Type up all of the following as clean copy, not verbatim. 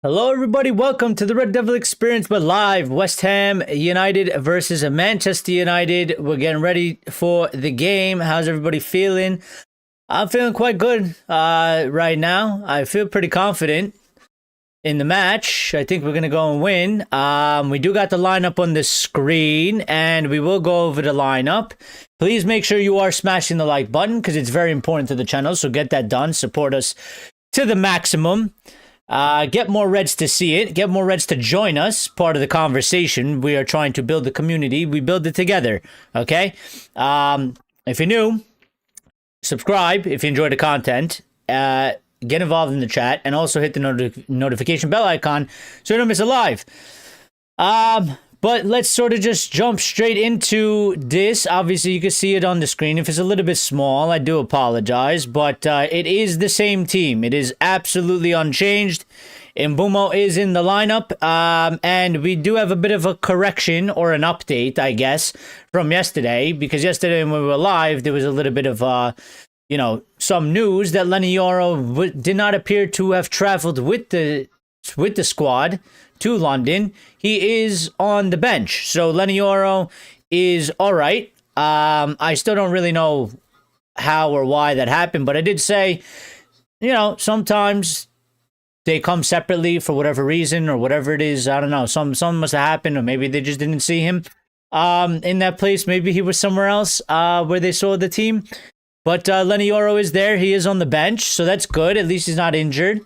Hello, everybody. Welcome to the Red Devil Experience, but live. West Ham United versus Manchester United. We're getting ready for the game. How's everybody feeling? I'm feeling quite good right now. I feel pretty confident in the match. I think we're going to go and win. We do got the lineup on the screen, and we will go over the lineup. Please make sure you are smashing the like button because it's very important to the channel, so get that done. Support us to the maximum. Get more Reds to see it. Get more Reds to join us. Part of the conversation. We are trying to build a community. We build it together. Okay? If you're new, subscribe if you enjoy the content. Get involved in the chat. And also hit the notification bell icon so you don't miss a live. But let's sort of just jump straight into this. Obviously, you can see it on the screen. If it's a little bit small, I do apologize. But it is the same team. It is absolutely unchanged. Mbeumo is in the lineup. And we do have a bit of a correction or an update, I guess, from yesterday. Because yesterday when we were live, there was a little bit of, some news that Leny Yoro did not appear to have traveled with the squad to London. He is on the bench. So Leny Yoro is all right. I still don't really know how or why that happened, but I did say, sometimes they come separately for whatever reason or whatever it is. I don't know. Something must have happened, or maybe they just didn't see him in that place. Maybe he was somewhere else where they saw the team. But Leny Yoro is there. He is on the bench, so that's good. At least he's not injured.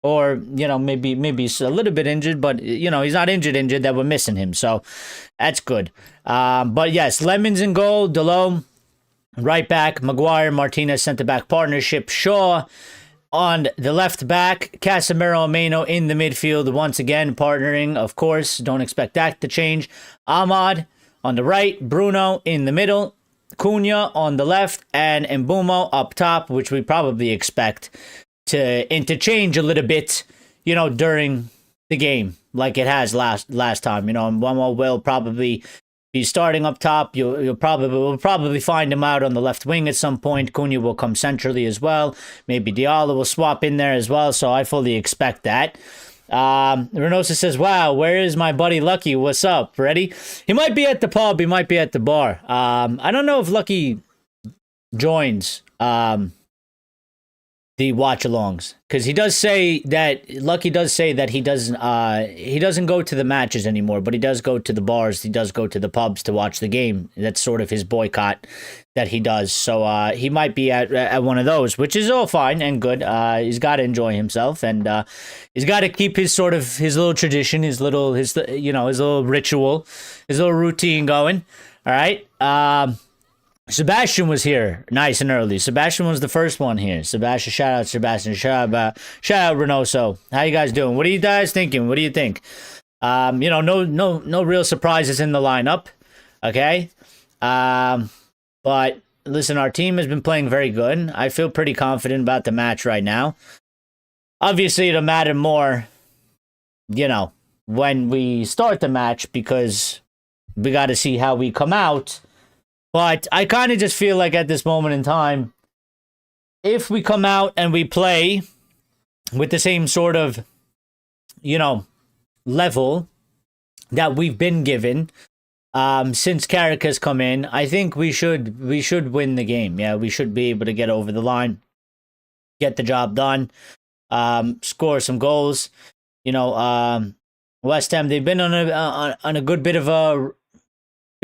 Or, maybe he's a little bit injured, but, he's not injured that we're missing him. So that's good. But yes, Lemons in goal, Delot, right back, Maguire, Martinez, center back partnership, Shaw on the left back, Casemiro, Ameno in the midfield, once again, partnering, of course. Don't expect that to change. Ahmad on the right, Bruno in the middle, Cunha on the left, and Mbeumo up top, which we probably expect to interchange a little bit, during the game, like it has last time. Mbeumo will probably be starting up top. We'll probably find him out on the left wing at some point. Cunha will come centrally as well. Maybe Diallo will swap in there as well. So I fully expect that. Renosa says, "Wow, where is my buddy Lucky? What's up? Ready?" He might be at the pub. He might be at the bar. I don't know if Lucky joins the watch-alongs, because he does say that Lucky does say that he doesn't go to the matches anymore, but he does go to the bars. He does go to the pubs to watch the game. That's sort of his boycott that he does. So he might be at one of those, which is all fine and good. He's got to enjoy himself, and he's got to keep his little tradition, his little ritual, his little routine going. All right. Sebastian was here nice and early. Sebastian was the first one here. Sebastian, shout out Sebastian. Shout out Renoso. How you guys doing? What are you guys thinking? What do you think? No real surprises in the lineup. Okay. But listen, our team has been playing very good. I feel pretty confident about the match right now. Obviously, it'll matter more, when we start the match, because we got to see how we come out. But I kind of just feel like at this moment in time, if we come out and we play with the same sort of, level that we've been given since Carrick has come in, I think we should win the game. Yeah, we should be able to get over the line, get the job done, score some goals. West Ham, they've been on a good bit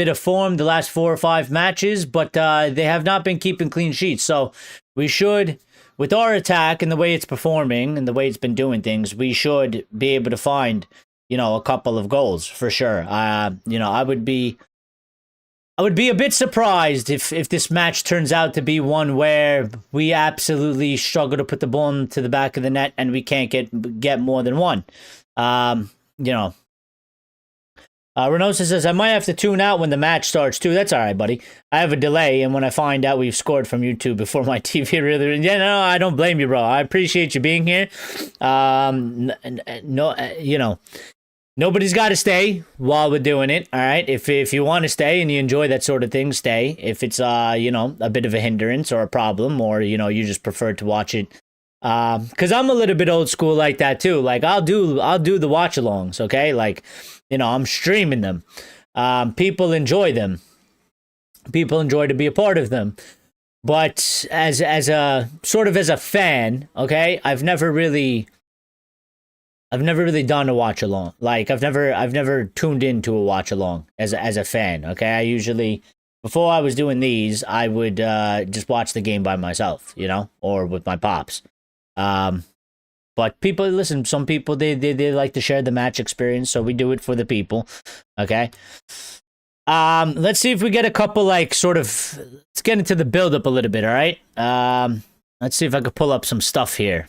of form the last 4 or 5 matches, but they have not been keeping clean sheets. So we should, with our attack and the way it's performing and the way it's been doing things, we should be able to find, a couple of goals for sure. I would be a bit surprised if this match turns out to be one where we absolutely struggle to put the ball into the back of the net and we can't get more than one. Renosa says, "I might have to tune out when the match starts too." That's all right, buddy. I have a delay, and when I find out we've scored from YouTube before my TV really... Yeah, no, I don't blame you, bro. I appreciate you being here. Nobody's got to stay while we're doing it, all right? If you want to stay and you enjoy that sort of thing, stay. If it's, a bit of a hindrance or a problem, or, you just prefer to watch it Because I'm a little bit old school like that too. Like I'll do the watch-alongs, okay? Like, I'm streaming them. People enjoy them. People enjoy to be a part of them. But as a sort of as a fan, okay, I've never really done a watch along. Like I've never tuned into a watch along as a fan. Okay, I usually, before I was doing these, I would just watch the game by myself, or with my pops. But people, listen, some people they like to share the match experience, so we do it for the people. Okay. Let's see if we get a couple, like, sort of, let's get into the build up a little bit. All right. Let's see if I could pull up some stuff here.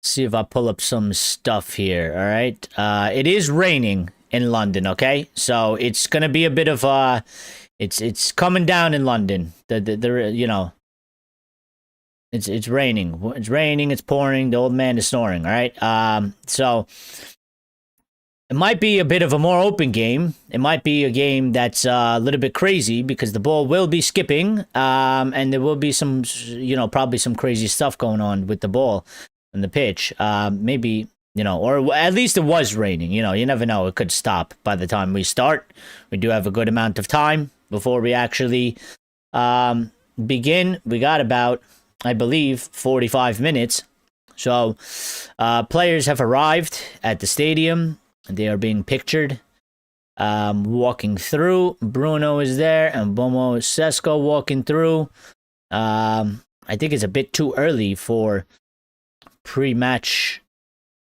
See if I pull up some stuff here. All right. It is raining in London. Okay, so it's gonna be a bit of it's coming down in London. It's raining. It's raining. It's pouring. The old man is snoring. All right. So it might be a bit of a more open game. It might be a game that's a little bit crazy because the ball will be skipping, and there will be some, probably some crazy stuff going on with the ball and the pitch. Maybe, or at least it was raining. You never know. It could stop by the time we start. We do have a good amount of time before we actually begin. We got about, I believe, 45 minutes. So players have arrived at the stadium. They are being pictured walking through. Bruno is there and Bomo Sesko walking through. I think it's a bit too early for pre-match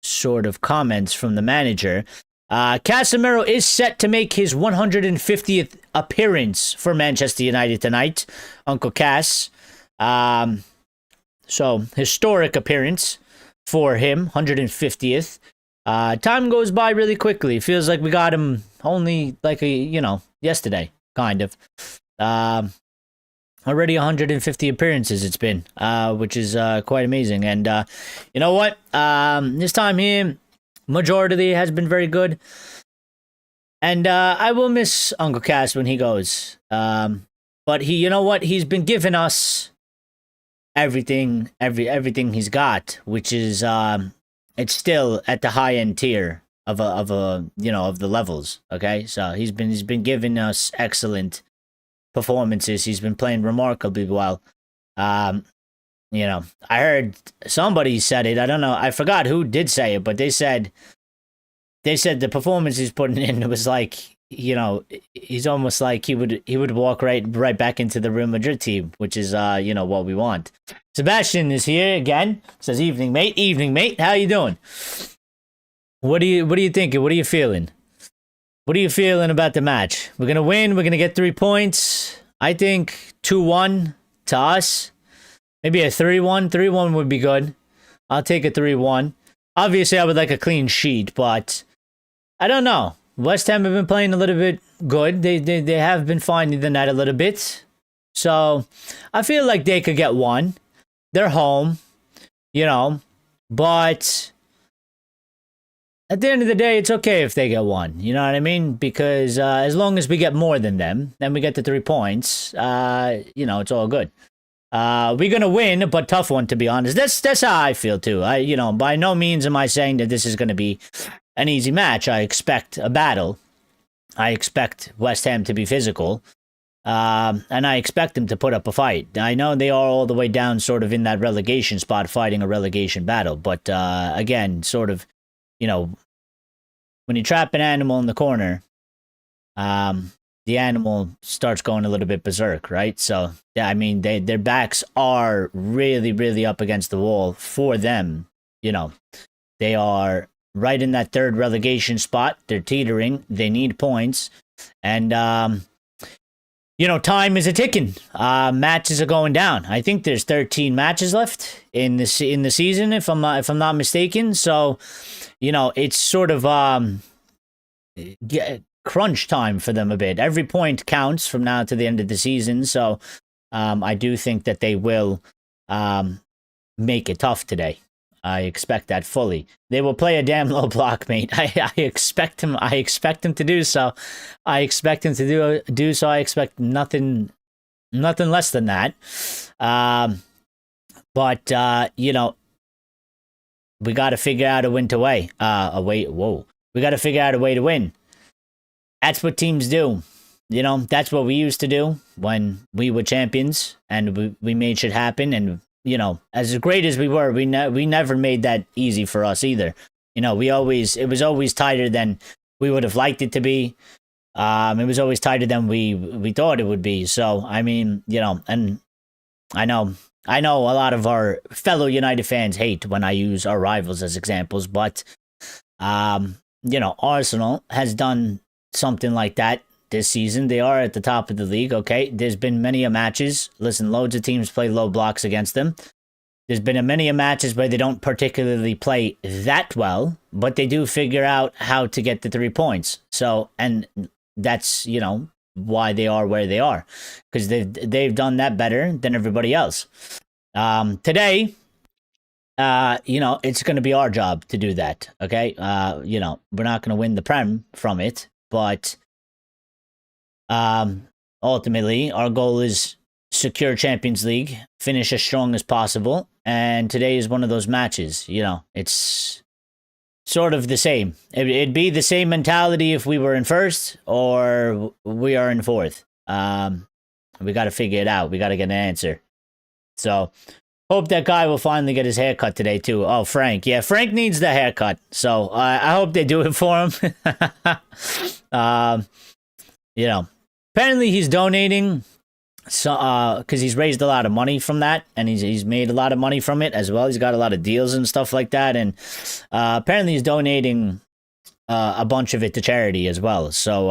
sort of comments from the manager. Casemiro is set to make his 150th appearance for Manchester United tonight. Uncle Cass. So, historic appearance for him, 150th. Time goes by really quickly. It feels like we got him only like yesterday, kind of. Already 150 appearances it's been, which is quite amazing. And you know what? This time here, majority has been very good. And I will miss Uncle Cass when he goes. But he, he's been giving us everything he's got, which is it's still at the high end tier of the levels. Okay, so he's been giving us excellent performances. He's been playing remarkably well. I heard somebody said it. I don't know. I forgot who did say it, but they said the performance he's putting in was like, he's almost like he would walk right back into the Real Madrid team, which is what we want. Sebastian is here again. Says, evening mate, how you doing? What are you thinking? What are you feeling? What are you feeling about the match? We're gonna win. We're gonna get 3 points. I think 2-1 to us. Maybe a 3-1. 3-1 would be good. I'll take a 3-1. Obviously, I would like a clean sheet, but I don't know. West Ham have been playing a little bit good. They have been finding the net a little bit. So I feel like they could get one. They're home, but at the end of the day, it's okay if they get one. You know what I mean? Because as long as we get more than them, then we get the 3 points. It's all good. We're gonna win, but tough one, to be honest. That's how I feel too. By no means am I saying that this is gonna be an easy match. I expect a battle. I expect West Ham to be physical. And I expect them to put up a fight. I know they are all the way down sort of in that relegation spot, fighting a relegation battle. But again, sort of, when you trap an animal in the corner, the animal starts going a little bit berserk, right? So, yeah, I mean, their backs are really, really up against the wall for them. They are right in that third relegation spot. They're teetering. They need points. And, time is a ticking. Matches are going down. I think there's 13 matches left in the season, if I'm not mistaken. So, it's sort of crunch time for them a bit. Every point counts from now to the end of the season. So, I do think that they will make it tough today. I expect that fully. They will play a damn low block, mate. I expect him. I expect him to do so. I expect him to do so. I expect nothing less than that. But But you know, we got to figure out a win to way. A way. Whoa. We got to figure out a way to win. That's what teams do. You know, that's what we used to do when we were champions, and we made shit happen. And you know, as great as we were, we never made that easy for us either. You know, it was always tighter than we would have liked it to be. It was always tighter than we thought it would be. So I mean, you know, and I know a lot of our fellow United fans hate when I use our rivals as examples, but you know, Arsenal has done something like that this season. They are at the top of the league, okay? There's been many a matches. Listen, loads of teams play low blocks against them. There's been a many a matches where they don't particularly play that well, but they do figure out how to get the 3 points. So, and that's, you know, why they are where they are, because they've done that better than everybody else. Today, you know, it's going to be our job to do that. Okay, you know, we're not going to win the Prem from it, but ultimately, our goal is secure Champions League, finish as strong as possible, and today is one of those matches. You know, it's sort of the same. It'd be the same mentality if we were in first or we are in fourth. We got to figure it out. We got to get an answer. So, hope that guy will finally get his haircut today too. Oh, Frank. Yeah, Frank needs the haircut. So, I hope they do it for him. You know, apparently he's donating, so because he's raised a lot of money from that, and he's made a lot of money from it as well. He's got a lot of deals and stuff like that, and apparently he's donating a bunch of it to charity as well. So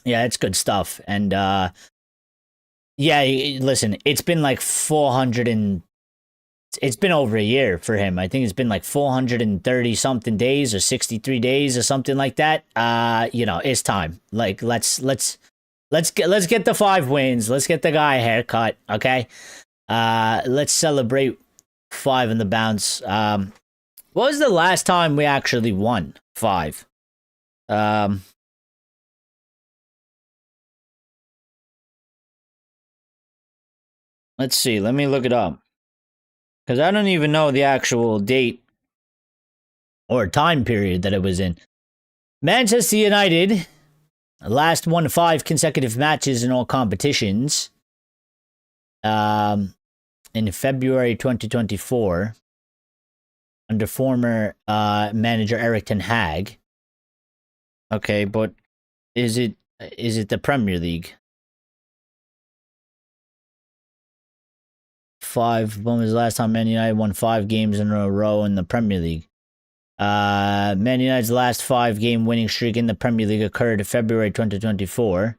yeah, it's good stuff. And yeah, listen, it's been like 400 and it's been over a year for him. I think it's been like 430 something days or 63 days or something like that. You know, it's time. Like let's get the 5 wins. Let's get the guy a haircut, okay? Let's celebrate 5 in the bounce. What was the last time we actually won 5? Let's see. Let me look it up. Because I don't even know the actual date or time period that it was in. Manchester United last won 5 consecutive matches in all competitions. In February 2024, under former manager Eric Ten Hag. Okay, but is it the Premier League? 5. When was the last time Man United won 5 games in a row in the Premier League? Man United's last 5-game winning streak in the Premier League occurred in February 2024.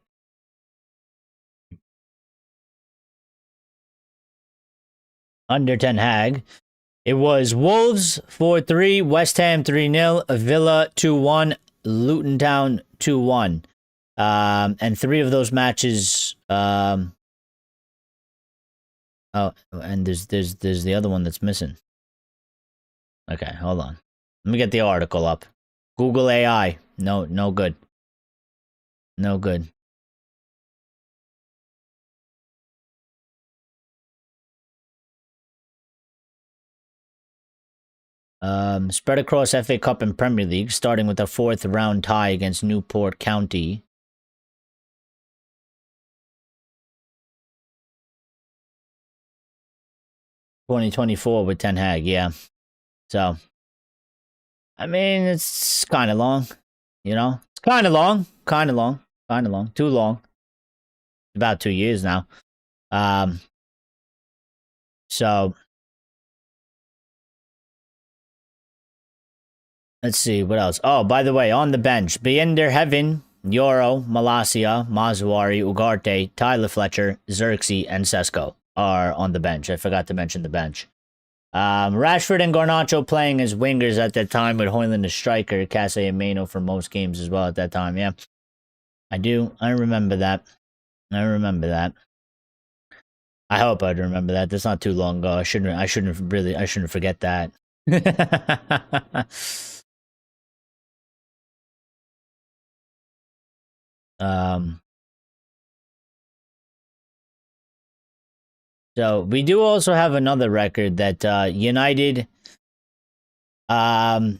Under Ten Hag. It was Wolves 4-3, West Ham 3-0, Villa 2-1, Luton Town 2-1. And 3 of those matches oh, and there's the other one that's missing. Okay, hold on. Let me get the article up. Google AI. No good. No good. Spread across FA Cup and Premier League, starting with a 4th round tie against Newport County. (2024) with Ten Hag, yeah. So, I mean, it's kind of long, you know? It's kind of long. Too long. About 2 years now. So, let's see, what else? Oh, by the way, on the bench, Beinder Heaven, Yoro, Malasia, Mazuari, Ugarte, Tyler Fletcher, Xerxes, and Sesko are on the bench. I forgot to mention the bench. Rashford and Garnacho playing as wingers at that time with Hoyland as striker, Case and Mano for most games as well at that time, yeah. I remember that. I hope I'd remember that. That's not too long ago. I shouldn't forget that. um So we do also have another record that United go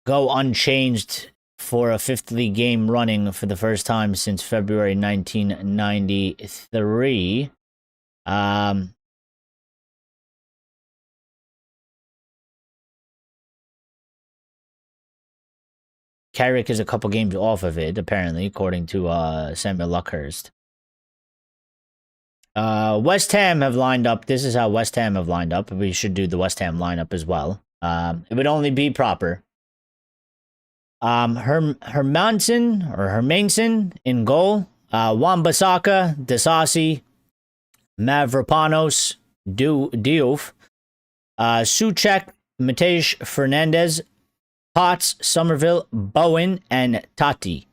unchanged for a fifth league game running for the first time since February 1993. Carrick is a couple games off of it, apparently, according to Samuel Luckhurst. West Ham have lined up. This is how West Ham have lined up. We should do the West Ham lineup as well. It would only be proper. Hermanson in goal. Wan-Bissaka, Disasi, Mavropanos, Diouf, Souček, Matej Fernandez, Potts, Somerville, Bowen, and Tati.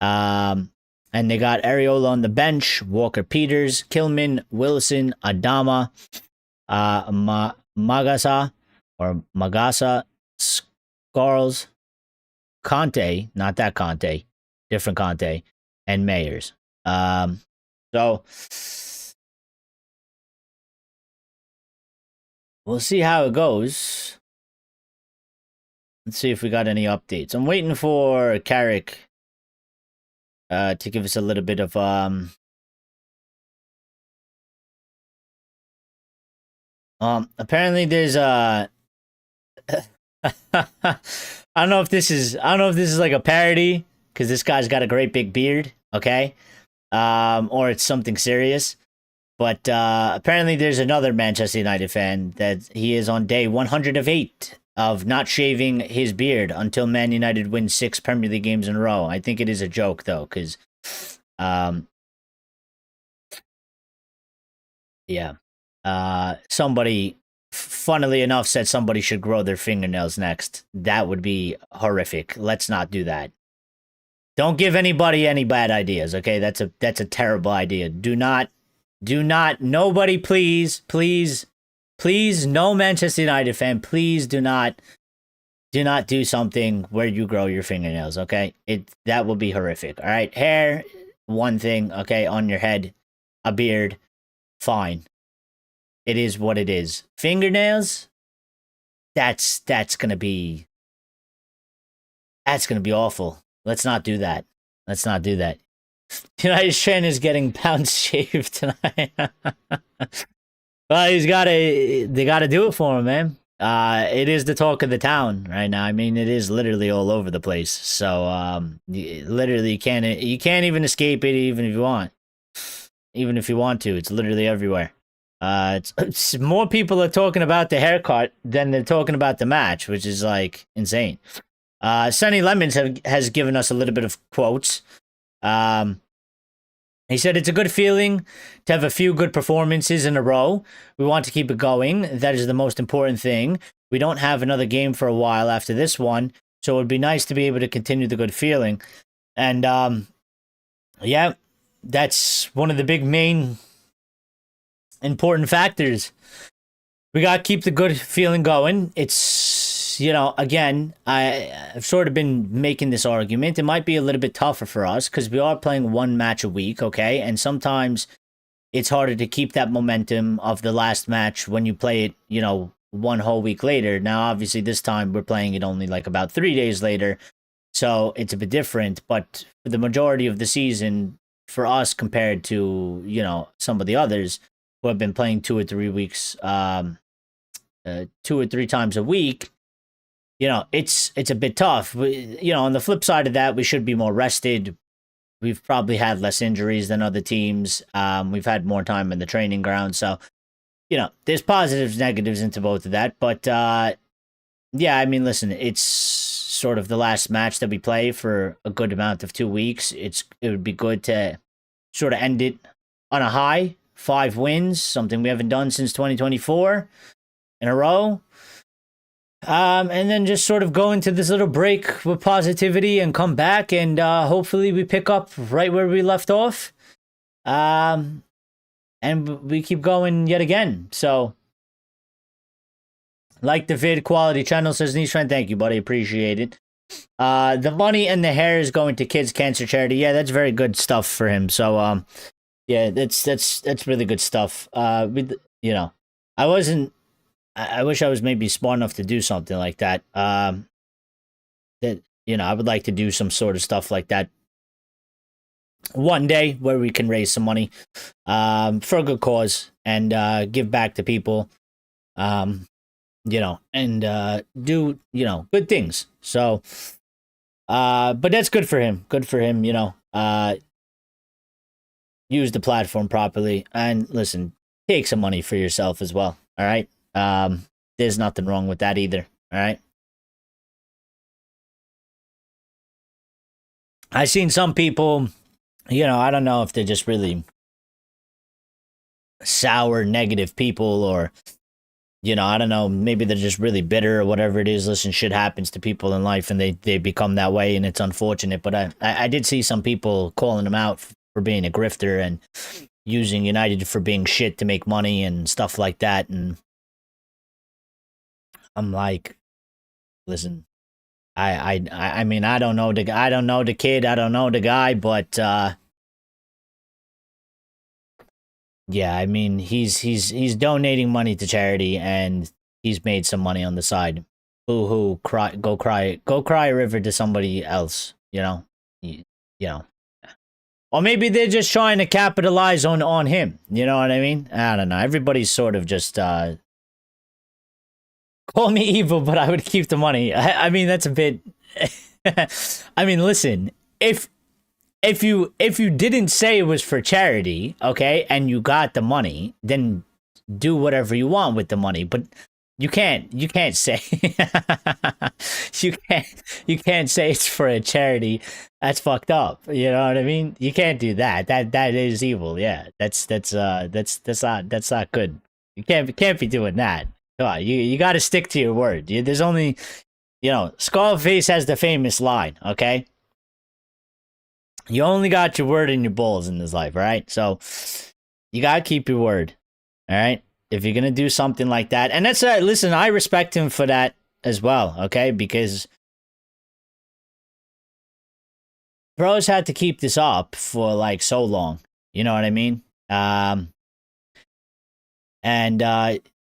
And they got Areola on the bench, Walker Peters, Kilman, Wilson, Adama, Magasa, Scarles, Conte, not that Conte, different Conte, and Mayers. So we'll see how it goes. Let's see if we got any updates. I'm waiting for Carrick to give us a little bit of apparently there's I don't know if this is like a parody because this guy's got a great big beard, okay? Or it's something serious. But apparently there's another Manchester United fan that he is on day 108 of not shaving his beard until Man United wins 6 Premier League games in a row. I think it is a joke, though, because, somebody, funnily enough, said somebody should grow their fingernails next. That would be horrific. Let's not do that. Don't give anybody any bad ideas, okay? That's a terrible idea. Do not, nobody, please, no Manchester United fan, please do not do something where you grow your fingernails, okay? That will be horrific, all right? Hair, one thing, okay, on your head, a beard, fine. It is what it is. Fingernails, that's gonna be awful. Let's not do that. Tonight's trend is getting bounce shaved tonight. Well, they gotta do it for him, man. It is the talk of the town right now. I mean, it is literally all over the place. So, literally, you can't even escape it, even if you want. Even if you want to, it's literally everywhere. It's more people are talking about the haircut than they're talking about the match, which is like insane. Sonny Lemons has given us a little bit of quotes. He said, "It's a good feeling to have a few good performances in a row. We want to keep it going. That is the most important thing. We don't have another game for a while after this one, so it would be nice to be able to continue the good feeling." And, yeah, that's one of the big main important factors. We got to keep the good feeling going. It's, again, I've sort of been making this argument. It might be a little bit tougher for us because we are playing one match a week, okay? And sometimes it's harder to keep that momentum of the last match when you play it, one whole week later. Now, obviously, this time we're playing it only like about 3 days later. So it's a bit different. But for the majority of the season, for us compared to, some of the others who have been playing 2 or 3 weeks, 2 or 3 times a week, it's a bit tough. On the flip side of that, we should be more rested. We've probably had less injuries than other teams. We've had more time in the training ground. So, there's positives, negatives into both of that. But, yeah, I mean, listen, it's sort of the last match that we play for a good amount of 2 weeks. It would be good to sort of end it on a high. 5 wins, something we haven't done since 2024 in a row. And then just sort of go into this little break with positivity and come back and hopefully we pick up right where we left off. And we keep going yet again. So, like the vid, quality channel, says Nishran. Thank you, buddy. Appreciate it. The money and the hair is going to kids' cancer charity. Yeah, that's very good stuff for him. So, Yeah, that's really good stuff. You know, I wasn't. I wish I was maybe smart enough to do something like that. That I would like to do some sort of stuff like that one day where we can raise some money, for a good cause and give back to people. Um, and do good things. So, but that's good for him. Good for him. Use the platform properly and listen, take some money for yourself as well. All right. There's nothing wrong with that either. All right. I've seen some people, I don't know if they're just really sour, negative people, or, I don't know, maybe they're just really bitter or whatever it is. Listen, shit happens to people in life and they become that way, and it's unfortunate. But I did see some people calling them out for being a grifter and using United for being shit to make money and stuff like that. And I'm like, listen, I mean, I don't know the kid, I don't know the guy, but yeah, I mean, he's donating money to charity and he's made some money on the side. Boo hoo, go cry a river to somebody else, you know. Or maybe they're just trying to capitalize on him. You know what I mean? I don't know. Everybody's sort of just call me evil, but I would keep the money. I mean, that's a bit. I mean, listen, if you didn't say it was for charity, okay, and you got the money, then do whatever you want with the money. But you can't say you can't say it's for a charity. That's fucked up. You know what I mean? You can't do that. That is evil. Yeah, that's not good. You can't be doing that. Come on, you got to stick to your word. There's only, Scarface has the famous line. Okay, you only got your word and your balls in this life. All right, so you gotta keep your word. All right, if you're gonna do something like that, and that's listen, I respect him for that as well. Okay, because bros had to keep this up for like so long. You know what I mean? And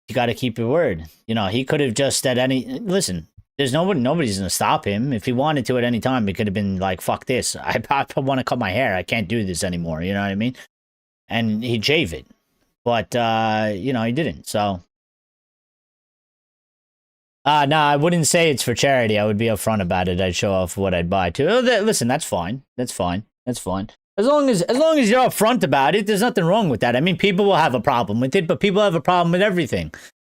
you got to keep your word. He could have just said listen. There's nobody's gonna stop him. If he wanted to at any time, he could have been like, "Fuck this! I want to cut my hair. I can't do this anymore." You know what I mean? And he'd shave it, but he didn't. So, no, I wouldn't say it's for charity. I would be upfront about it. I'd show off what I'd buy too. Listen, that's fine. That's fine. That's fine. As long as you're upfront about it, there's nothing wrong with that. I mean, people will have a problem with it, but people have a problem with everything.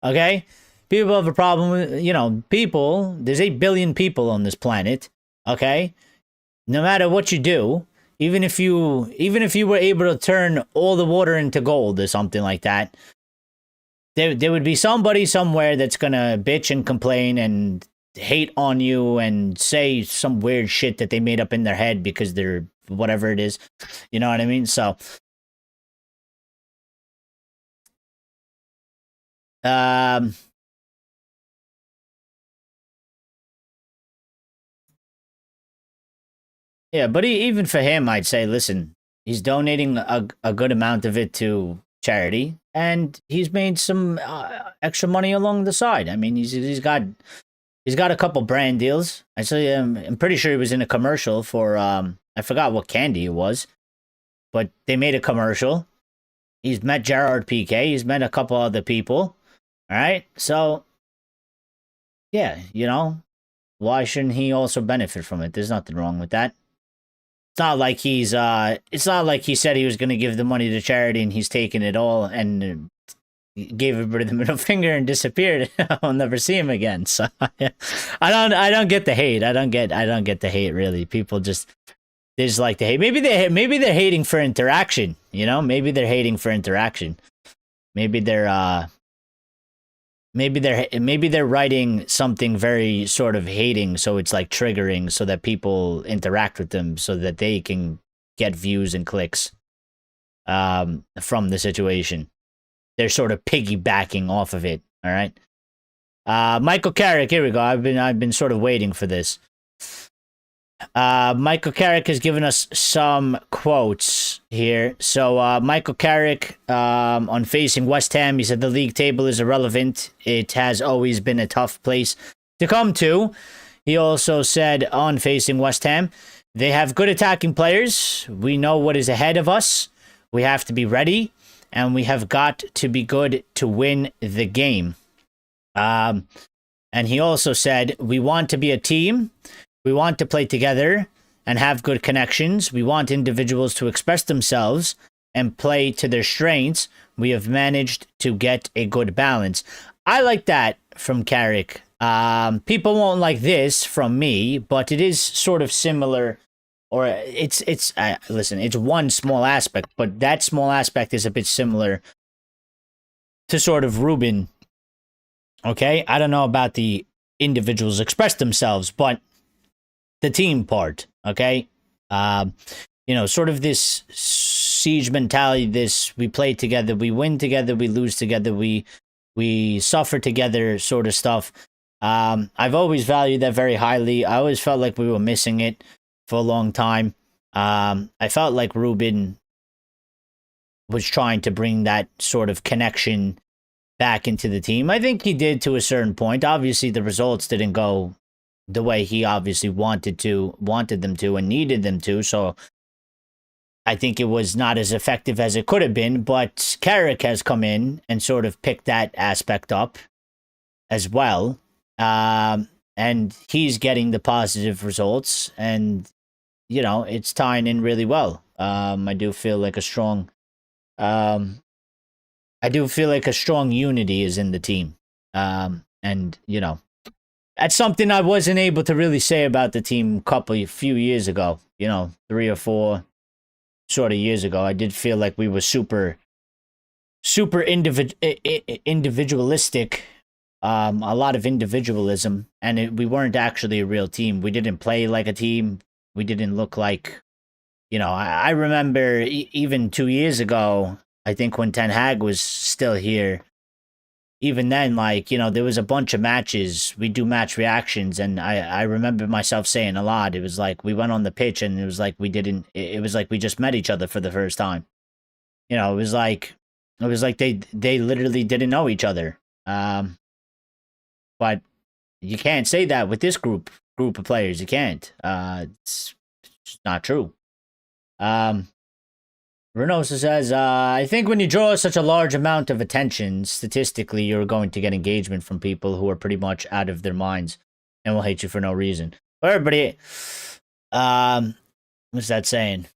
Okay? People have a problem with, people. There's 8 billion people on this planet. Okay? No matter what you do, even if you were able to turn all the water into gold or something like that, there would be somebody somewhere that's gonna bitch and complain and hate on you and say some weird shit that they made up in their head because they're whatever it is. You know what I mean? So, yeah, but even for him, I'd say, listen, he's donating a good amount of it to charity, and he's made some extra money along the side. I mean, he's got a couple brand deals. I'm pretty sure he was in a commercial for I forgot what candy it was, but they made a commercial. He's met Gerard PK. He's met a couple other people. All right, so yeah, why shouldn't he also benefit from it? There's nothing wrong with that. It's not like it's not like he said he was going to give the money to charity and he's taking it all and gave everybody the middle finger and disappeared. I'll never see him again. So I don't get the hate. I don't get the hate really. People they just like to hate. Maybe they're hating for interaction, Maybe they're hating for interaction. Maybe they're maybe they're writing something very sort of hating, so it's like triggering, so that people interact with them, so that they can get views and clicks from the situation. They're sort of piggybacking off of it. All right. Michael Carrick, here we go. I've been sort of waiting for this. Michael Carrick has given us some quotes here. So Michael Carrick on facing West Ham, he said the league table is irrelevant. It has always been a tough place to come to. He also said on facing West Ham, they have good attacking players. We know what is ahead of us. We have to be ready, and we have got to be good to win the game. And he also said, we want to be a team. We want to play together and have good connections. We want individuals to express themselves and play to their strengths. We have managed to get a good balance. I like that from Carrick. People won't like this from me, but it is sort of similar, or listen, it's one small aspect, but that small aspect is a bit similar to sort of Ruben. Okay, I don't know about the individuals express themselves, but the team part. Okay, sort of this siege mentality. This we play together, we win together, we lose together, we suffer together, sort of stuff. I've always valued that very highly. I always felt like we were missing it for a long time. I felt like Ruben was trying to bring that sort of connection back into the team. I think he did to a certain point. Obviously, the results didn't go the way he obviously wanted them to, and needed them to. So I think it was not as effective as it could have been. But Carrick has come in and sort of picked that aspect up as well. And he's getting the positive results, and it's tying in really well. I do feel like a strong unity is in the team. And that's something I wasn't able to really say about the team a few years ago, 3 or 4 sort of years ago. I did feel like we were super individualistic, a lot of individualism, and we weren't actually a real team. We didn't play like a team. We didn't look like, I remember even 2 years ago, I think when Ten Hag was still here, even then, there was a bunch of matches. We do match reactions, and I remember myself saying a lot. It was like we went on the pitch, and it was like it was like we just met each other for the first time. It was like they literally didn't know each other. But you can't say that with this group of players. You can't. It's just not true. Renosa says, I think when you draw such a large amount of attention, statistically, you're going to get engagement from people who are pretty much out of their minds and will hate you for no reason. But everybody, what's that saying?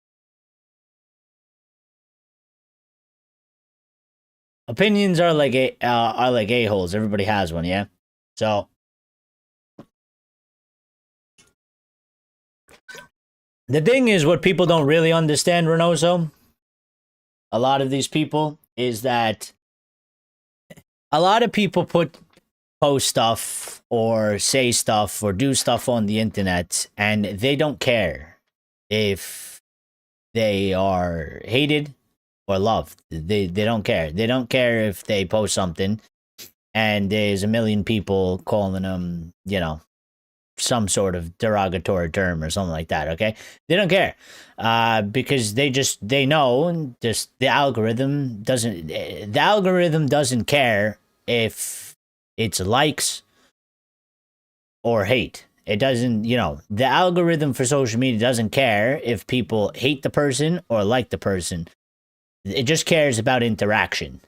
Opinions are like a-holes. Everybody has one, yeah? So, the thing is, what people don't really understand, Renoso, a lot of these people, is that a lot of people post stuff or say stuff or do stuff on the internet, and they don't care if they are hated or loved. They don't care. They don't care if they post something and there's a million people calling them, some sort of derogatory term or something like that. Okay, they don't care, because they know just the algorithm doesn't care if it's likes or hate. It doesn't, the algorithm for social media doesn't care if people hate the person or like the person. It just cares about interaction.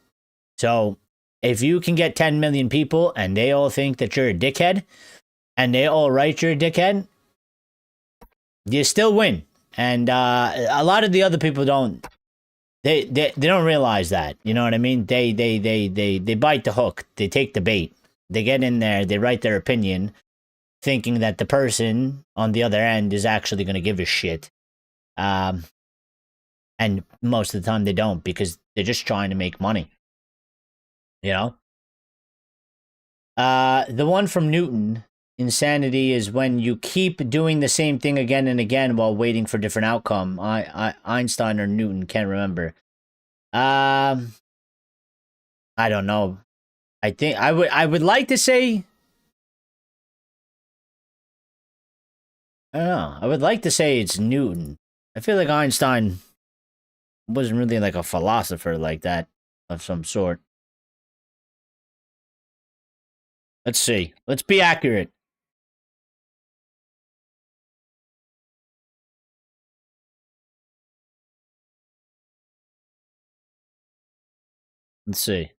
So if you can get 10 million people and they all think that you're a dickhead, and they all write you're a dickhead, you still win. And a lot of the other people don't. They don't realize that. You know what I mean? They bite the hook. They take the bait. They get in there. They write their opinion, thinking that the person on the other end is actually going to give a shit. And most of the time they don't, because they're just trying to make money. The one from Newton. Insanity is when you keep doing the same thing again and again while waiting for different outcome. Einstein or Newton, can't remember. I don't know. I think I would like to say, I don't know. I would like to say it's Newton. I feel like Einstein wasn't really like a philosopher like that of some sort. Let's see. Let's be accurate. Let's see.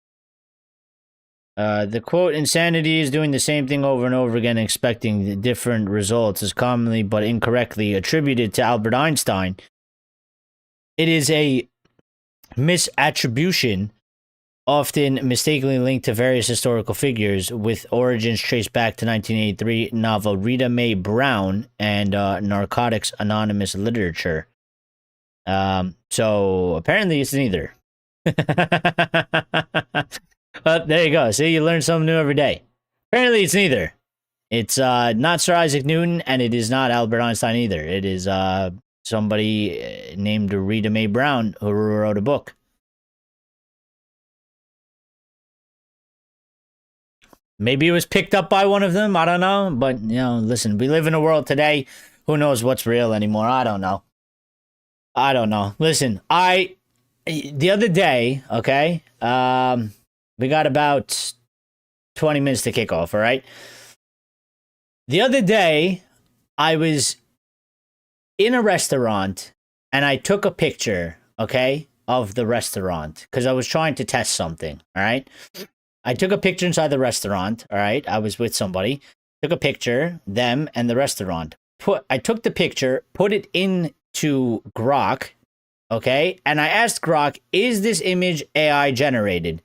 The quote, insanity is doing the same thing over and over again, expecting different results, is commonly but incorrectly attributed to Albert Einstein. It is a misattribution, often mistakenly linked to various historical figures, with origins traced back to 1983 novel Rita Mae Brown and Narcotics Anonymous literature. So apparently it's neither. Well, there you go. See, you learn something new every day. Apparently it's neither. It's not Sir Isaac Newton, and it is not Albert Einstein either. It is somebody named Rita Mae Brown who wrote a book. Maybe it was picked up by one of them. I don't know. But, you know, listen, we live in a world today. Who knows what's real anymore? I don't know. Listen, the other day, okay, we got about 20 minutes to kick off, all right? The other day, I was in a restaurant, and I took a picture, okay, of the restaurant, because I was trying to test something, all right? I took a picture inside the restaurant, all right? I was with somebody, took a picture, them, and the restaurant. I took the picture, put it into Grok, okay? And I asked Grok, is this image AI generated?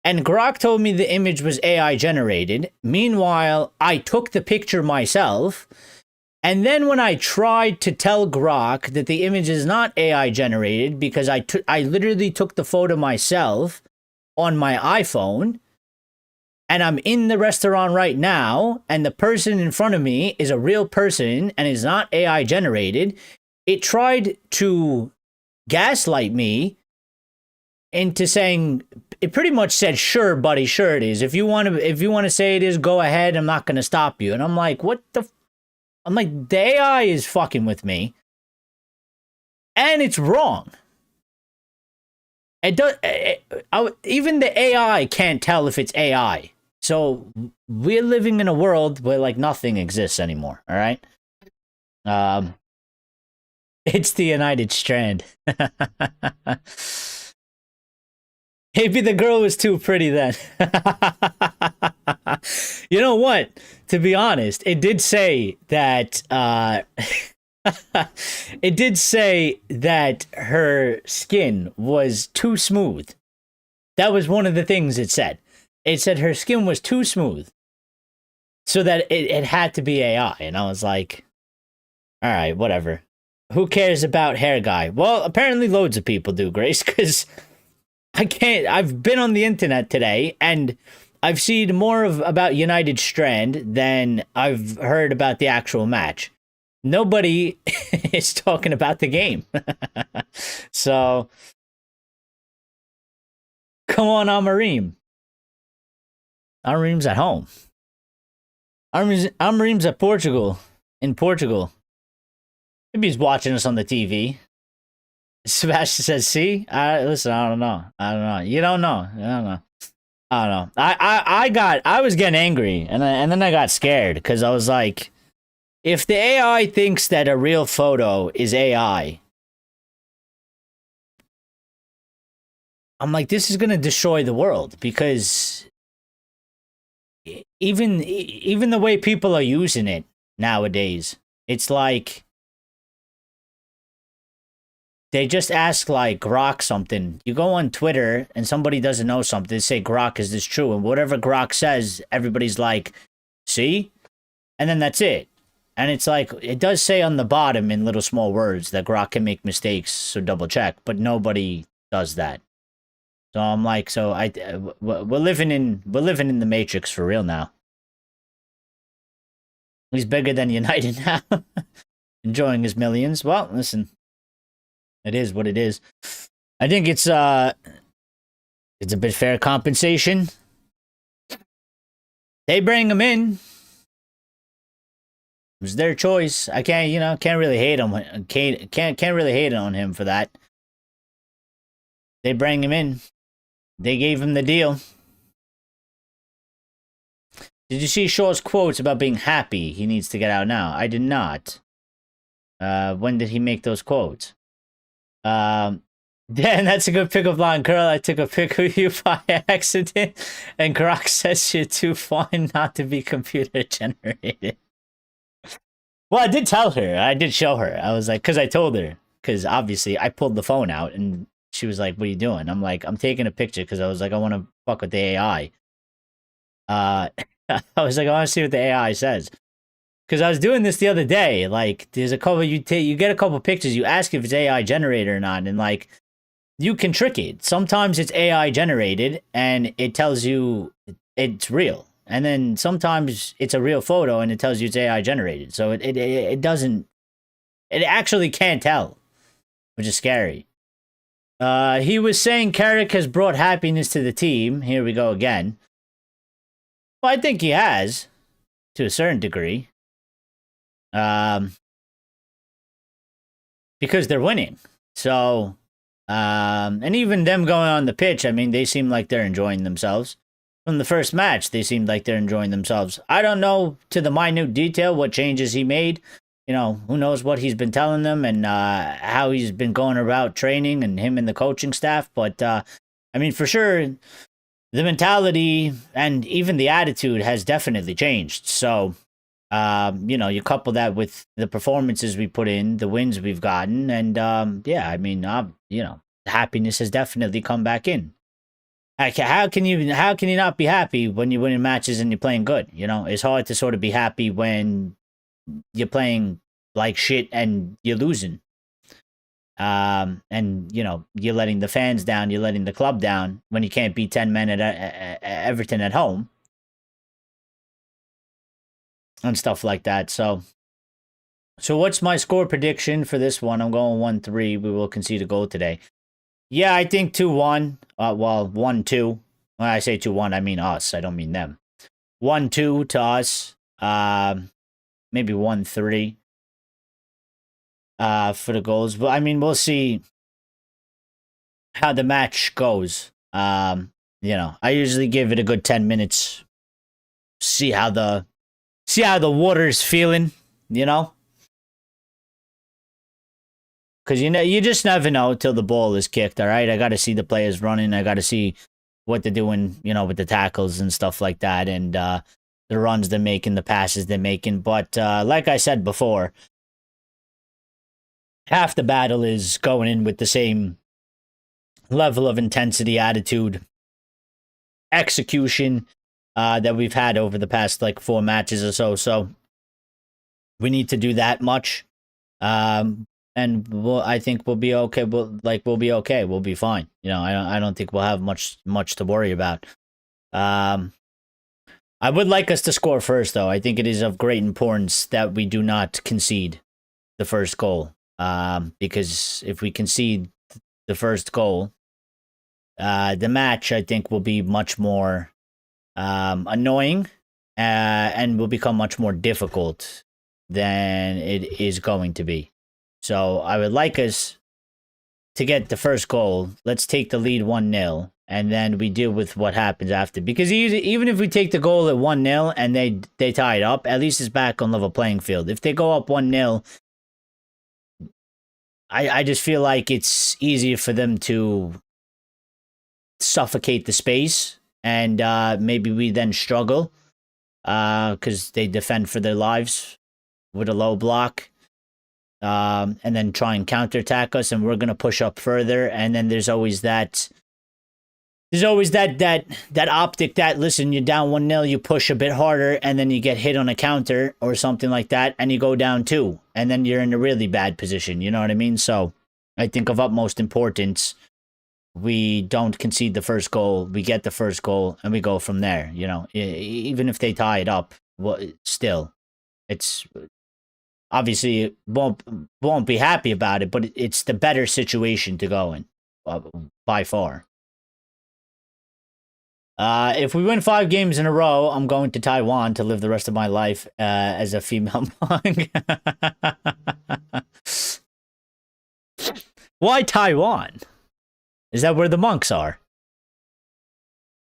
And Grok told me the image was AI generated. Meanwhile, I took the picture myself. And then when I tried to tell Grok that the image is not AI generated because I literally took the photo myself on my iPhone, and I'm in the restaurant right now, and the person in front of me is a real person and is not AI generated, it tried to gaslight me into saying, it pretty much said, sure, buddy, sure it is. If you want to say it is, go ahead. I'm not going to stop you. And I'm like, I'm like, the AI is fucking with me. And it's wrong. Even the AI can't tell if it's AI. So we're living in a world where like nothing exists anymore. All right. It's the United Strand. Maybe the girl was too pretty then. You know what? To be honest, it did say that it did say that her skin was too smooth. That was one of the things it said. It said her skin was too smooth. So that it had to be AI. And I was like, all right, whatever. Who cares about hair guy? Well, apparently loads of people do, Grace, because I've been on the internet today, and I've seen more about United Strand than I've heard about the actual match. Nobody is talking about the game. So, come on, Amorim. Amorim's at home. Amorim's at Portugal. In Portugal. Maybe he's watching us on the TV. Sebastian says, see? Listen, I don't know. You don't know. I don't know. I was getting angry, and then I got scared, because I was like, if the AI thinks that a real photo is AI, I'm like, this is going to destroy the world, because even the way people are using it nowadays, it's like, they just ask, like, Grok something. You go on Twitter, and somebody doesn't know something. They say, Grok, is this true? And whatever Grok says, everybody's like, see? And then that's it. And it's like, it does say on the bottom in little small words that Grok can make mistakes, so double check. But nobody does that. So I'm like, so we're living in the Matrix for real now. He's bigger than United now. Enjoying his millions. Well, listen. It is what it is. I think it's a bit fair compensation. They bring him in. It was their choice. I can't really hate him. Can't really hate on him for that. They bring him in. They gave him the deal. Did you see Shaw's quotes about being happy he needs to get out now? I did not. When did he make those quotes? Dan, that's a good pickup line, Curl. I took a pic of you by accident, and Croc says you're too fine not to be computer generated. Well, I did tell her. I did show her. I was like, because I told her. Because obviously, I pulled the phone out, and she was like, what are you doing? I'm like, I'm taking a picture, because I was like, I want to fuck with the AI. I was like, I want to see what the AI says. Because I was doing this the other day. Like, there's a couple, you get a couple pictures, you ask if it's AI generated or not, and like, you can trick it. Sometimes it's AI generated, and it tells you it's real. And then sometimes it's a real photo, and it tells you it's AI generated. So it doesn't, it actually can't tell, which is scary. He was saying Carrick has brought happiness to the team. Here we go again. Well, I think he has, to a certain degree. Because they're winning. So, and even them going on the pitch, I mean, they seem like they're enjoying themselves. From the first match, they seemed like they're enjoying themselves. I don't know to the minute detail what changes he made. You know, who knows what he's been telling them and how he's been going about training and him and the coaching staff. But, I mean, for sure, the mentality and even the attitude has definitely changed. So, you know, you couple that with the performances we put in, the wins we've gotten, and yeah, I mean, you know, happiness has definitely come back in. How can you not be happy when you're winning matches and you're playing good? You know, it's hard to sort of be happy when you're playing like shit and you're losing. And you know, you're letting the fans down, you're letting the club down when you can't beat 10 men at Everton at home. And stuff like that. So what's my score prediction for this one? I'm going 1-3. We will concede a goal today. Yeah, I think 2-1. Well, 1-2. When I say 2-1, I mean us. I don't mean them. 1-2 to us. Maybe 1-3. For the goals. But I mean, we'll see how the match goes. You know, I usually give it a good 10 minutes. See how the water's feeling, you know? Because, you know, you just never know till the ball is kicked, all right? I got to see the players running. I got to see what they're doing, you know, with the tackles and stuff like that. And the runs they're making, the passes they're making. But like I said before, half the battle is going in with the same level of intensity, attitude, execution that we've had over the past, like, 4 matches or so. So we need to do that much. And I think we'll be okay. We'll be okay. We'll be fine. You know, I don't think we'll have much to worry about. I would like us to score first, though. I think it is of great importance that we do not concede the first goal. Because if we concede the first goal, the match, I think, will be much more annoying and will become much more difficult than it is going to be. So I would like us to get the first goal. Let's take the lead 1-0, and then we deal with what happens after. Because even if we take the goal at 1-0 and they tie it up, at least it's back on level playing field. If they go up 1-0, I just feel like it's easier for them to suffocate the space, and maybe we then struggle because they defend for their lives with a low block. And then try and counterattack us, and we're gonna push up further. And then there's always that optic that, listen, you're down 1-0, you push a bit harder, and then you get hit on a counter or something like that, and you go down 2, and then you're in a really bad position. You know what I mean? So I think of utmost importance, we don't concede the first goal, we get the first goal, and we go from there. You know, even if they tie it up, well, still, it's. Obviously, won't be happy about it, but it's the better situation to go in, by far. If we win 5 games in a row, I'm going to Taiwan to live the rest of my life as a female monk. Why Taiwan? Is that where the monks are?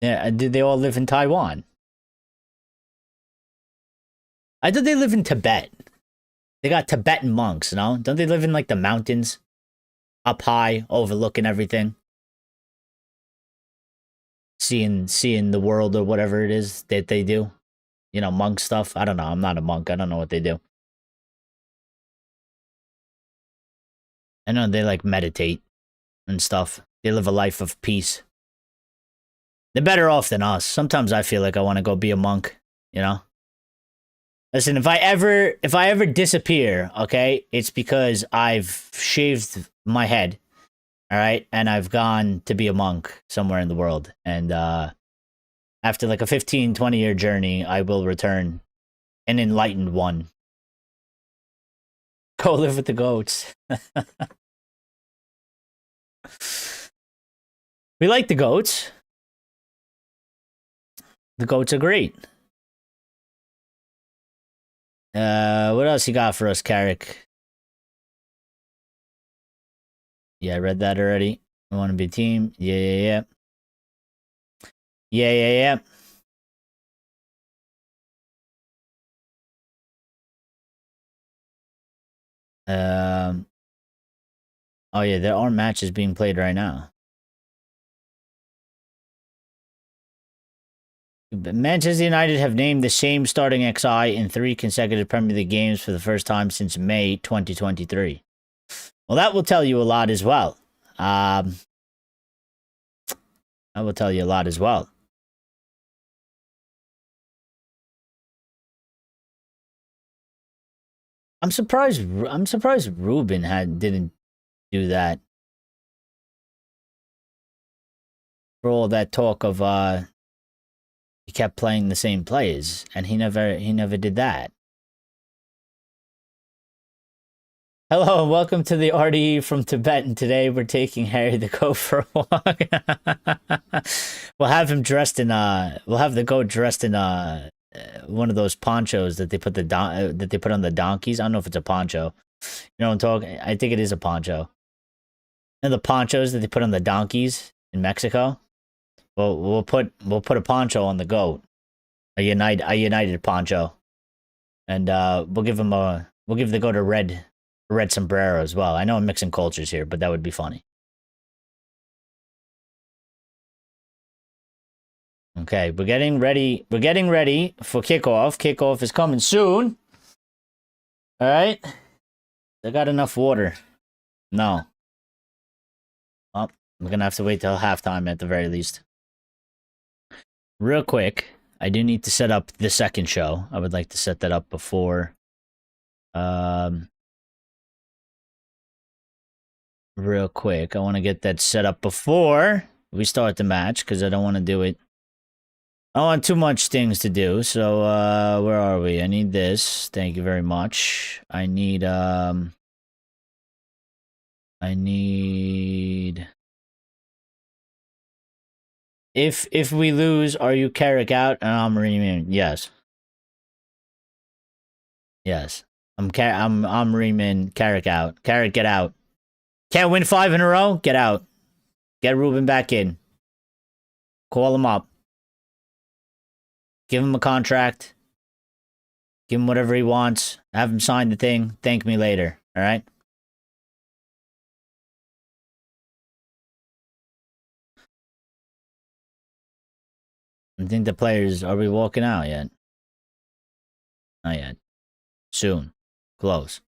Yeah, did they all live in Taiwan? I thought they live in Tibet. They got Tibetan monks, no? Don't they live in like the mountains? Up high, overlooking everything. Seeing the world or whatever it is that they do. You know, monk stuff. I don't know. I'm not a monk. I don't know what they do. I know they like meditate and stuff. They live a life of peace. They're better off than us. Sometimes I feel like I want to go be a monk, you know? Listen, if I ever disappear, okay, it's because I've shaved my head, all right, and I've gone to be a monk somewhere in the world. And after like a 15, 20-year journey, I will return an enlightened one. Go live with the goats. We like the goats. The goats are great. What else you got for us, Carrick? Yeah, I read that already. I want to be a team. Yeah. Oh yeah, there are matches being played right now. Manchester United have named the same starting XI in 3 consecutive Premier League games for the first time since May 2023. Well, that will tell you a lot as well. That will tell you a lot as well. I'm surprised Ruben didn't do that. For all that talk of he kept playing the same players, and he never did that. Hello and welcome to the RDE from Tibet, and today we're taking Harry the goat for a walk. We'll have him dressed in we'll have the goat dressed in one of those ponchos that they put on the donkeys. I don't know if it's a poncho. You know what I'm talking? I think it is a poncho. And the ponchos that they put on the donkeys in Mexico. Well, we'll put a poncho on the goat, a united poncho, and we'll give the goat a red sombrero as well. I know I'm mixing cultures here, but that would be funny. Okay, we're getting ready. We're getting ready for kickoff. Kickoff is coming soon. All right. I got enough water. No. Well, we're gonna have to wait till halftime at the very least. Real quick, I do need to set up the second show. I would like to set that up before. Real quick, I want to get that set up before we start the match because I don't want to do it. I don't want too much things to do. So, where are we? I need this. Thank you very much. I need. If we lose, are you Carrick out and Amorim in? Yes. Yes. I'm Amorim in, Carrick out. Carrick, get out. Can't win 5 in a row? Get out. Get Ruben back in. Call him up. Give him a contract. Give him whatever he wants. Have him sign the thing. Thank me later. All right? I think the players, are we walking out yet? Not yet. Soon. Close.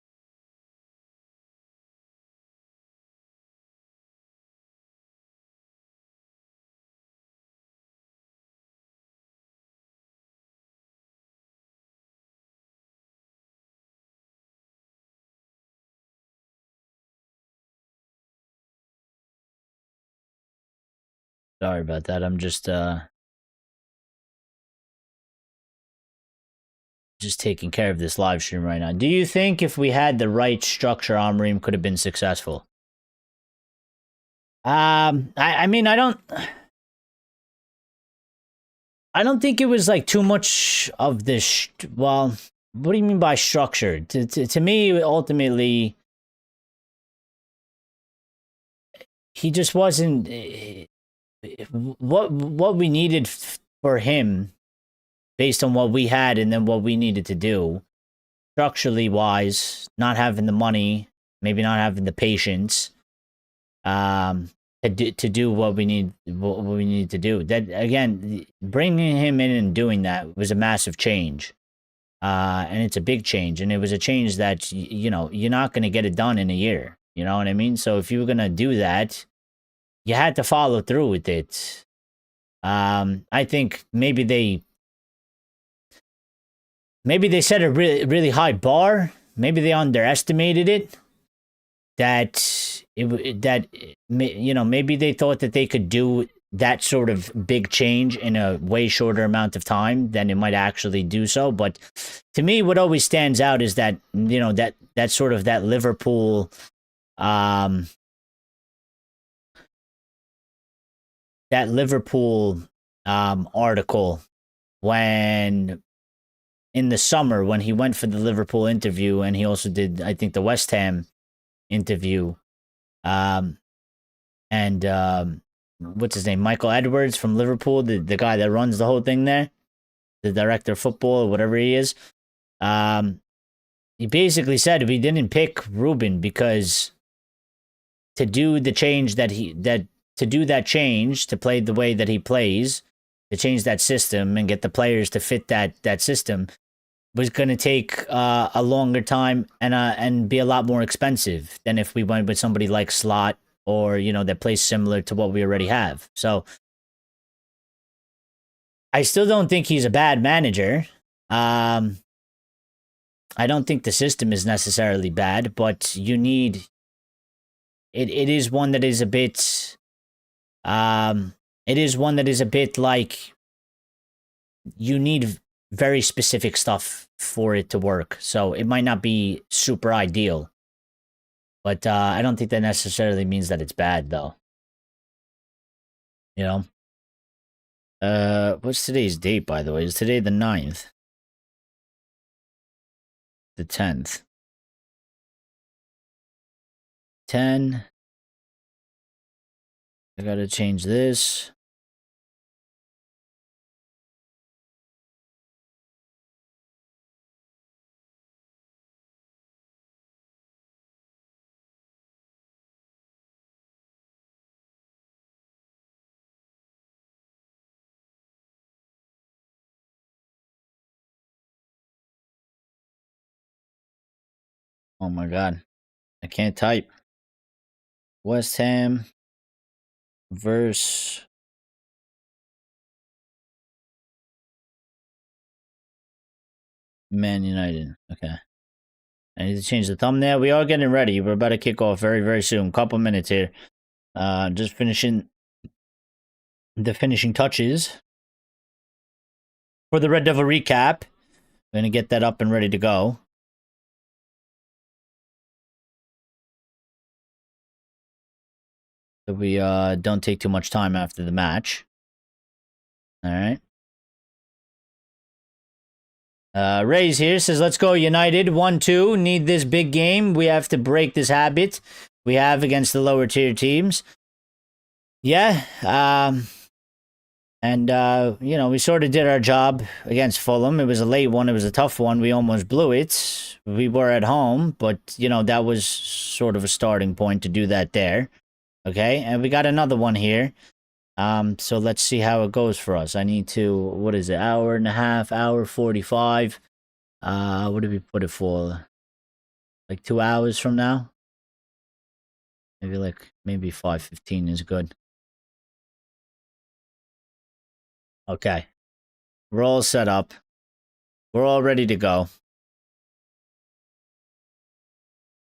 Sorry about that. I'm just taking care of this live stream right now. Do you think if we had the right structure, Amorim could have been successful? I mean, I don't think it was like too much of this. Well, what do you mean by structure? To me, ultimately, he just wasn't what we needed for him based on what we had and then what we needed to do structurally wise, not having the money, maybe not having the patience, to do what we need to do. That again, bringing him in and doing that was a massive change, and it's a big change, and it was a change that you know you're not going to get it done in a year. You know what I mean? So if you were going to do that, you had to follow through with it. I think maybe they set a really high bar. Maybe they underestimated it. Maybe they thought that they could do that sort of big change in a way shorter amount of time than it might actually do so. But to me, what always stands out is that that sort of that Liverpool, article when in the summer when he went for the Liverpool interview, and he also did, I think, the West Ham interview. What's his name? Michael Edwards from Liverpool, the guy that runs the whole thing there, the director of football or whatever he is. He basically said we didn't pick Ruben because to do the change to play the way that he plays, to change that system and get the players to fit that system was going to take a longer time and be a lot more expensive than if we went with somebody like Slot or, that plays similar to what we already have. So I still don't think he's a bad manager. I don't think the system is necessarily bad, but you need it is one that is a bit like you need very specific stuff for it to work. So it might not be super ideal. But I don't think that necessarily means that it's bad, though. What's today's date, by the way? Is today the 9th? The 10th. 10. I gotta change this. Oh my god. I can't type. West Ham versus Man United. Okay. I need to change the thumbnail. We are getting ready. We're about to kick off very, very soon. Couple minutes here. Just finishing the finishing touches for the Red Devil recap. We're going to get that up and ready to go. So we don't take too much time after the match. All right. Ray's here, says, let's go United. 1-2. Need this big game. We have to break this habit we have against the lower tier teams. Yeah. We sort of did our job against Fulham. It was a late one. It was a tough one. We almost blew it. We were at home, but, that was sort of a starting point to do that there. Okay, and we got another one here. So let's see how it goes for us. I need to, what is it, hour and a half, hour 45. What did we put it for? Like 2 hours from now? Maybe 5:15 is good. Okay. We're all set up. We're all ready to go.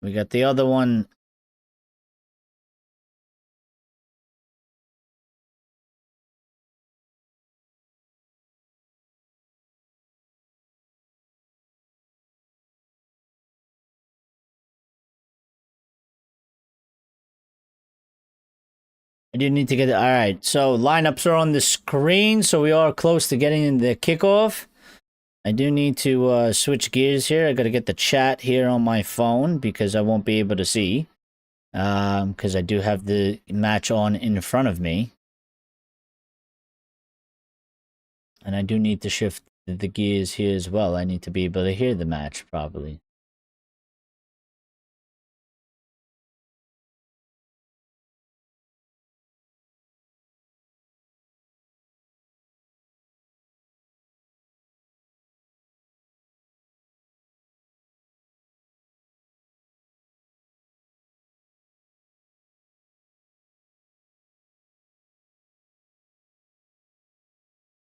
We got the other one. I do need to get it. All right, so lineups are on the screen, so we are close to getting in the kickoff. I do need to switch gears here. I got to get the chat here on my phone because I won't be able to see. because I do have the match on in front of me. And I do need to shift the gears here as well. I need to be able to hear the match properly.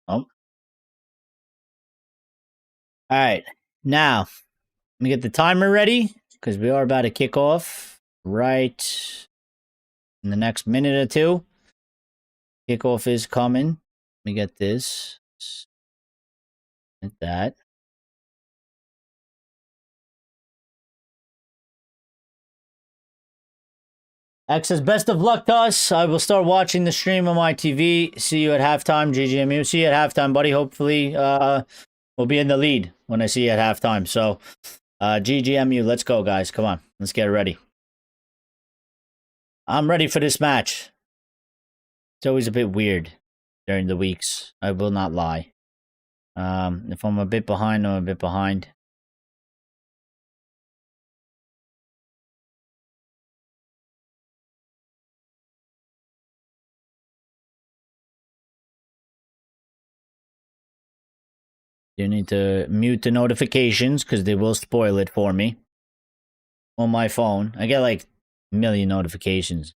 Oh. All right. Now, let me get the timer ready because we are about to kick off right in the next minute or two. Kickoff is coming. Let me get this. Like that. X says, best of luck to us. I will start watching the stream on my TV. See you at halftime, GGMU. See you at halftime, buddy. Hopefully, we'll be in the lead when I see you at halftime. So, GGMU, let's go, guys. Come on. Let's get ready. I'm ready for this match. It's always a bit weird during the weeks. I will not lie. If I'm a bit behind, I'm a bit behind. You need to mute the notifications because they will spoil it for me. On my phone, I get like a million notifications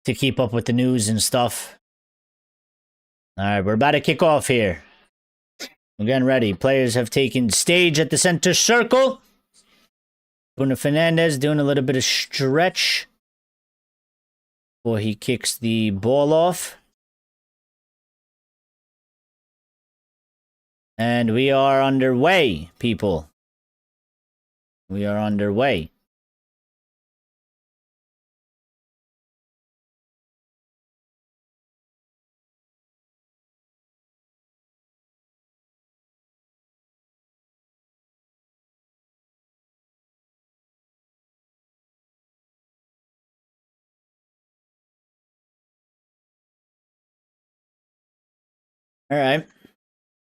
to keep up with the news and stuff. All right, we're about to kick off here. We're getting ready. Players have taken stage at the center circle. Bruno Fernandez doing a little bit of stretch before he kicks the ball off. And we are underway, people. We are underway. All right.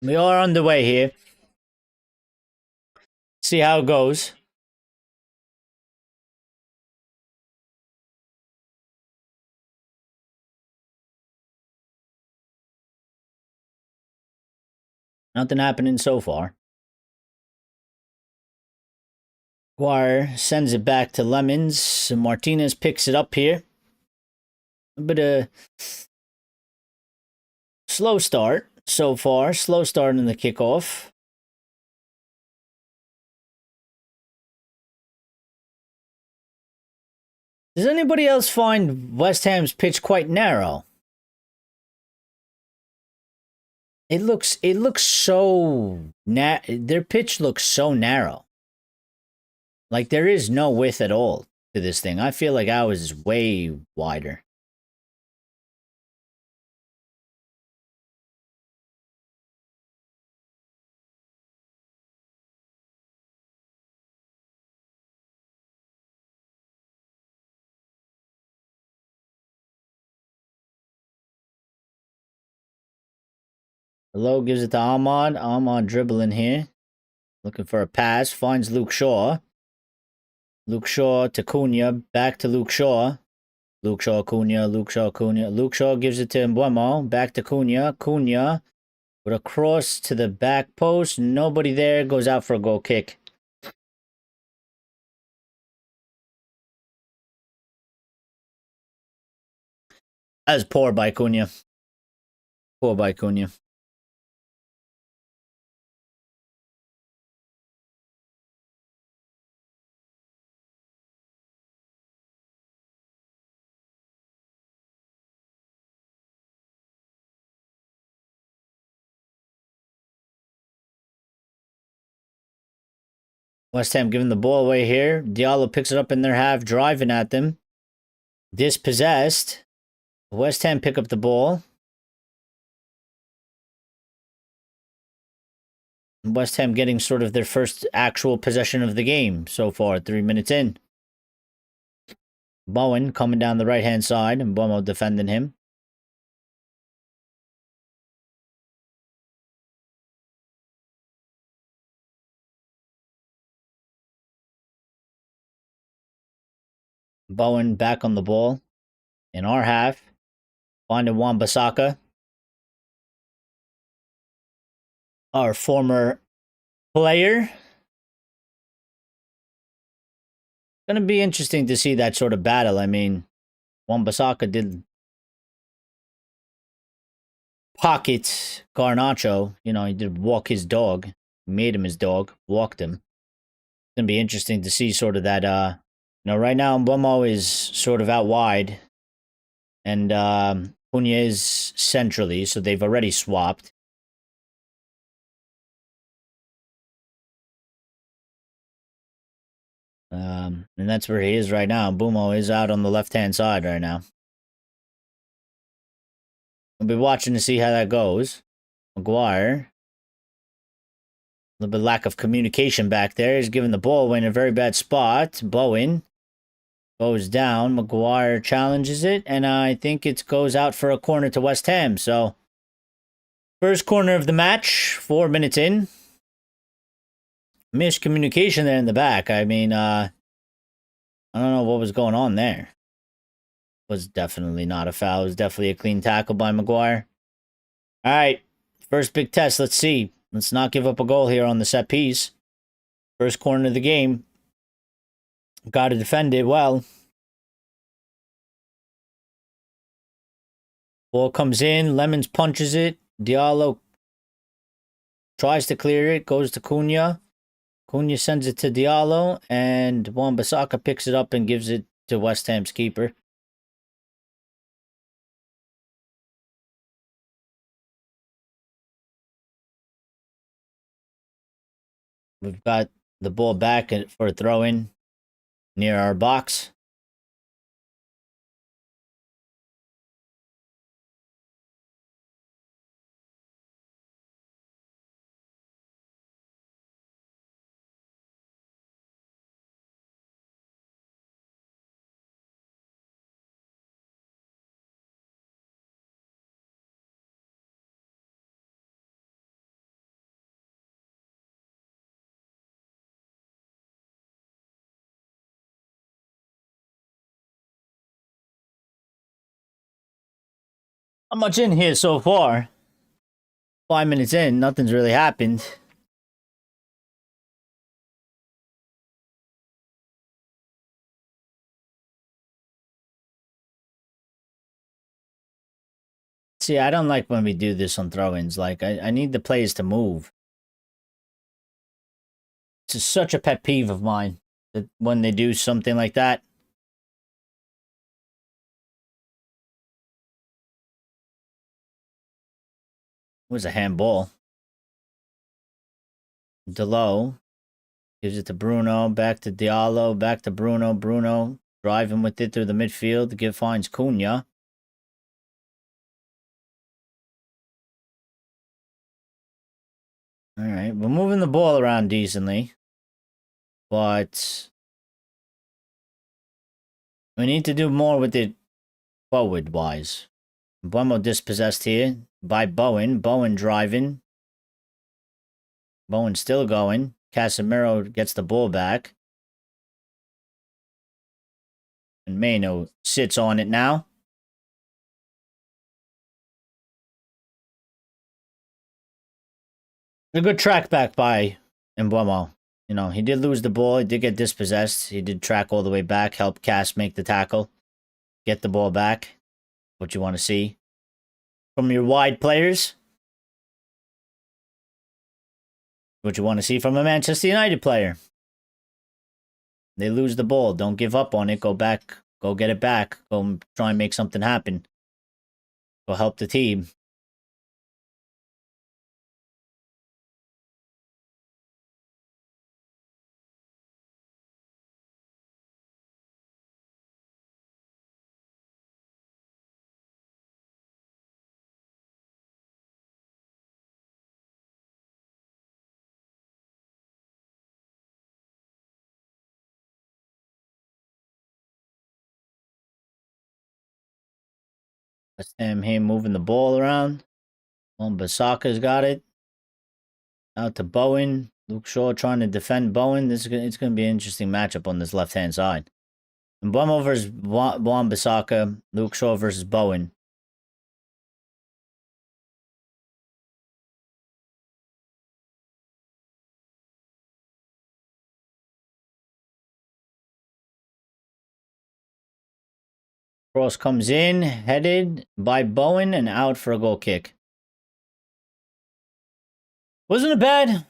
We are on the way here. See how it goes. Nothing happening so far. Guire sends it back to Lemons. Martinez picks it up here. A bit of slow start so far. Slow start in the kickoff. Does anybody else find West Ham's pitch quite narrow? It looks so their pitch looks so narrow. Like there is no width at all to this thing. I feel like ours is way wider. Low gives it to Ahmad. Ahmad dribbling here. Looking for a pass. Finds Luke Shaw. Luke Shaw to Cunha. Back to Luke Shaw. Luke Shaw, Cunha. Luke Shaw, Cunha. Luke Shaw gives it to Mbuemo. Back to Cunha. Cunha with a cross to the back post. Nobody there. Goes out for a goal kick. That's poor by Cunha. Poor by Cunha. West Ham giving the ball away here. Diallo picks it up in their half, driving at them. Dispossessed. West Ham pick up the ball. West Ham getting sort of their first actual possession of the game so far, 3 minutes in. Bowen coming down the right-hand side, and Buomo defending him. Bowen back on the ball in our half. Finding Wan-Bissaka, our former player. Gonna be interesting to see that sort of battle. I mean, Wan-Bissaka did pocket Garnacho. You know, he did walk his dog. Made him his dog. Walked him. It's gonna be interesting to see sort of that. Right now Mbomo is sort of out wide, and Cunha is centrally, so they've already swapped. And that's where he is right now. Bumo is out on the left-hand side right now. We'll be watching to see how that goes. Maguire. A little bit lack of communication back there. He's giving the ball away in a very bad spot. Bowen goes down. Maguire challenges it, and I think it goes out for a corner to West Ham. So, first corner of the match, 4 minutes in. Miscommunication there in the back. I mean, I don't know what was going on there. Was definitely not a foul. It was definitely a clean tackle by Maguire. All right, first big test. Let's see. Let's not give up a goal here on the set piece. First corner of the game. Got to defend it well. Ball comes in. Lemons punches it. Diallo tries to clear it. Goes to Cunha. Cunha sends it to Diallo. And Wan-Bissaka picks it up and gives it to West Ham's keeper. We've got the ball back for a throw-in near our box. How much in here so far? 5 minutes in, nothing's really happened. See, I don't like when we do this on throw-ins. Like, I need the players to move. It's such a pet peeve of mine that when they do something like that. It was a handball. Delo gives it to Bruno, back to Diallo, back to Bruno. Bruno driving with it through the midfield. Finds Cunha. All right, we're moving the ball around decently, but we need to do more with it forward-wise. Buemo dispossessed here by Bowen. Bowen driving. Bowen still going. Casemiro gets the ball back. And Mano sits on it now. A good track back by Mbuemo. You know, he did lose the ball. He did get dispossessed. He did track all the way back, help Cass make the tackle, get the ball back. What you want to see from your wide players. What you want to see from a Manchester United player. They lose the ball. Don't give up on it. Go back. Go get it back. Go try and make something happen. Go help the team. West Ham here moving the ball around. Bissaka's got it. Out to Bowen. Luke Shaw trying to defend Bowen. It's going to be an interesting matchup on this left-hand side. Mbeumo versus Bissaka. Luke Shaw versus Bowen. Cross comes in, headed by Bowen, and out for a goal kick. Wasn't a bad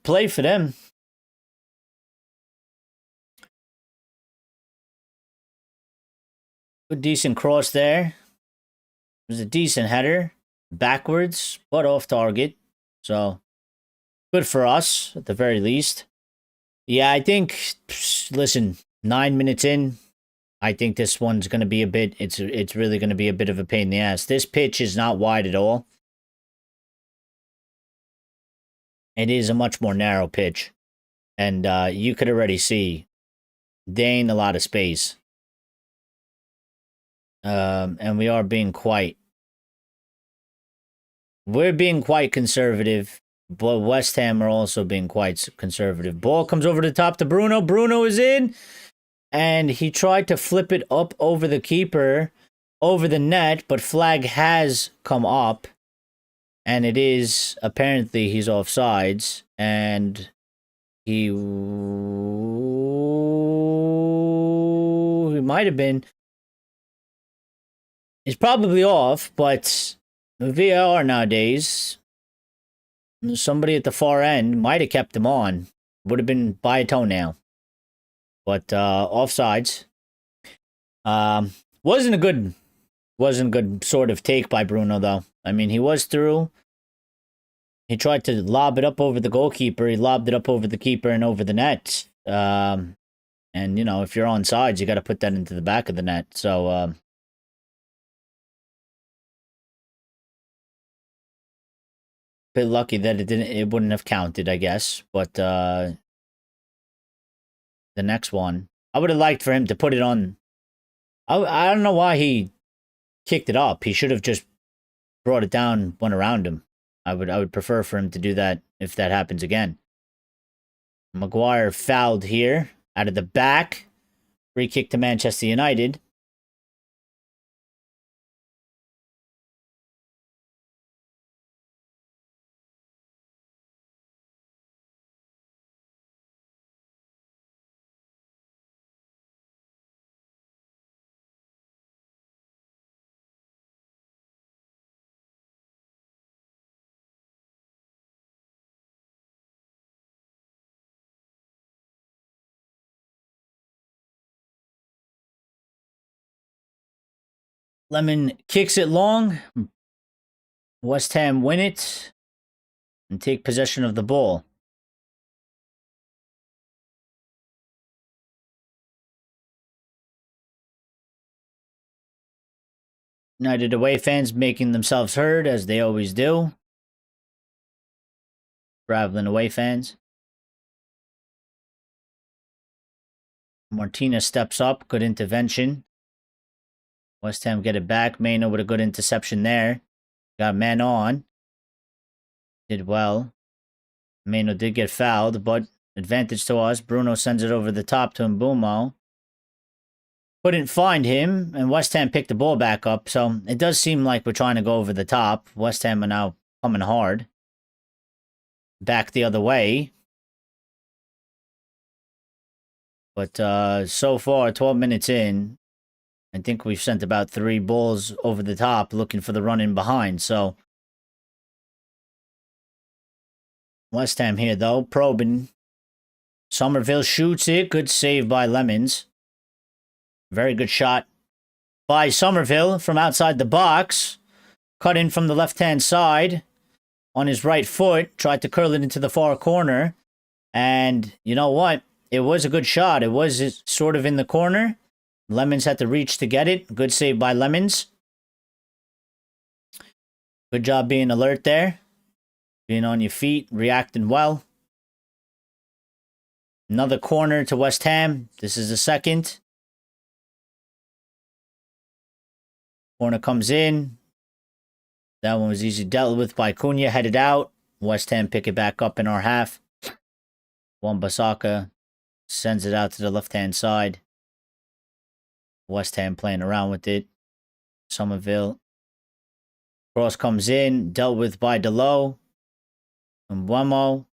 play for them. Good decent cross there. It was a decent header. Backwards, but off target. So good for us, at the very least. Yeah, I think, listen, 9 minutes in, I think this one's going to be a bit, it's really going to be a bit of a pain in the ass. This pitch is not wide at all. It is a much more narrow pitch. And you could already see there ain't a lot of space. And we're being quite conservative. But West Ham are also being quite conservative. Ball comes over the top to Bruno. Bruno is in. And he tried to flip it up over the keeper, over the net, but flag has come up. And it is, apparently, he's offsides. And he might have been. He's probably off, but VAR nowadays, somebody at the far end might have kept him on. Would have been by a toenail. But offsides. Wasn't a good sort of take by Bruno, though. I mean, he was through. He tried to lob it up over the goalkeeper. He lobbed it up over the keeper and over the net. And, you know, if you're on sides, you got to put that into the back of the net. So, bit lucky that it wouldn't have counted, I guess. But the next one, I would have liked for him to put it on. I don't know why he kicked it up. He should have just brought it down, went around him. I would prefer for him to do that if that happens again. Maguire fouled here out of the back. Free kick to Manchester United. Lemon kicks it long. West Ham win it and take possession of the ball. United away fans making themselves heard, as they always do. Traveling away fans. Martinez steps up. Good intervention. West Ham get it back. Maino with a good interception there. Got man on. Did well. Maino did get fouled, but advantage to us. Bruno sends it over the top to Mbeumo. Couldn't find him, and West Ham picked the ball back up. So it does seem like we're trying to go over the top. West Ham are now coming hard. Back the other way. But so far, 12 minutes in, I think we've sent about 3 balls over the top looking for the run in behind. So West Ham here, though, probing. Somerville shoots it. Good save by Lemons. Very good shot by Somerville from outside the box. Cut in from the left-hand side on his right foot. Tried to curl it into the far corner. And you know what? It was a good shot. It was sort of in the corner. Lemons had to reach to get it. Good save by Lemons. Good job being alert there. Being on your feet. Reacting well. Another corner to West Ham. This is the second. Corner comes in. That one was easily dealt with by Cunha. Headed out. West Ham pick it back up in our half. Wan-Bissaka sends it out to the left-hand side. West Ham playing around with it. Somerville. Cross comes in. Dealt with by Delo. And Mbeumo.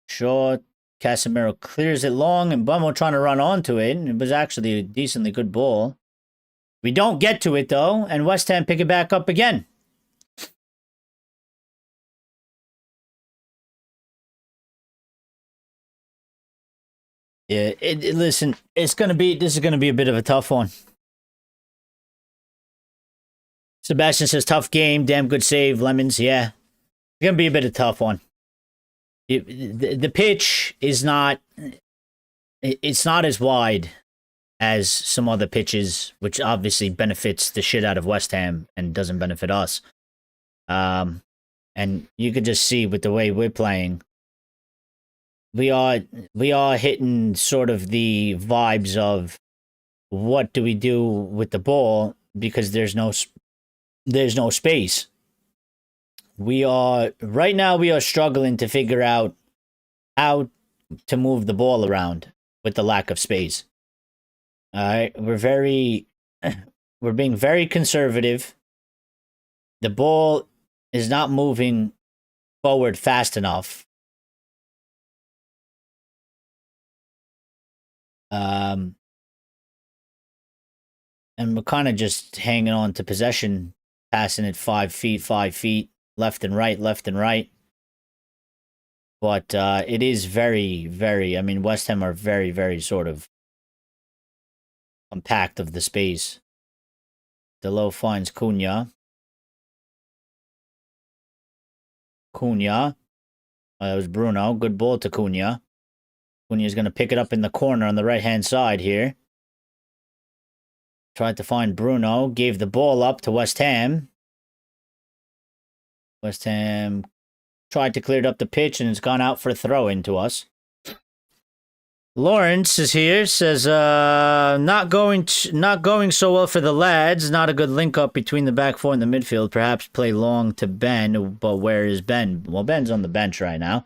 Short. Casemiro clears it long. And Mbeumo trying to run onto it. It was actually a decently good ball. We don't get to it, though. And West Ham pick it back up again. Yeah, listen, this is gonna be a bit of a tough one. Sebastian says tough game, damn good save, Lemons. Yeah, it's gonna be a bit of a tough one. The pitch is not, it's not as wide as some other pitches, which obviously benefits the shit out of West Ham and doesn't benefit us. And you could just see with the way we're playing. We are hitting sort of the vibes of what do we do with the ball because there's no space. Right now we are struggling to figure out how to move the ball around with the lack of space. All right, we're being very conservative. The ball is not moving forward fast enough. And we're kind of just hanging on to possession, passing it 5 feet, left and right. But it is very, very, I mean, West Ham are very, very sort of compact of the space. Delo finds Cunha. That was Bruno. Good ball to Cunha. Cunha's going to pick it up in the corner on the right-hand side here. Tried to find Bruno. Gave the ball up to West Ham. West Ham tried to clear it up the pitch and it's gone out for a throw into us. Lawrence is here. Says, not going so well for the lads. Not a good link up between the back four and the midfield. Perhaps play long to Ben. But where is Ben? Well, Ben's on the bench right now.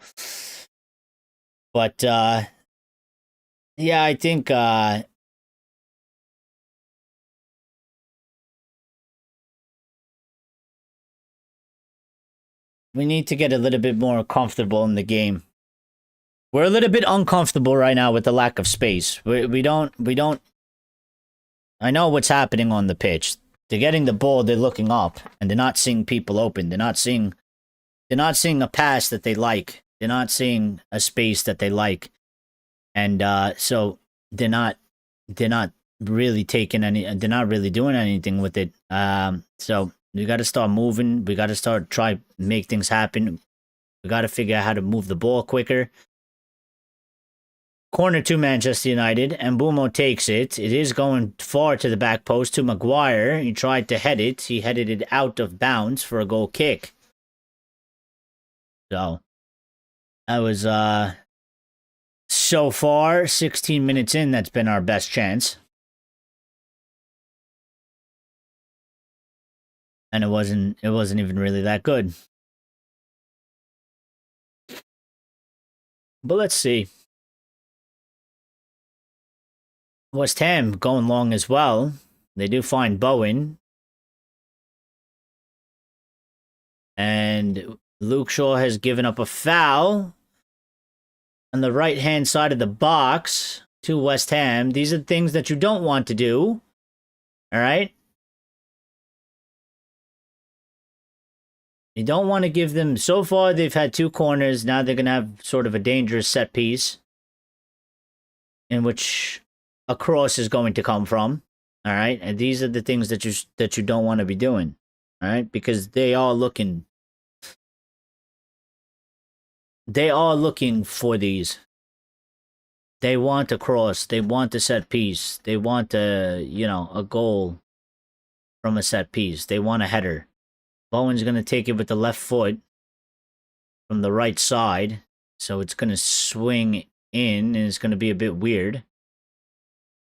But, yeah, I think, we need to get a little bit more comfortable in the game. We're a little bit uncomfortable right now with the lack of space. We don't. I know what's happening on the pitch. They're getting the ball, they're looking up, and they're not seeing people open. They're not seeing a pass that they like. They're not seeing a space that they like. And so they're not really they're not really doing anything with it. So we got to start moving. We got to try make things happen. We got to figure out how to move the ball quicker. Corner to Manchester United, and Mbeumo takes it. It is going far to the back post to Maguire. He tried to head it. He headed it out of bounds for a goal kick. So that was so far 16 minutes in. That's been our best chance. And it wasn't even really that good. But let's see. West Ham going long as well. They do find Bowen. And Luke Shaw has given up a foul on the right-hand side of the box to West Ham. These are things that you don't want to do. All right? You don't want to give them... So far, they've had 2 corners. Now they're going to have sort of a dangerous set piece in which a cross is going to come from. All right? And these are the things that you don't want to be doing. All right? Because they are looking for these. They want a cross. They want a set piece. They want a goal from a set piece. They want a header. Bowen's going to take it with the left foot from the right side. So it's going to swing in, and it's going to be a bit weird.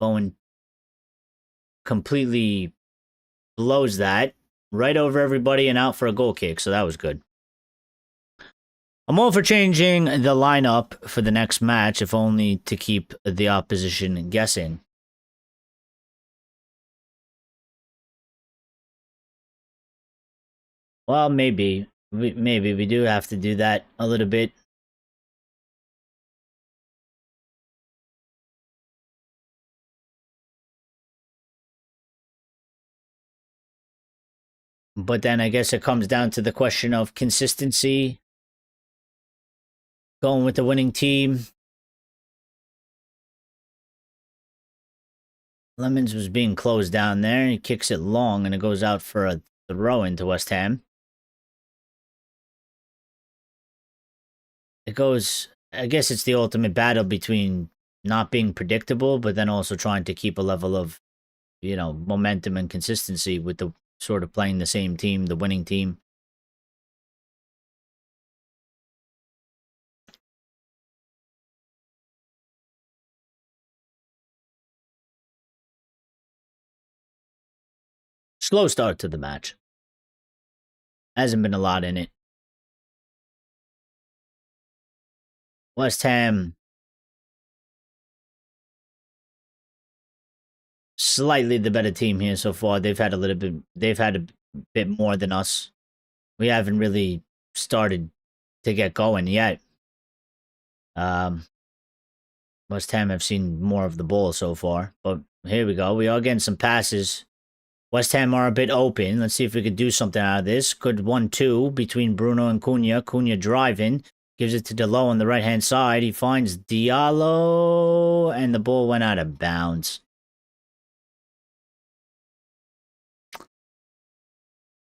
Bowen completely blows that right over everybody and out for a goal kick. So that was good. I'm all for changing the lineup for the next match, if only to keep the opposition guessing. Well, maybe. Maybe we do have to do that a little bit. But then I guess it comes down to the question of consistency. Going with the winning team. Lemons was being closed down there. He kicks it long and it goes out for a throw into West Ham. It goes, I guess it's the ultimate battle between not being predictable, but then also trying to keep a level of, momentum and consistency with the sort of playing the same team, the winning team. Slow start to the match. Hasn't been a lot in it. West Ham slightly the better team here so far. They've had a bit more than us. We haven't really started to get going yet. West Ham have seen more of the ball so far, but here we go. We are getting some passes. West Ham are a bit open. Let's see if we could do something out of this. Good 1-2 between Bruno and Cunha. Cunha driving. Gives it to Delo on the right-hand side. He finds Diallo, and the ball went out of bounds.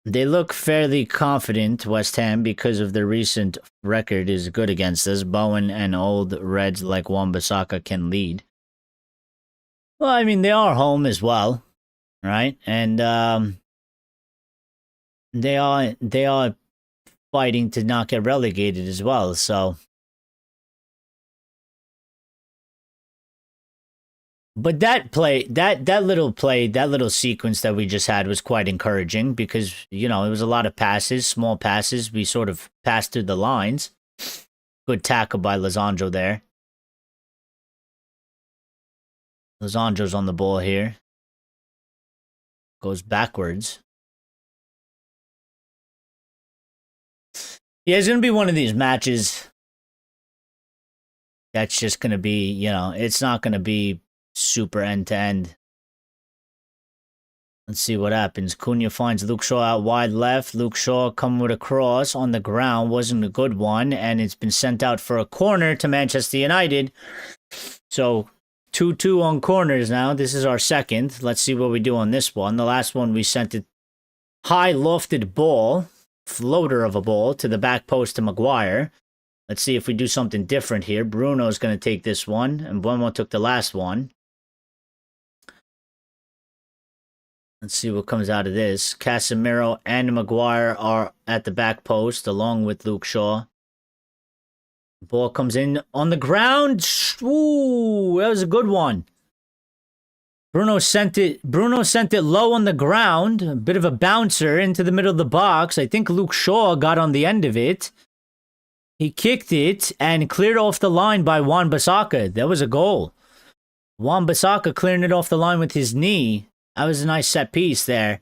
They look fairly confident, West Ham, because of their recent record is good against us. Bowen and old Reds like Wan-Bissaka can lead. Well, I mean, they are home as well, right? And they are fighting to not get relegated as well, so. But that little sequence that we just had was quite encouraging because, it was a lot of passes, small passes. We sort of passed through the lines. Good tackle by Lizandro there. Lizandro's on the ball here. Goes backwards. Yeah, it's going to be one of these matches that's just going to be, it's not going to be super end-to-end. Let's see what happens. Cunha finds Luke Shaw out wide left. Luke Shaw coming with a cross on the ground. Wasn't a good one, and it's been sent out for a corner to Manchester United. So 2-2 on corners now. This is our second. Let's see what we do on this one. The last one we sent a high lofted ball, floater of a ball, to the back post to Maguire. Let's see if we do something different here. Bruno's going to take this one, and Buemo took the last one. Let's see what comes out of this. Casemiro and Maguire are at the back post, along with Luke Shaw. Ball comes in on the ground. Ooh, that was a good one. Bruno sent it low on the ground. A bit of a bouncer into the middle of the box. I think Luke Shaw got on the end of it. He kicked it and cleared off the line by Wan-Bissaka. That was a goal. Wan-Bissaka clearing it off the line with his knee. That was a nice set piece there.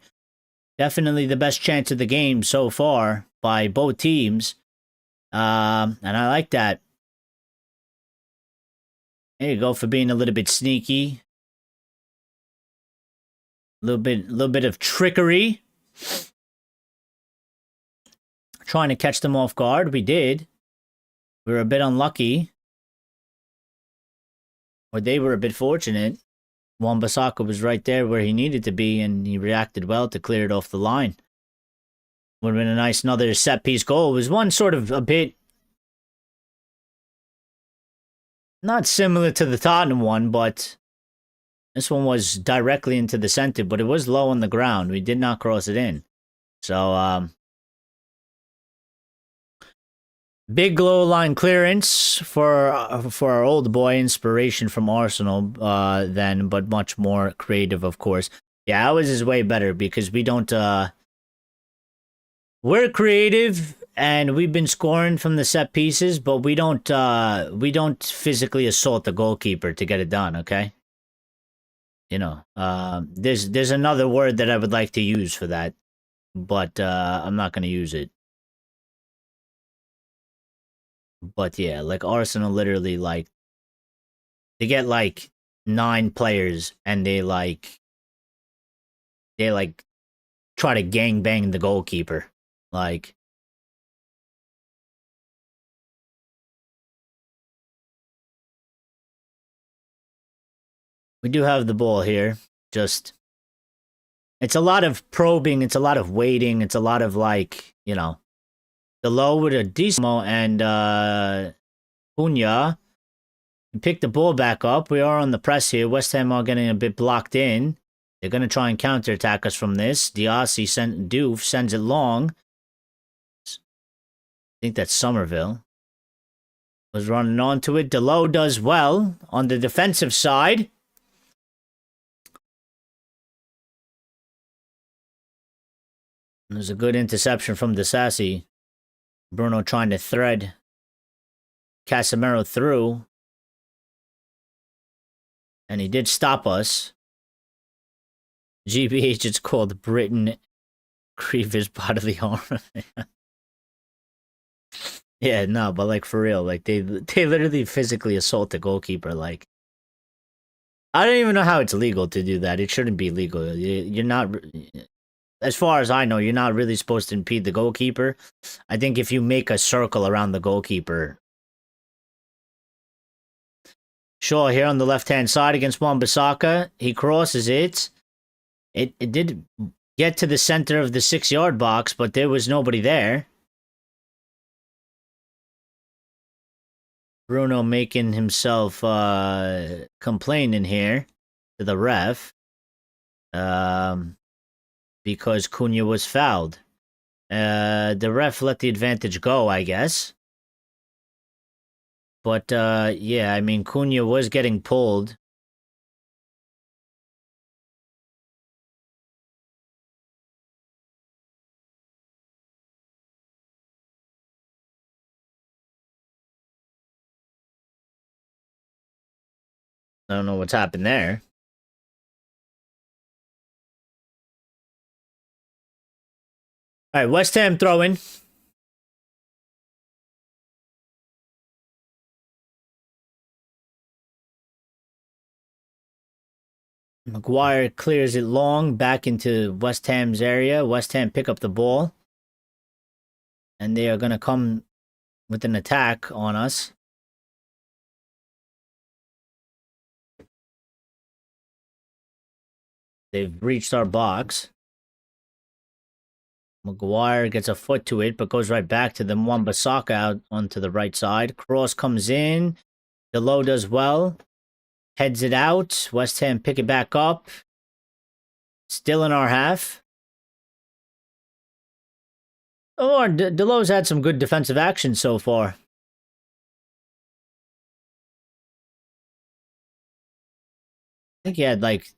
Definitely the best chance of the game so far by both teams. And I like that. There you go for being a little bit sneaky. A little bit of trickery. Trying to catch them off guard. We did. We were a bit unlucky. Or they were a bit fortunate. Wan-Bissaka was right there where he needed to be, and he reacted well to clear it off the line. Would have been a nice another set-piece goal. It was one sort of a bit not similar to the Tottenham one, but this one was directly into the center, but it was low on the ground. We did not cross it in. So, big low line clearance for our old boy, inspiration from Arsenal then, but much more creative, of course. Yeah, ours is way better because we don't we're creative and we've been scoring from the set pieces, but we don't physically assault the goalkeeper to get it done, okay? You know, there's another word that I would like to use for that, but I'm not gonna use it. But yeah, like Arsenal literally like they get like 9 players and they try to gang bang the goalkeeper. Like we do have the ball here. Just it's a lot of probing, it's a lot of waiting, it's a lot of like, the low with a decent and Cunha pick the ball back up. We are on the press here. West Ham are getting a bit blocked in. They're going to try and counterattack us from this. Doof sends it long. I think that's Somerville. Was running onto it. Delo does well on the defensive side. There's a good interception from Disasi. Bruno trying to thread Casemiro through. And he did stop us. GBH, it's called Britain Creeper's bodily harm. Yeah, no, but like for real, like they literally physically assault the goalkeeper. Like I don't even know how it's legal to do that. It shouldn't be legal. You're not, as far as I know, you're not really supposed to impede the goalkeeper. I think if you make a circle around the goalkeeper. Sure, here on the left-hand side against Wan-Bissaka, he crosses it. It did get to the center of the 6-yard box, but there was nobody there. Bruno making himself complaining here to the ref because Cunha was fouled. The ref let the advantage go, I guess. But yeah, I mean, Cunha was getting pulled. I don't know what's happened there. All right, West Ham throwing. Maguire clears it long back into West Ham's area. West Ham pick up the ball. And they are going to come with an attack on us. They've reached our box. Maguire gets a foot to it, but goes right back to them. Wan-Bissaka out onto the right side. Cross comes in. Delo does well. Heads it out. West Ham pick it back up. Still in our half. Oh, Delo's had some good defensive action so far. I think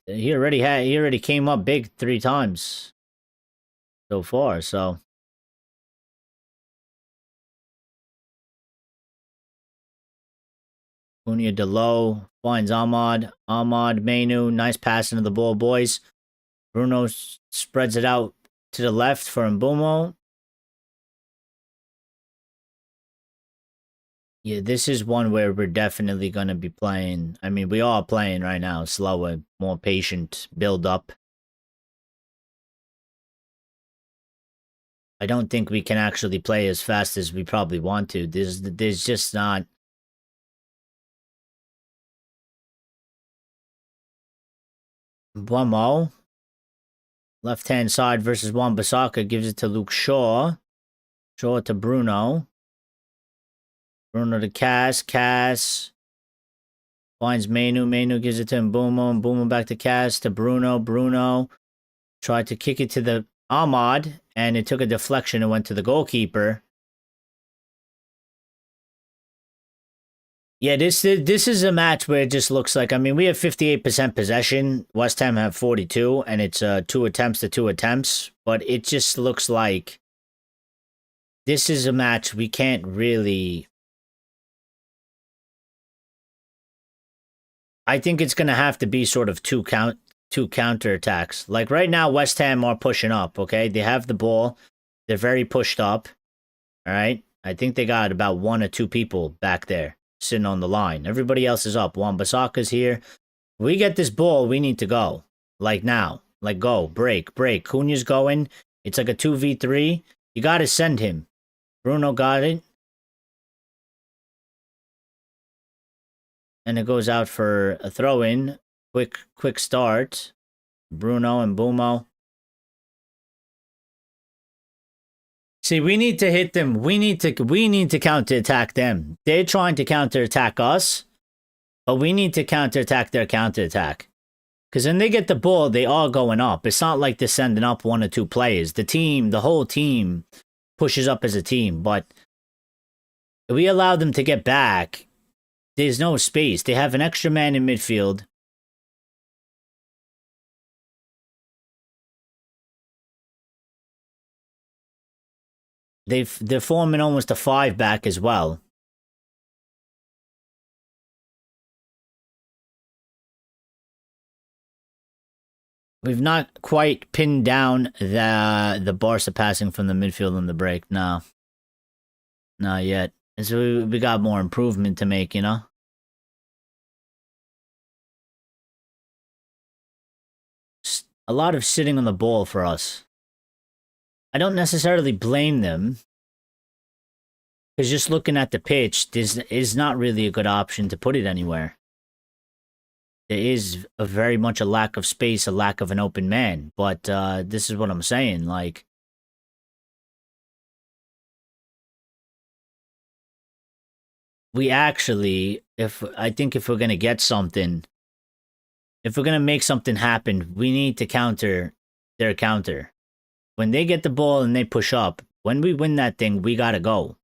he already came up big 3 times so far, so. Cunha Delo finds Ahmad. Ahmad, Mainu, nice pass into the ball, boys. Bruno spreads it out to the left for Mbumo. Yeah, this is one where we're definitely going to be playing. I mean, we are playing right now. Slower, more patient build up. I don't think we can actually play as fast as we probably want to. There's just not. Buemo. Left-hand side versus Wan-Bissaka gives it to Luke Shaw. Shaw to Bruno. Bruno to Cass. Cass finds Mainu. Mainu gives it to Mbumo. Mbumo back to Cass. To Bruno. Bruno tried to kick it to the Ahmad, and it took a deflection and went to the goalkeeper. Yeah, this is a match where it just looks like, I mean, we have 58% possession. West Ham have 42, and it's two attempts to two attempts. But it just looks like this is a match we can't really. I think it's gonna have to be sort of two counterattacks. Like right now, West Ham are pushing up. Okay, they have the ball. They're very pushed up. All right. I think they got about one or two people back there sitting on the line. Everybody else is up. Wan-Bissaka's here. We get this ball, we need to go. Like now. Like go. Break. Cunha's going. It's like a 2v3. You got to send him. Bruno got it. And it goes out for a throw-in. Quick start. Bruno and Bumo. See, we need to hit them. We need to counterattack them. They're trying to counterattack us, but we need to counterattack their counterattack. Because when they get the ball, they are going up. It's not like they're sending up one or two players. The whole team pushes up as a team. But if we allow them to get back, there's no space. They have an extra man in midfield. They're forming almost a 5-back as well. We've not quite pinned down the Barca passing from the midfield on the break. No. Not yet. So we got more improvement to make, you know? A lot of sitting on the ball for us. I don't necessarily blame them. Because just looking at the pitch, this is not really a good option to put it anywhere. There is very much a lack of space, a lack of an open man. But this is what I'm saying. Like, we actually, I think if we're going to get something, if we're going to make something happen, we need to counter their counter. When they get the ball and they push up, when we win that thing, we got to go.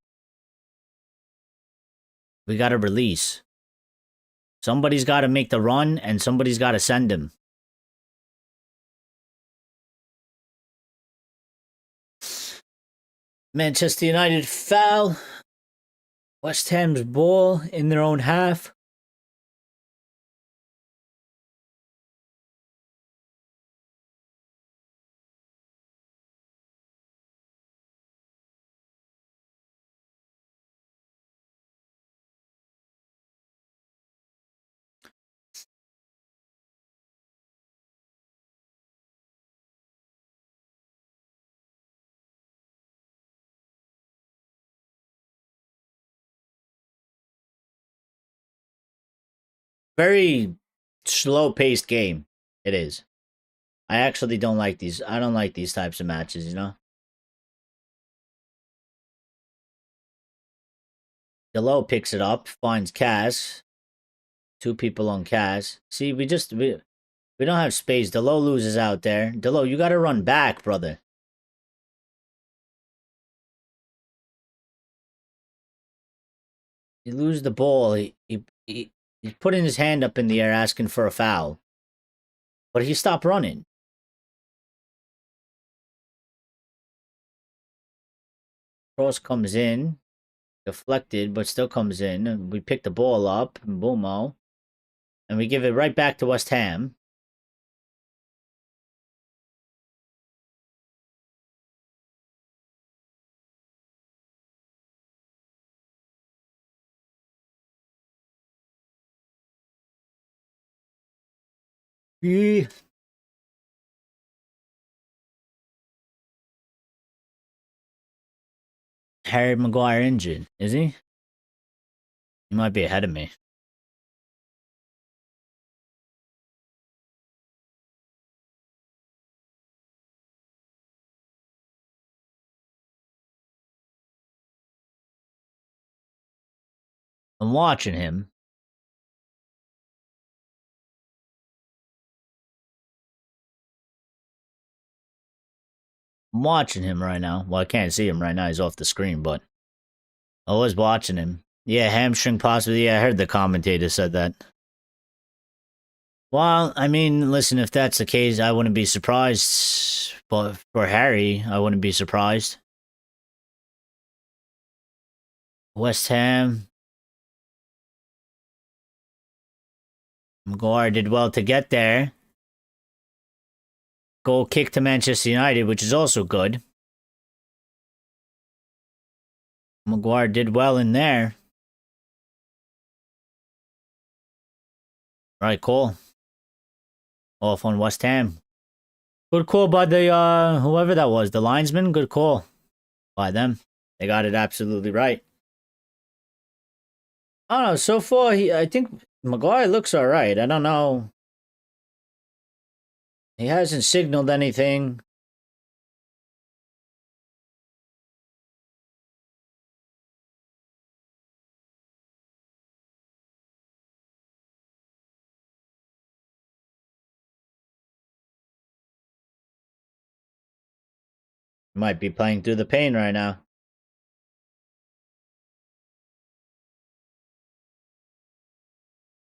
We got to release. Somebody's got to make the run, and somebody's got to send him. Manchester United foul. West Ham's ball in their own half. Very slow-paced game. It is. I actually don't like these. I don't like these types of matches, you know? Delo picks it up, finds Kaz. Two people on Kaz. See, we don't have space. Delo loses out there. Delo, you gotta run back, brother. You lose the ball. He's putting his hand up in the air asking for a foul. But he stopped running. Cross comes in. Deflected, but still comes in. We pick the ball up. Boomo. And we give it right back to West Ham. Yeah. Harry Maguire injured, is he? He might be ahead of me. I'm watching him. I'm watching him right now. Well, I can't see him right now. He's off the screen, but I was watching him. Yeah, hamstring possibly. Yeah, I heard the commentator said that. Well, I mean, listen, if that's the case, I wouldn't be surprised. But for Harry, I wouldn't be surprised. West Ham, Maguire did well to get there. Goal kick to Manchester United, which is also good. Maguire did well in there. Right, cool. Off on West Ham. Good call by the whoever that was, the linesman. Good call by them. They got it absolutely right. I don't know. So far, I think Maguire looks all right. I don't know. He hasn't signaled anything. Might be playing through the pain right now.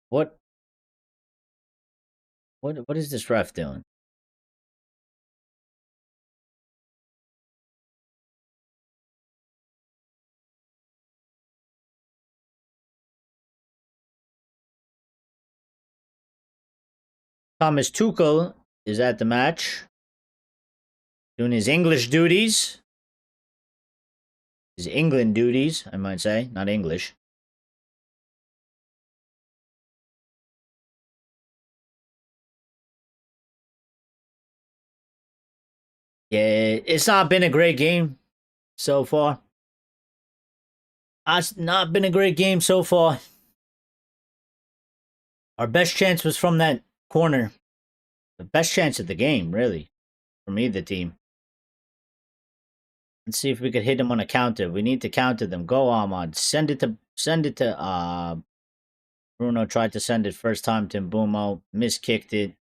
What? What is this ref doing? Thomas Tuchel is at the match, doing his English duties. His England duties, I might say, not English. Yeah, it's not been a great game so far. It's not been a great game so far. Our best chance was from that corner. The best chance of the game, really, from either team. Let's see if we could hit them on a counter. We need to counter them. Go, Ahmad. Send it to Bruno tried to send it first time to Mbumo. Miskicked it.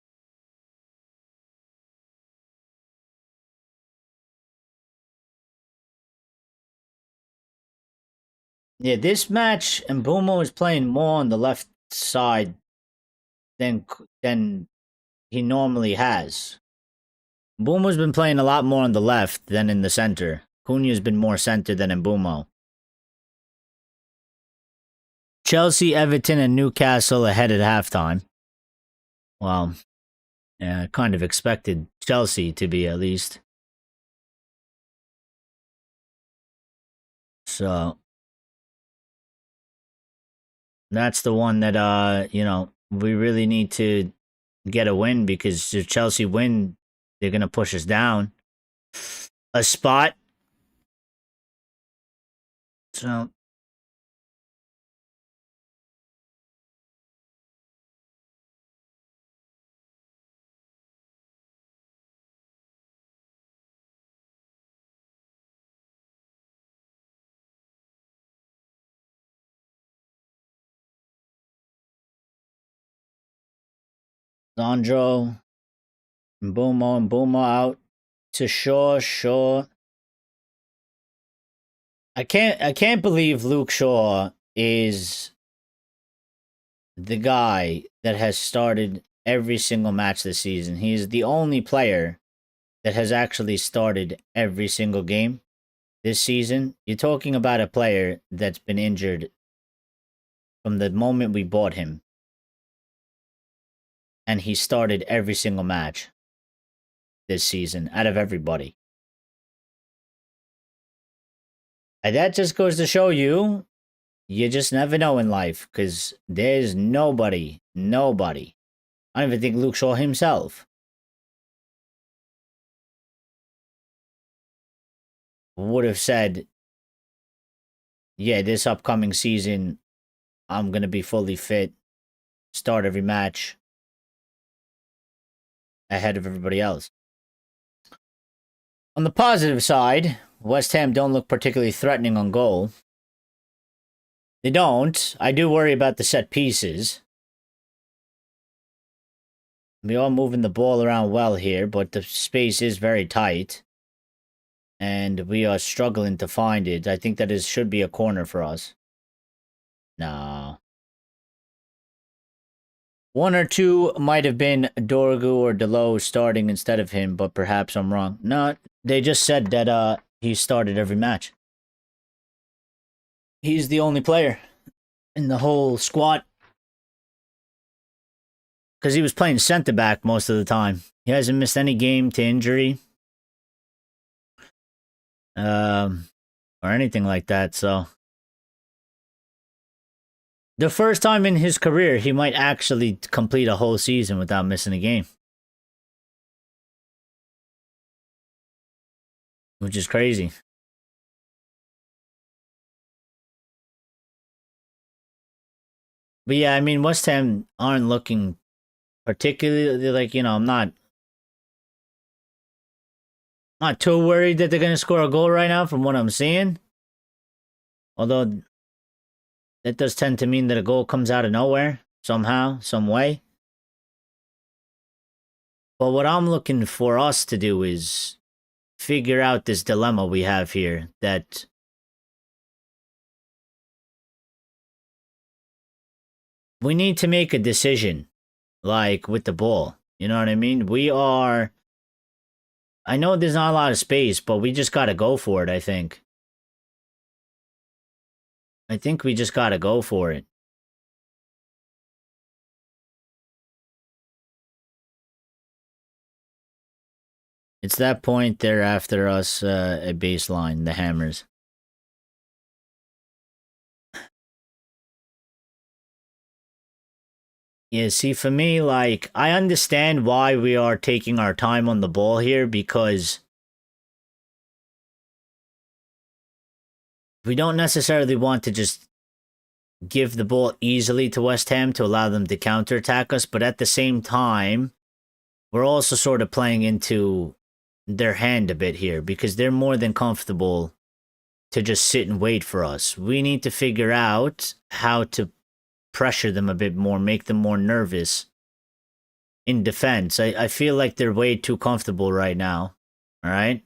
Yeah, this match, Mbumo is playing more on the left side than he normally has. Mbumo's been playing a lot more on the left than in the center. Cunha's been more center than Mbumo. Chelsea, Everton, and Newcastle ahead at halftime. Well, yeah, I kind of expected Chelsea to be at least. So that's the one that we really need to get a win, because if Chelsea win, they're gonna push us down a spot. So Sandro, Mbumo out to Shaw. Shaw. I can't believe Luke Shaw is the guy that has started every single match this season. He's the only player that has actually started every single game this season. You're talking about a player that's been injured from the moment we bought him, and he started every single match this season out of everybody. And that just goes to show you, you just never know in life, because there's nobody. I don't even think Luke Shaw himself would have said, yeah, this upcoming season, I'm going to be fully fit, start every match ahead of everybody else. On the positive side, West Ham don't look particularly threatening on goal. They don't. I do worry about the set pieces. We are moving the ball around well here, but the space is very tight. And we are struggling to find it. I think that should be a corner for us. One or two might have been Dorgu or Delo starting instead of him, but perhaps I'm wrong. No, they just said that he started every match. He's the only player in the whole squad because he was playing center back most of the time. He hasn't missed any game to injury, or anything like that. So the first time in his career, he might actually complete a whole season without missing a game, which is crazy. But yeah, I mean, West Ham aren't looking particularly like, I'm not too worried that they're going to score a goal right now from what I'm seeing. Although that does tend to mean that a goal comes out of nowhere somehow, some way. But what I'm looking for us to do is figure out this dilemma we have here, that we need to make a decision, like with the ball. You know what I mean? I know there's not a lot of space, but we just got to go for it, I think. I think we just got to go for it. It's that point there after us at baseline, the Hammers. Yeah, see, for me, like, I understand why we are taking our time on the ball here, because we don't necessarily want to just give the ball easily to West Ham to allow them to counterattack us, but at the same time, we're also sort of playing into their hand a bit here, because they're more than comfortable to just sit and wait for us. We need to figure out how to pressure them a bit more, make them more nervous in defense. I feel like they're way too comfortable right now. All right.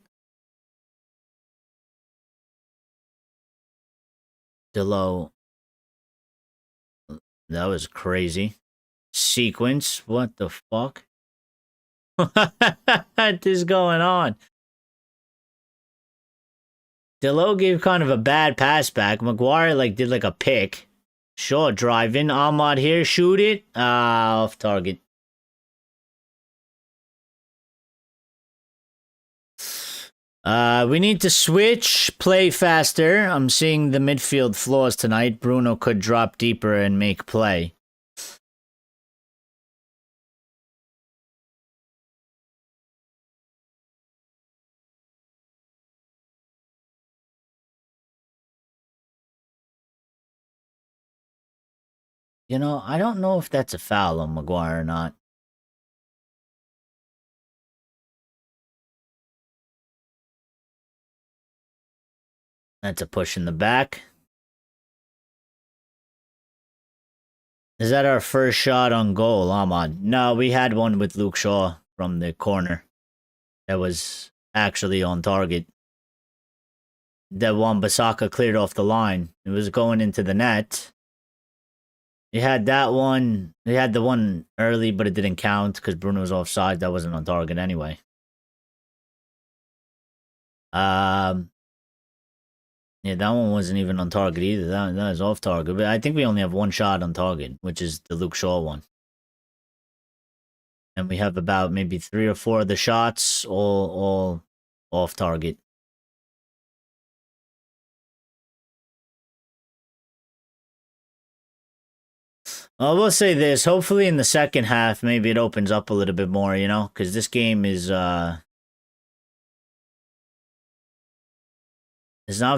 Delo. That was crazy. Sequence. What the fuck? What is going on? Delo gave kind of a bad pass back. Maguire did a pick. Sure, drive in. Ahmad here. Shoot it. Off target. We need to switch, play faster. I'm seeing the midfield flaws tonight. Bruno could drop deeper and make play. I don't know if that's a foul on Maguire or not. That's a push in the back. Is that our first shot on goal, Ahmad? No, we had one with Luke Shaw from the corner. That was actually on target. That one Basaka cleared off the line. It was going into the net. We had that one. We had the one early, but it didn't count because Bruno was offside. That wasn't on target anyway. Yeah, that one wasn't even on target either. That was off target. But I think we only have one shot on target, which is the Luke Shaw one. And we have about maybe 3 or 4 of the shots all off target. I will say this. Hopefully in the second half, maybe it opens up a little bit more, because this game is not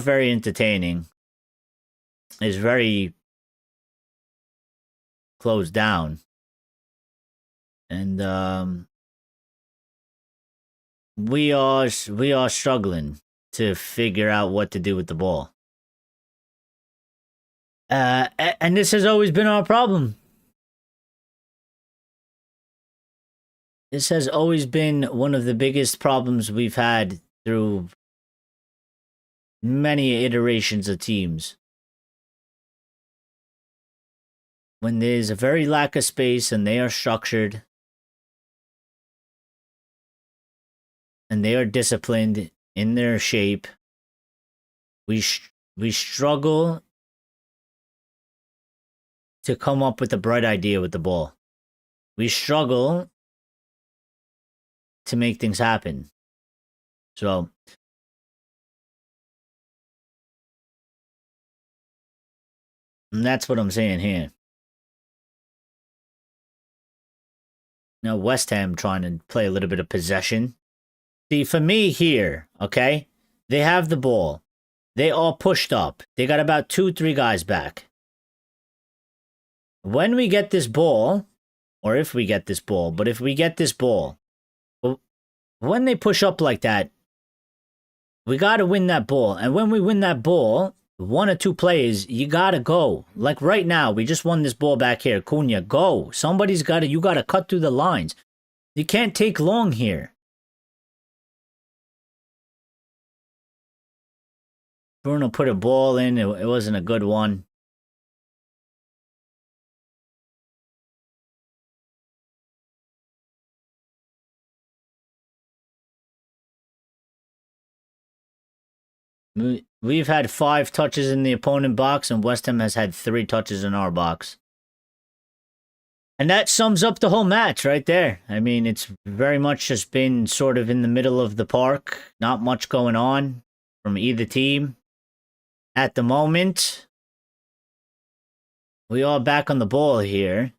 very entertaining. It's very closed down. And we are struggling to figure out what to do with the ball. And this has always been our problem. This has always been one of the biggest problems we've had through many iterations of teams. when there's a very lack of space and they are structured and they are disciplined in their shape, we struggle to come up with a bright idea with the ball. We struggle to make things happen. So and that's what I'm saying here. Now West Ham trying to play a little bit of possession. See, for me here, okay, they have the ball. They all pushed up. They got about 2-3 guys back. When we get this ball, or if we get this ball, but if we get this ball, when they push up like that, we got to win that ball. And when we win that ball, 1 or 2 plays, you got to go. Like right now, we just won this ball back here. Cunha, go. Somebody's got to, you got to cut through the lines. You can't take long here. Bruno put a ball in. It wasn't a good one. We've had 5 touches in the opponent box, and West Ham has had 3 touches in our box. And that sums up the whole match right there. I mean, it's very much just been sort of in the middle of the park. Not much going on from either team. At the moment, we are back on the ball here.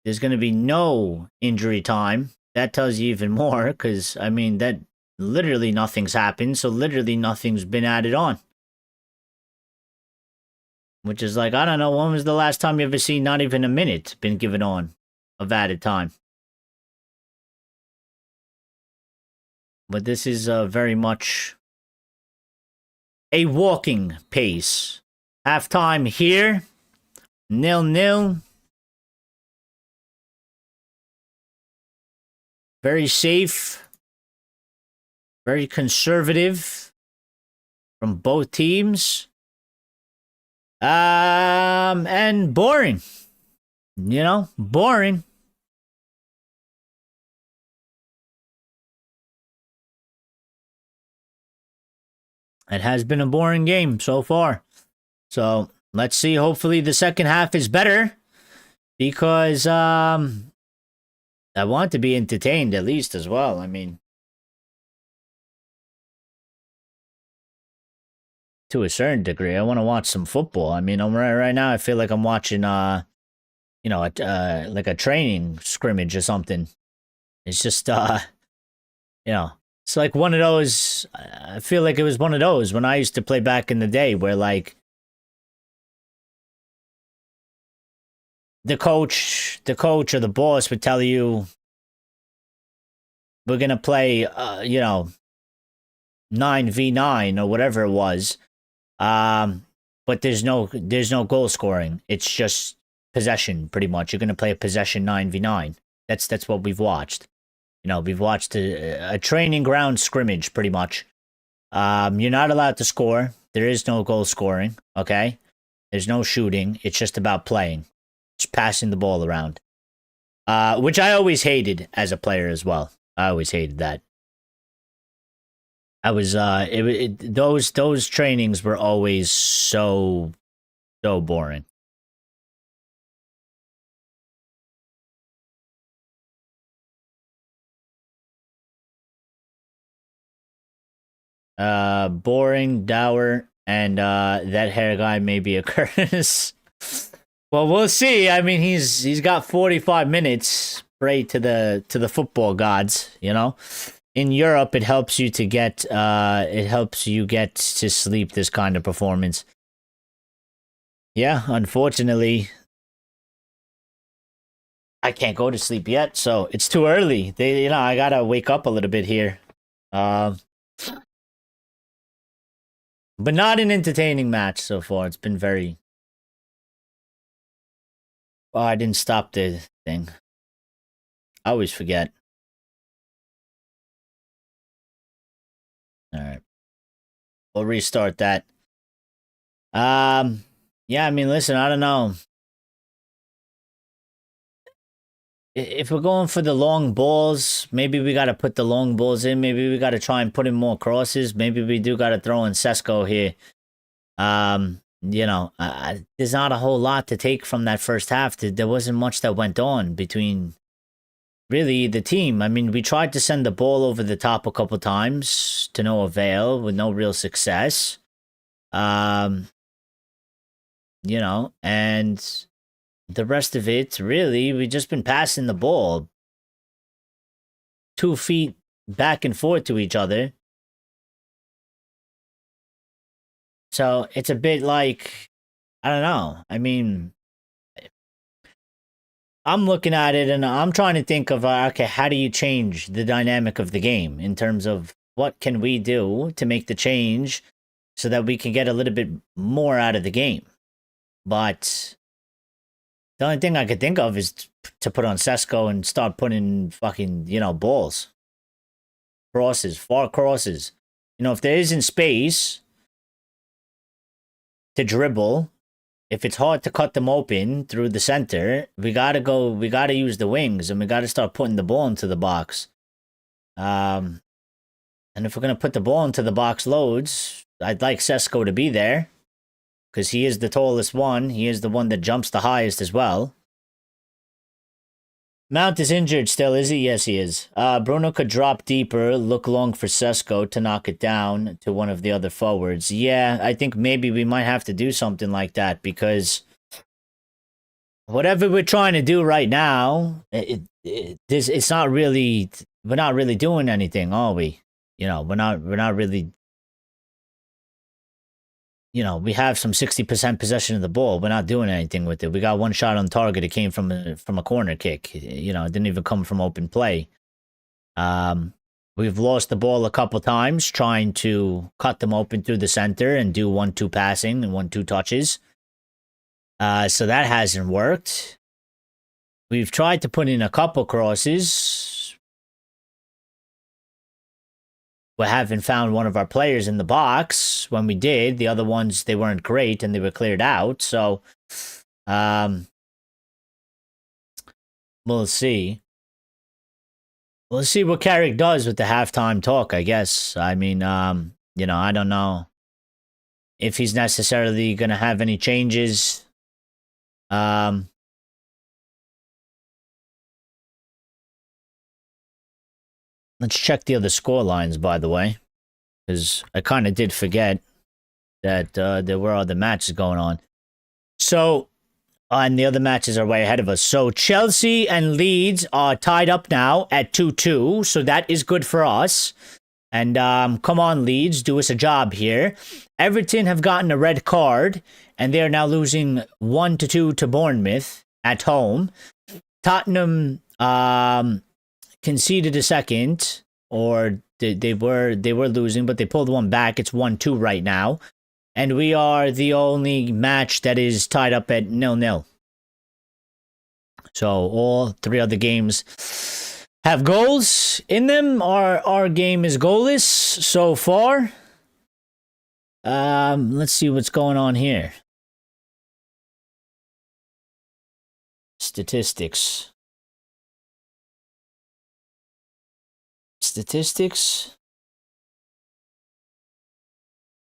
There's going to be no injury time. That tells you even more, because, I mean, that literally nothing's happened, so literally nothing's been added on. Which is like, I don't know, when was the last time you ever seen not even a minute been given on of added time? But this is very much a walking pace. Halftime here, 0-0. Very safe. Very conservative from both teams. And boring. You know, boring. It has been a boring game so far. So, let's see. Hopefully the second half is better. Because, I want to be entertained at least as well. I mean, to a certain degree, I want to watch some football. I mean, right now, I feel like I'm watching, like a training scrimmage or something. It's just, it's like one of those. I feel like it was one of those when I used to play back in the day, where like the coach or the boss would tell you, we're gonna play, 9v9 or whatever it was. But there's no goal scoring. It's just possession, pretty much. You're gonna play a possession 9v9. That's what we've watched. We've watched a training ground scrimmage, pretty much. You're not allowed to score. There is no goal scoring. Okay, there's no shooting. It's just about playing, just passing the ball around. Which I always hated as a player as well. I always hated that. I was those trainings were always so boring. Boring, dour, and that hair guy may be a curse. Well, we'll see. I mean, he's got 45 minutes. Pray to the football gods, In Europe, it helps you get to sleep this kind of performance. Yeah, unfortunately, I can't go to sleep yet, so it's too early. I gotta wake up a little bit here. But not an entertaining match so far. It's been very... Oh, I didn't stop the thing. I always forget. Alright. We'll restart that. Yeah, I mean, listen, I don't know. If we're going for the long balls, maybe we got to put the long balls in. Maybe we got to try and put in more crosses. Maybe we do got to throw in Sesko here. There's not a whole lot to take from that first half. There wasn't much that went on between really the team. I mean, we tried to send the ball over the top a couple times to no avail with no real success. And the rest of it, really, we just been passing the ball 2 feet back and forth to each other. So it's a bit like, I don't know. I mean, I'm looking at it and I'm trying to think of, okay, how do you change the dynamic of the game in terms of what can we do to make the change so that we can get a little bit more out of the game? But the only thing I could think of is to put on Sesko and start putting fucking, balls. Crosses, far crosses. If there isn't space to dribble, if it's hard to cut them open through the center, we gotta use the wings and we gotta start putting the ball into the box. And if we're gonna put the ball into the box loads, I'd like Sesko to be there because he is the tallest one. He is the one that jumps the highest as well. Mount is injured still, is he? Yes, he is. Bruno could drop deeper, look long for Sesko to knock it down to one of the other forwards. Yeah, I think maybe we might have to do something like that because whatever we're trying to do right now, it's not really, we're not really doing anything, are we? We're not really, we have some 60% possession of the ball. We're not doing anything with it. We got one shot on target. It came from a corner kick. It didn't even come from open play. We've lost the ball a couple times trying to cut them open through the center and do 1-2 passing and 1-2 touches. So that hasn't worked. We've tried to put in a couple crosses. We haven't found one of our players in the box. When we did, the other ones, they weren't great and they were cleared out. So, we'll see. We'll see what Carrick does with the halftime talk, I guess. I mean, I don't know if he's necessarily going to have any changes. Let's check the other score lines, by the way, because I kind of did forget that there were other matches going on. So, and the other matches are way ahead of us. So, Chelsea and Leeds are tied up now at 2-2. So, that is good for us. And come on, Leeds, do us a job here. Everton have gotten a red card, and they are now losing 1-2 to Bournemouth at home. Tottenham conceded a second, or they were losing, but they pulled one back. It's 1-2 right now. And we are the only match that is tied up at 0-0. So all three other games have goals in them. Our game is goalless so far. Let's see what's going on here. Statistics.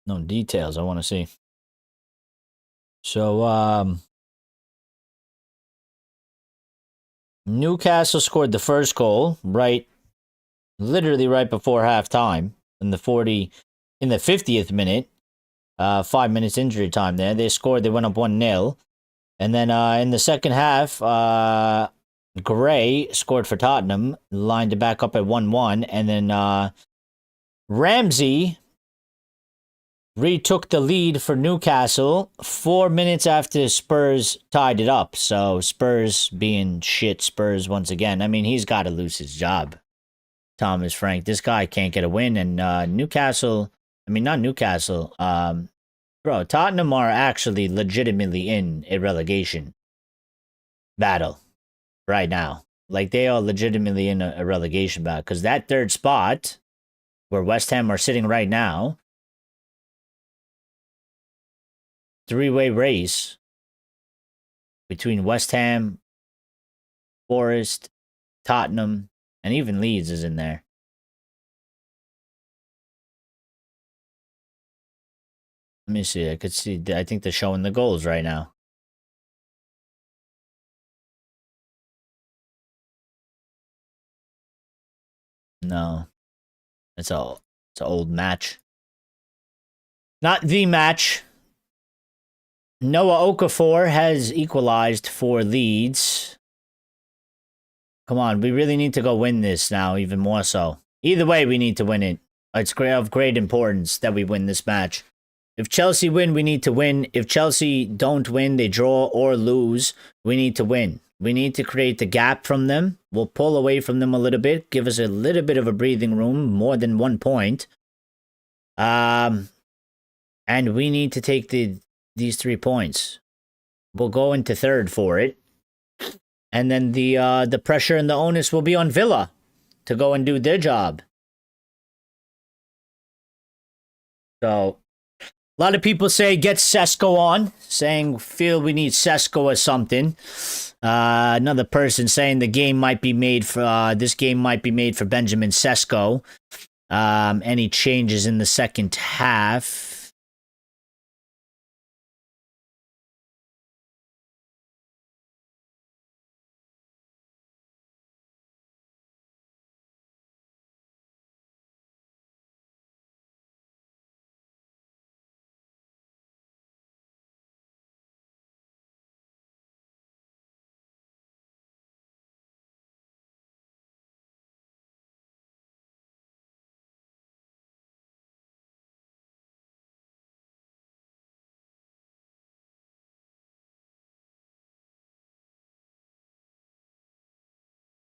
No details I want to see. So, Newcastle scored the first goal literally right before halftime in the 50th minute. 5 minutes injury time there. They scored, they went up 1-0. And then in the second half, Gray scored for Tottenham, lined it back up at 1-1, and then Ramsey retook the lead for Newcastle 4 minutes after Spurs tied it up. So Spurs being shit Spurs once again. I mean, he's got to lose his job. Thomas Frank, this guy can't get a win. And Newcastle, I mean, not Newcastle. Bro, Tottenham are actually legitimately in a relegation battle right now. Like, they are legitimately in a relegation battle. Because that third spot, where West Ham are sitting right now, three-way race between West Ham, Forest, Tottenham, and even Leeds is in there. Let me see. I could see. I think they're showing the goals right now. No, it's an old match. Not the match. Noah Okafor has equalized for Leeds. Come on, we really need to go win this now, even more so. Either way, we need to win it. It's of great importance that we win this match. If Chelsea win, we need to win. If Chelsea don't win, they draw or lose, we need to win. We need to create the gap from them. We'll pull away from them a little bit, give us a little bit of a breathing room, more than 1 point. And we need to take these 3 points. We'll go into third for it. And then the pressure and the onus will be on Villa to go and do their job. So, a lot of people say get Sesko on, feel we need Sesko or something. Another person saying the game might be made for this game might be made for Benjamin Sesko. Any changes in the second half?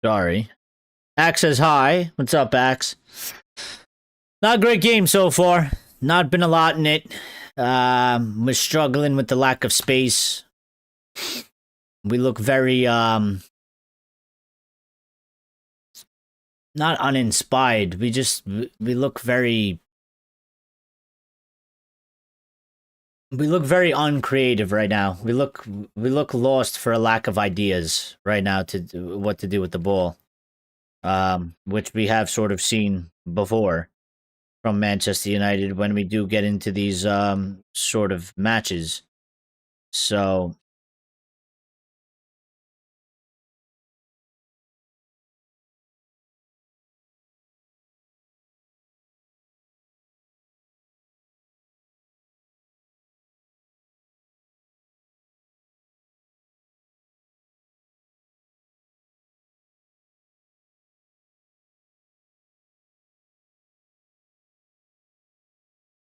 Sorry. Axe says hi. What's up, Axe? Not a great game so far. Not been a lot in it. We're struggling with the lack of space. We look very not uninspired. We look very uncreative right now. We look lost for a lack of ideas right now to do what to do with the ball. Which we have sort of seen before from Manchester United when we do get into these sort of matches. So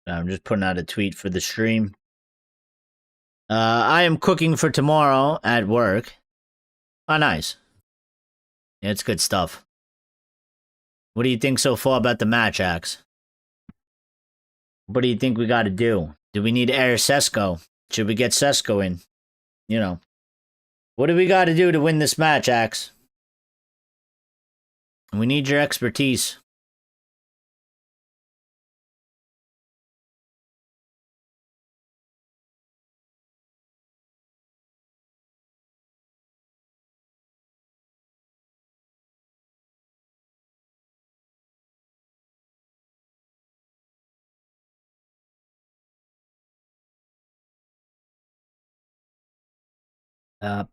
I'm just putting out a tweet for the stream. I am cooking for tomorrow at work. Oh, nice. Yeah, it's good stuff. What do you think so far about the match, Axe? What do you think we got to do? Do we need Air Sesko? Should we get Sesko in? You know. What do we got to do to win this match, Axe? We need your expertise. Where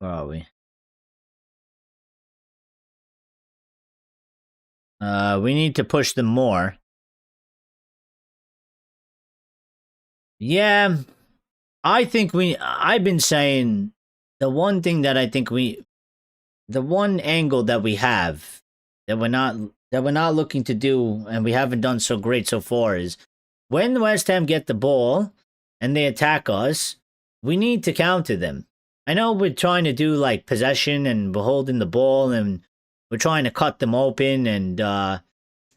are we? We need to push them more. Yeah, I've been saying the one thing that I think the one angle that we have that we're not looking to do and we haven't done so great so far is when West Ham get the ball and they attack us, we need to counter them. I know we're trying to do like possession and we're holding the ball and we're trying to cut them open and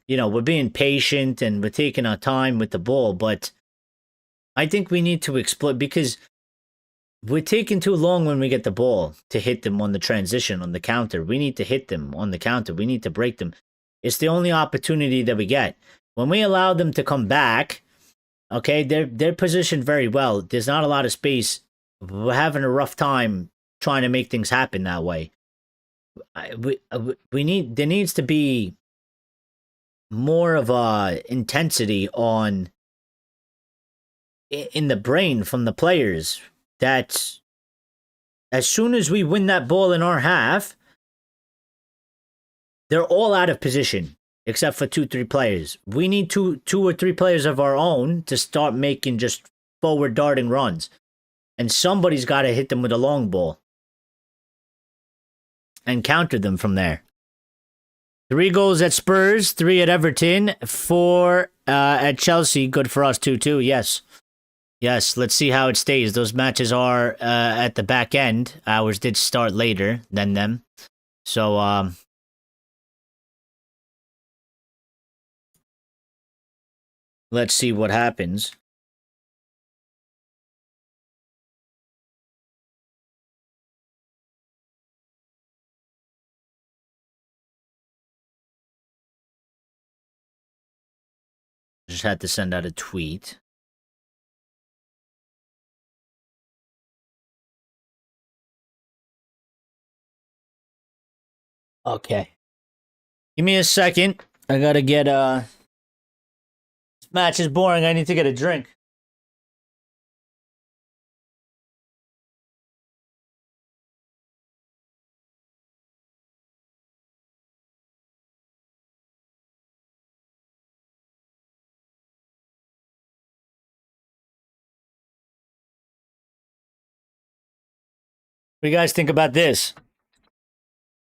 we're being patient and we're taking our time with the ball, but I think we need to exploit because we're taking too long when we get the ball to hit them on the transition, on the counter. We need to hit them on the counter. We need to break them. It's the only opportunity that we get. When we allow them to come back Okay, they're positioned very well. There's not a lot of space. We're having a rough time trying to make things happen that way. We need there needs to be more of a intensity on in the brain from the players that as soon as we win that ball in our half, they're all out of position except for 2-3 players. We need two or three players of our own to start making just forward darting runs. And somebody's got to hit them with a long ball and counter them from there. 3 goals at Spurs, 3 at Everton, 4 at Chelsea. Good for us, 2-2. Yes. Yes, let's see how it stays. Those matches are at the back end. Ours did start later than them. So, let's see what happens. Just had to send out a tweet. Okay. Give me a second. I gotta get, this match is boring. I need to get a drink. What do you guys think about this?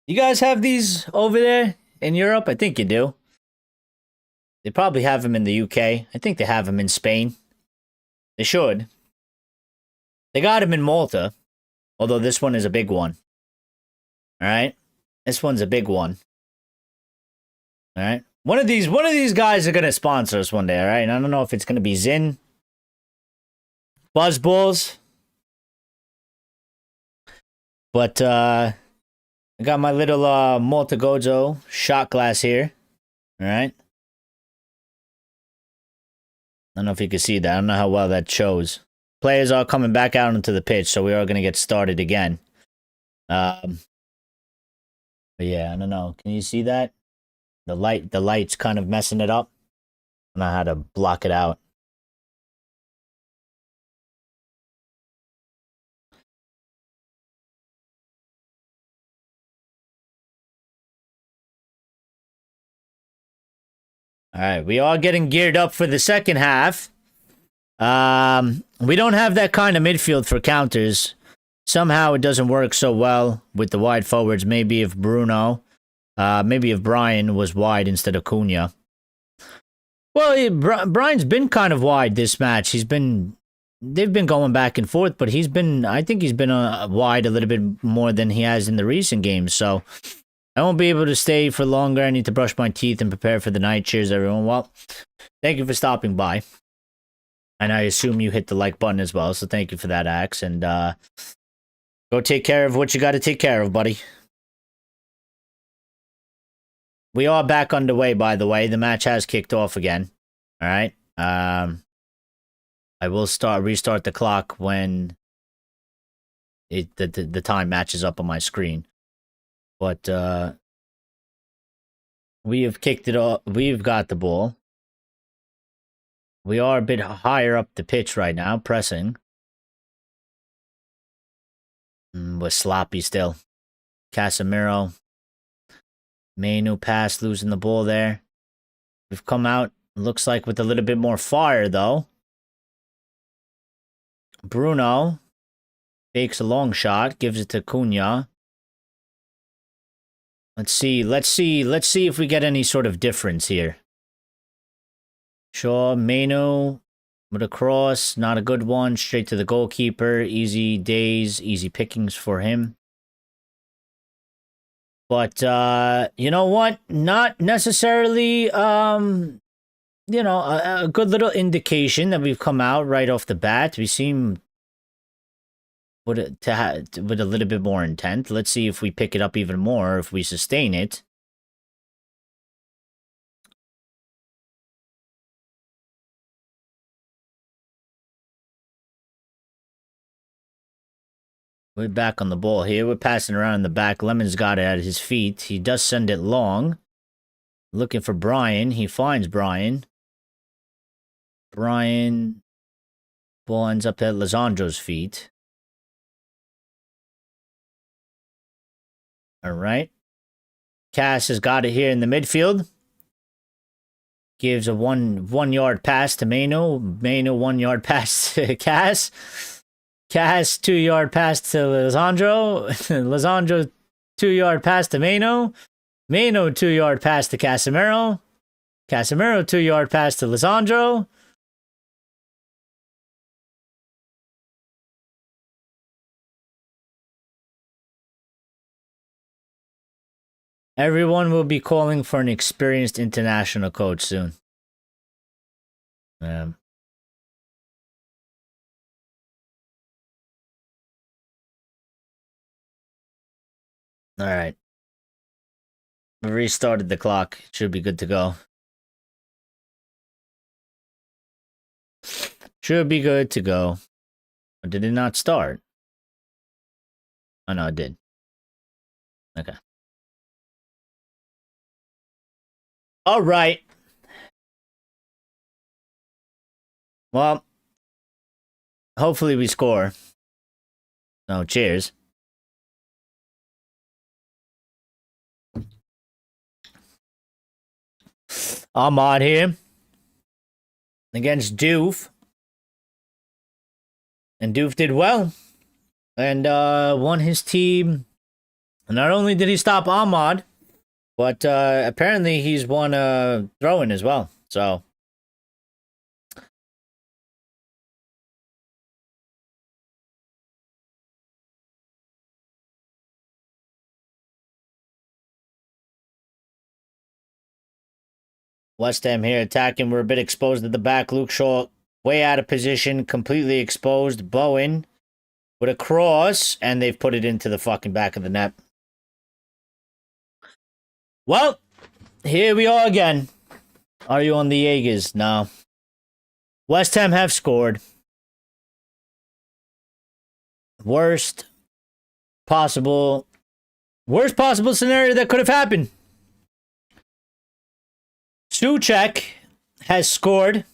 You guys have these over there in Europe? I think you do. They probably have them in the UK. I think they have them in Spain. They should. They got them in Malta, although this one is a big one. All right? This one's a big one. All right? One of these guys are going to sponsor us one day, all right? And I don't know if it's going to be Zin, Buzzballs, but I got my little Malta Gozo shot glass here. All right? I don't know if you can see that. I don't know how well that shows. Players are coming back out onto the pitch, so we are going to get started again. But yeah, I don't know. Can you see that? The light's kind of messing it up. I don't know how to block it out. All right, we are getting geared up for the second half. We don't have that kind of midfield for counters. Somehow it doesn't work so well with the wide forwards. Maybe if Brian was wide instead of Cunha. Well, Brian's been kind of wide this match. They've been going back and forth, but I think he's been wide a little bit more than he has in the recent games. So I won't be able to stay for longer. I need to brush my teeth and prepare for the night. Cheers, everyone. Well, thank you for stopping by. And I assume you hit the like button as well, so thank you for that, Axe. And go take care of what you got to take care of, buddy. We are back underway, by the way. The match has kicked off again. All right. I will restart the clock when the time matches up on my screen. But we have kicked it off. We've got the ball. We are a bit higher up the pitch right now, pressing. We're sloppy still. Casemiro. Mainu pass, losing the ball there. We've come out, looks like with a little bit more fire, though. Bruno takes a long shot, gives it to Cunha. Let's see if we get any sort of difference here. Sure, Mainu with a cross, not a good one. Straight to the goalkeeper. Easy days, easy pickings for him. But, you know what? Not necessarily, a good little indication that we've come out right off the bat. We seem with a little bit more intent. Let's see if we pick it up even more, if we sustain it. We're back on the ball here. We're passing around in the back. Lemon's got it at his feet. He does send it long. Looking for Brian. He finds Brian. Brian. Ball ends up at Lisandro's feet. All right. Cass has got it here in the midfield. Gives a one yard pass to Mano. Mano 1 yard pass to Cass. Cass 2 yard pass to Lisandro. Lisandro 2 yard pass to Mano. Mano 2 yard pass to Casemiro. Casemiro 2 yard pass to Lisandro. Everyone will be calling for an experienced international coach soon. All right. We restarted the clock. It should be good to go. Should be good to go. Or did it not start? Oh, no, it did. Okay. All right. Well, hopefully we score. So, cheers. Ahmad here against Doof. And Doof did well. And won his team. Not only did he stop Ahmad, but apparently he's won a throw-in as well. So West Ham here attacking. We're a bit exposed at the back. Luke Shaw way out of position, completely exposed. Bowen with a cross, and they've put it into the fucking back of the net. Well, here we are again. Are you on the Jaegers? No. West Ham have scored. Worst possible scenario that could have happened. Souček has scored.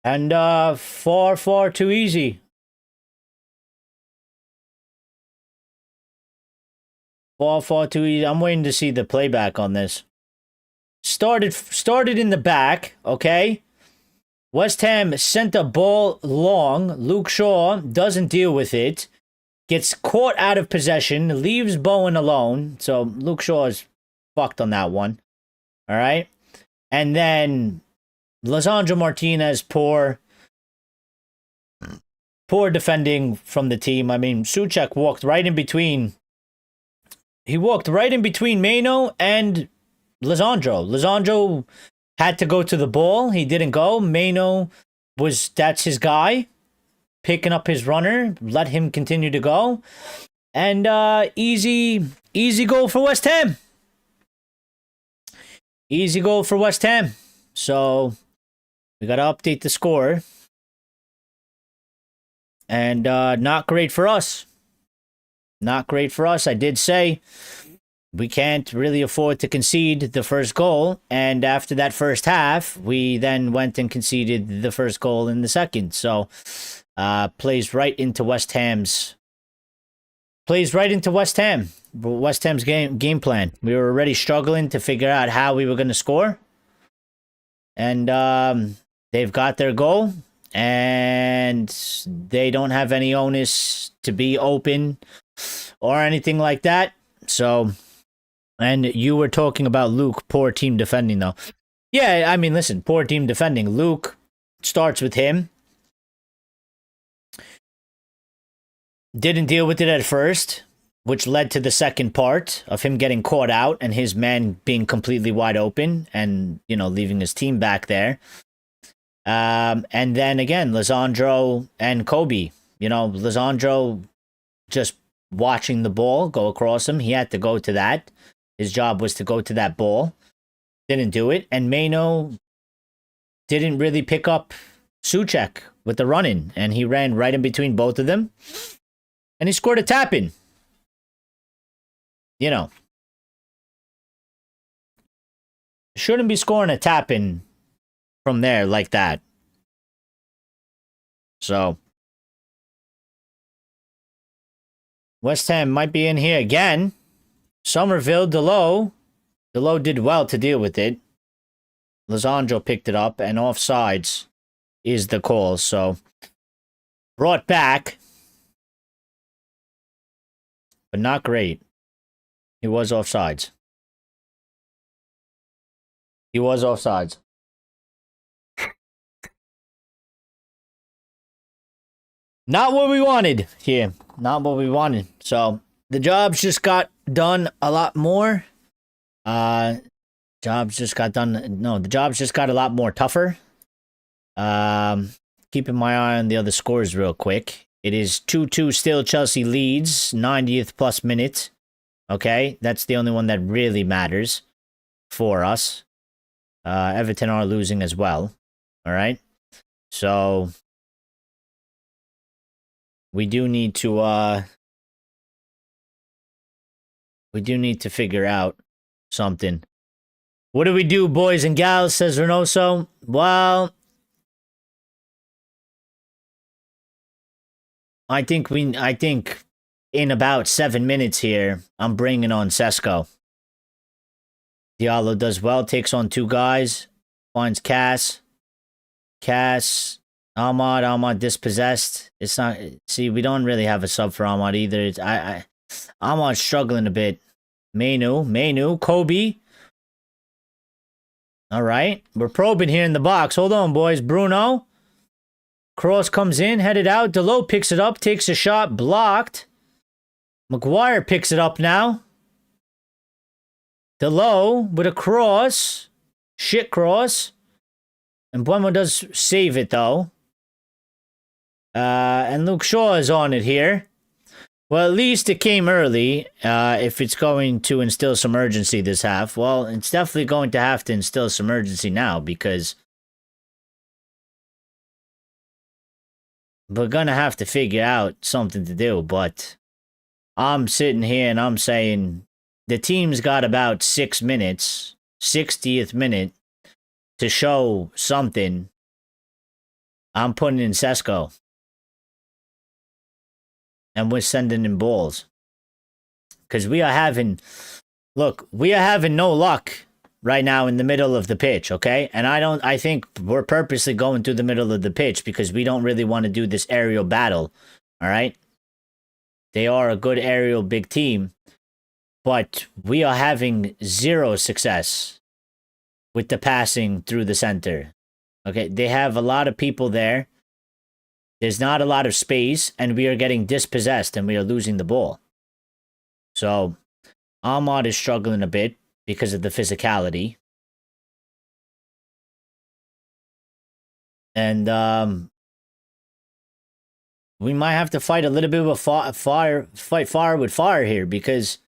And far too easy. Far too easy. I'm waiting to see the playback on this. Started in the back, okay? West Ham sent a ball long. Luke Shaw doesn't deal with it. Gets caught out of possession. Leaves Bowen alone. So Luke Shaw is fucked on that one. All right? And then Lisandro Martinez, poor defending from the team. I mean, Souček walked right in between. He walked right in between Mano and Lisandro. Lisandro had to go to the ball. He didn't go. Mano that's his guy. Picking up his runner. Let him continue to go. And easy goal for West Ham. Easy goal for West Ham. So we got to update the score. And not great for us. Not great for us. I did say we can't really afford to concede the first goal. And after that first half, we then went and conceded the first goal in the second. So plays right into West Ham's game plan. We were already struggling to figure out how we were going to score. And they've got their goal. And they don't have any onus to be open or anything like that. So, and you were talking about Luke, poor team defending, though. Yeah, I mean, listen, poor team defending. Luke starts with him. Didn't deal with it at first, which led to the second part of him getting caught out and his man being completely wide open and, leaving his team back there. And then again, Lisandro and Kobe, Lisandro just watching the ball go across him. He had to go to that. His job was to go to that ball. Didn't do it. And Mano didn't really pick up Souček. with the run-in, and he ran right in between both of them, and he scored a tap-in. You know, shouldn't be scoring a tap-in from there like that. So, West Ham might be in here again. Somerville, Delo. Delo did well to deal with it. Lizandro picked it up, and offsides is the call. So, brought back, but not great. He was offsides. He was offsides. Not what we wanted here. Not what we wanted. So, the jobs just got done a lot more. The jobs just got a lot more tougher. Keeping my eye on the other scores real quick. It is 2-2 still. Chelsea leads, 90th plus minute. Okay, that's the only one that really matters for us. Everton are losing as well. All right, so we do need to figure out something. What do we do, boys and gals? Says Reynoso. Well, I think in about 7 minutes here, I'm bringing on Sesko. Diallo does well, takes on two guys, finds Cass, Ahmad dispossessed. It's not. See, we don't really have a sub for Ahmad either. Ahmad's struggling a bit. Mainu, Kobe. All right, we're probing here in the box. Hold on, boys. Bruno. Cross comes in, headed out. Delo picks it up, takes a shot, blocked. Maguire picks it up now. Delo with a cross. Shit cross. And Buemo does save it, though. And Luke Shaw is on it here. Well, at least it came early. If it's going to instill some urgency this half, well, it's definitely going to have to instill some urgency now because we're going to have to figure out something to do. But I'm sitting here and I'm saying the team's got about 6 minutes, 60th minute, to show something. I'm putting in Sesko. And we're sending in balls. Because we are having no luck right now in the middle of the pitch, okay? And I think we're purposely going through the middle of the pitch because we don't really want to do this aerial battle, all right? They are a good aerial big team, but we are having zero success with the passing through the center, okay? They have a lot of people there. There's not a lot of space, and we are getting dispossessed, and we are losing the ball. So, Ahmad is struggling a bit because of the physicality. And, we might have to fight a little bit of a fight fire with fire here, because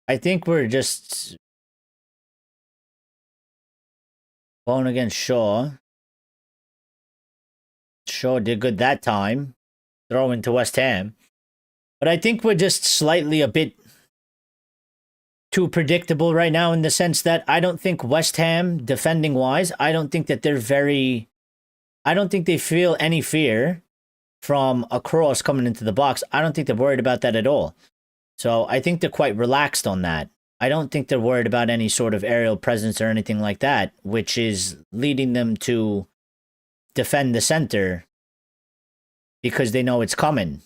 I think we're just going against Shaw. Shaw did good that time. Throw into West Ham. But I think we're just slightly a bit too predictable right now in the sense that I don't think West Ham, defending-wise, I don't think they feel any fear from a cross coming into the box. I don't think they're worried about that at all. So I think they're quite relaxed on that. I don't think they're worried about any sort of aerial presence or anything like that, which is leading them to defend the center because they know it's coming.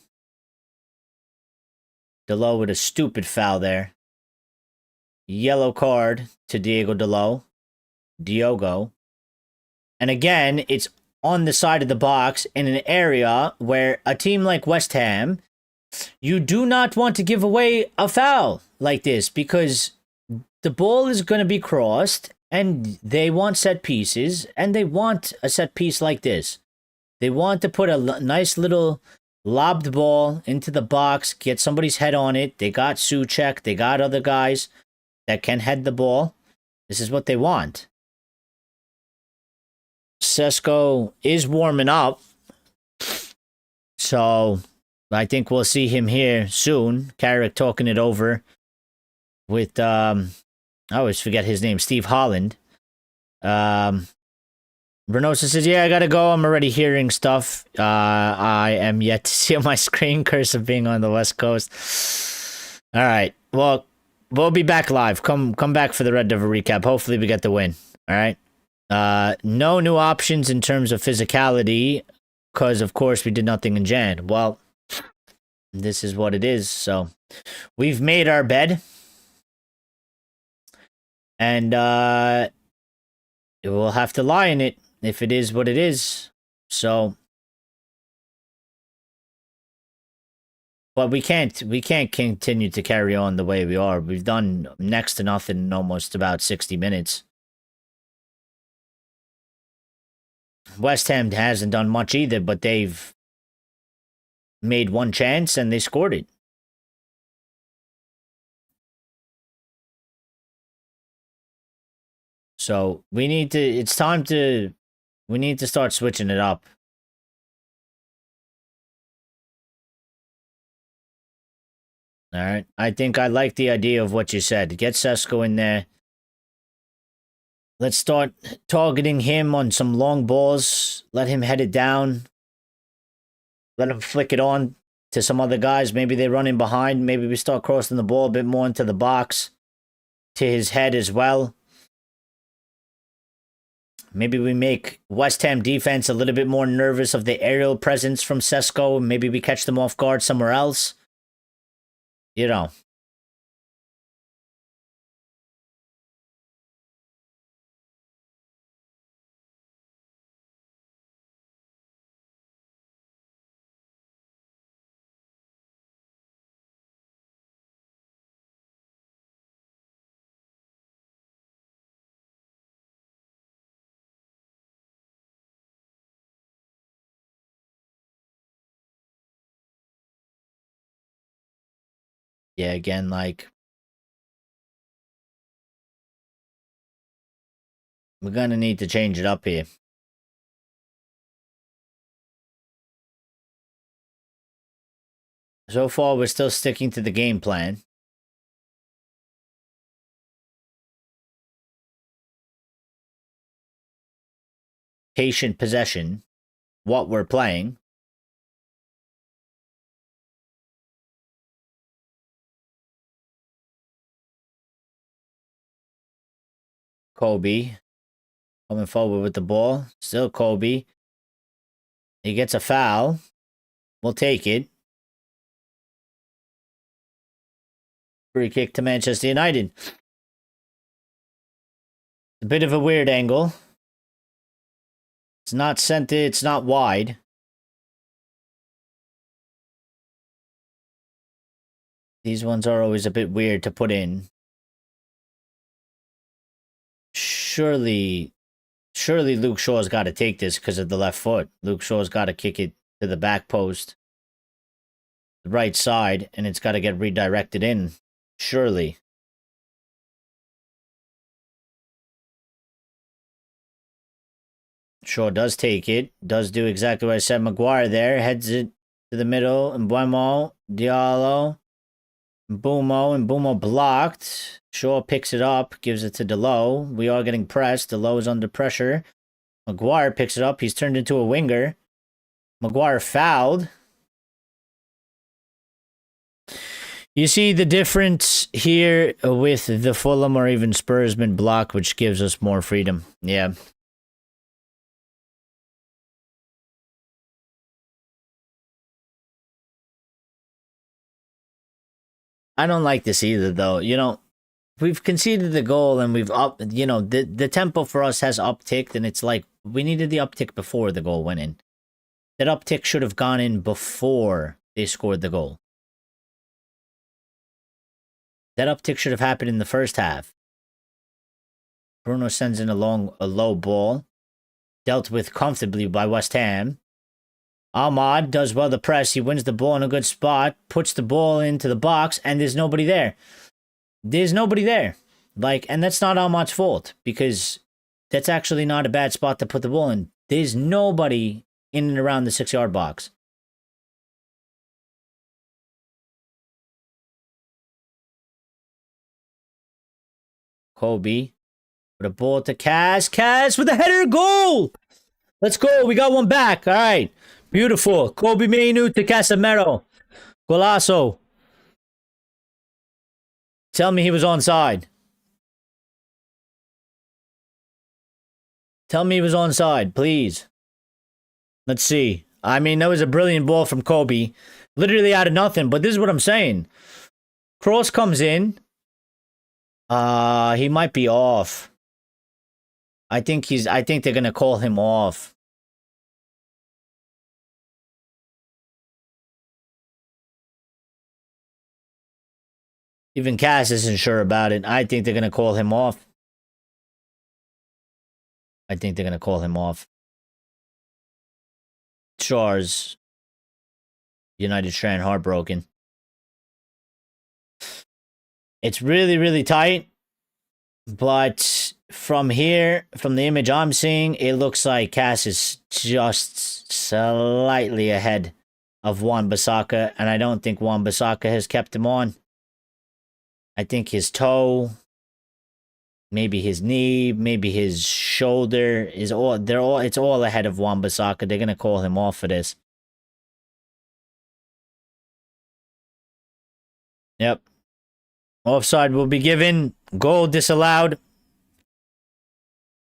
Delo with a stupid foul there. Yellow card to Diogo. And again, it's on the side of the box in an area where a team like West Ham, you do not want to give away a foul like this because the ball is going to be crossed and they want set pieces and they want a set piece like this. They want to put a nice little lobbed ball into the box, get somebody's head on it. They got Souček, they got other guys. that can head the ball. This is what they want. Sesko is warming up. So I think we'll see him here soon. Carrick talking it over with, I always forget his name, Steve Holland. Renosa says, yeah, I gotta go. I'm already hearing stuff. I am yet to see on my screen cursor being on the West Coast. All right. Well, we'll be back live. Come back for the Red Devil recap. Hopefully we get the win. All right. No new options in terms of physicality, because of course we did nothing in Jan. Well, this is what it is. So we've made our bed, and we'll have to lie in it if it is what it is. So, but we can't continue to carry on the way we are. We've done next to nothing in almost about 60 minutes. West Ham hasn't done much either, but they've made one chance and they scored it. So we need to start switching it up. All right. I think I like the idea of what you said. Get Sesko in there. Let's start targeting him on some long balls. Let him head it down. Let him flick it on to some other guys. Maybe they run in behind. Maybe we start crossing the ball a bit more into the box. To his head as well. Maybe we make West Ham defense a little bit more nervous of the aerial presence from Sesko. Maybe we catch them off guard somewhere else. You know. Yeah, again, like, we're going to need to change it up here. So far, we're still sticking to the game plan. Patient possession. What we're playing. Kobe. Coming forward with the ball. Still Kobe. He gets a foul. We'll take it. Free kick to Manchester United. A bit of a weird angle. It's not centered. It's not wide. These ones are always a bit weird to put in. Surely Luke Shaw's got to take this because of the left foot. Luke Shaw's got to kick it to the back post. The right side, and it's got to get redirected in. Surely. Shaw does take it. Does do exactly what I said. Maguire there. Heads it to the middle. And Mbuemo. Diallo. Mbuemo blocked. Shaw picks it up. Gives it to Delo. We are getting pressed. Delo is under pressure. Maguire picks it up. He's turned into a winger. Maguire fouled. You see the difference here with the Fulham or even Spurs mid block, which gives us more freedom. Yeah. I don't like this either, though. You know, we've conceded the goal and we've up. You know, the tempo for us has upticked, and it's like we needed the uptick before the goal went in. That uptick should have gone in before they scored the goal. That uptick should have happened in the first half. Bruno sends in a low ball, dealt with comfortably by West Ham. Ahmad does well the press. He wins the ball in a good spot, puts the ball into the box, and there's nobody there. There's nobody there. Like, and that's not Ahmad's fault because that's actually not a bad spot to put the ball in. There's nobody in and around the 6-yard box. Kobe with a ball to Cass. Cass with a header goal. Let's go. We got one back. All right. Beautiful. Kobe Mainu to Casemiro. Golasso. Tell me he was onside. Tell me he was onside, please. Let's see. I mean, that was a brilliant ball from Kobe. Literally out of nothing. But this is what I'm saying. Cross comes in. He might be off. I think they're gonna call him off. Even Cass isn't sure about it. I think they're gonna call him off. I think they're gonna call him off. Shaw's United strand heartbroken. It's really, really tight. But from here, from the image I'm seeing, it looks like Cass is just slightly ahead of Wan-Bissaka. And I don't think Wan-Bissaka has kept him on. I think his toe, maybe his knee, maybe his shoulder is it's all ahead of Wan-Bissaka. They're gonna call him off for this. Yep. Offside will be given. Goal disallowed.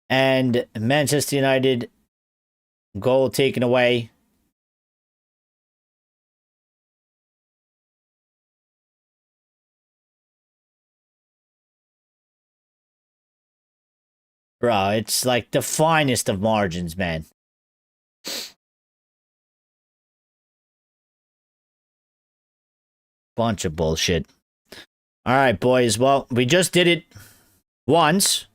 And Manchester United goal taken away. Bro, it's like the finest of margins, man. Bunch of bullshit. All right, boys. Well, we just did it once.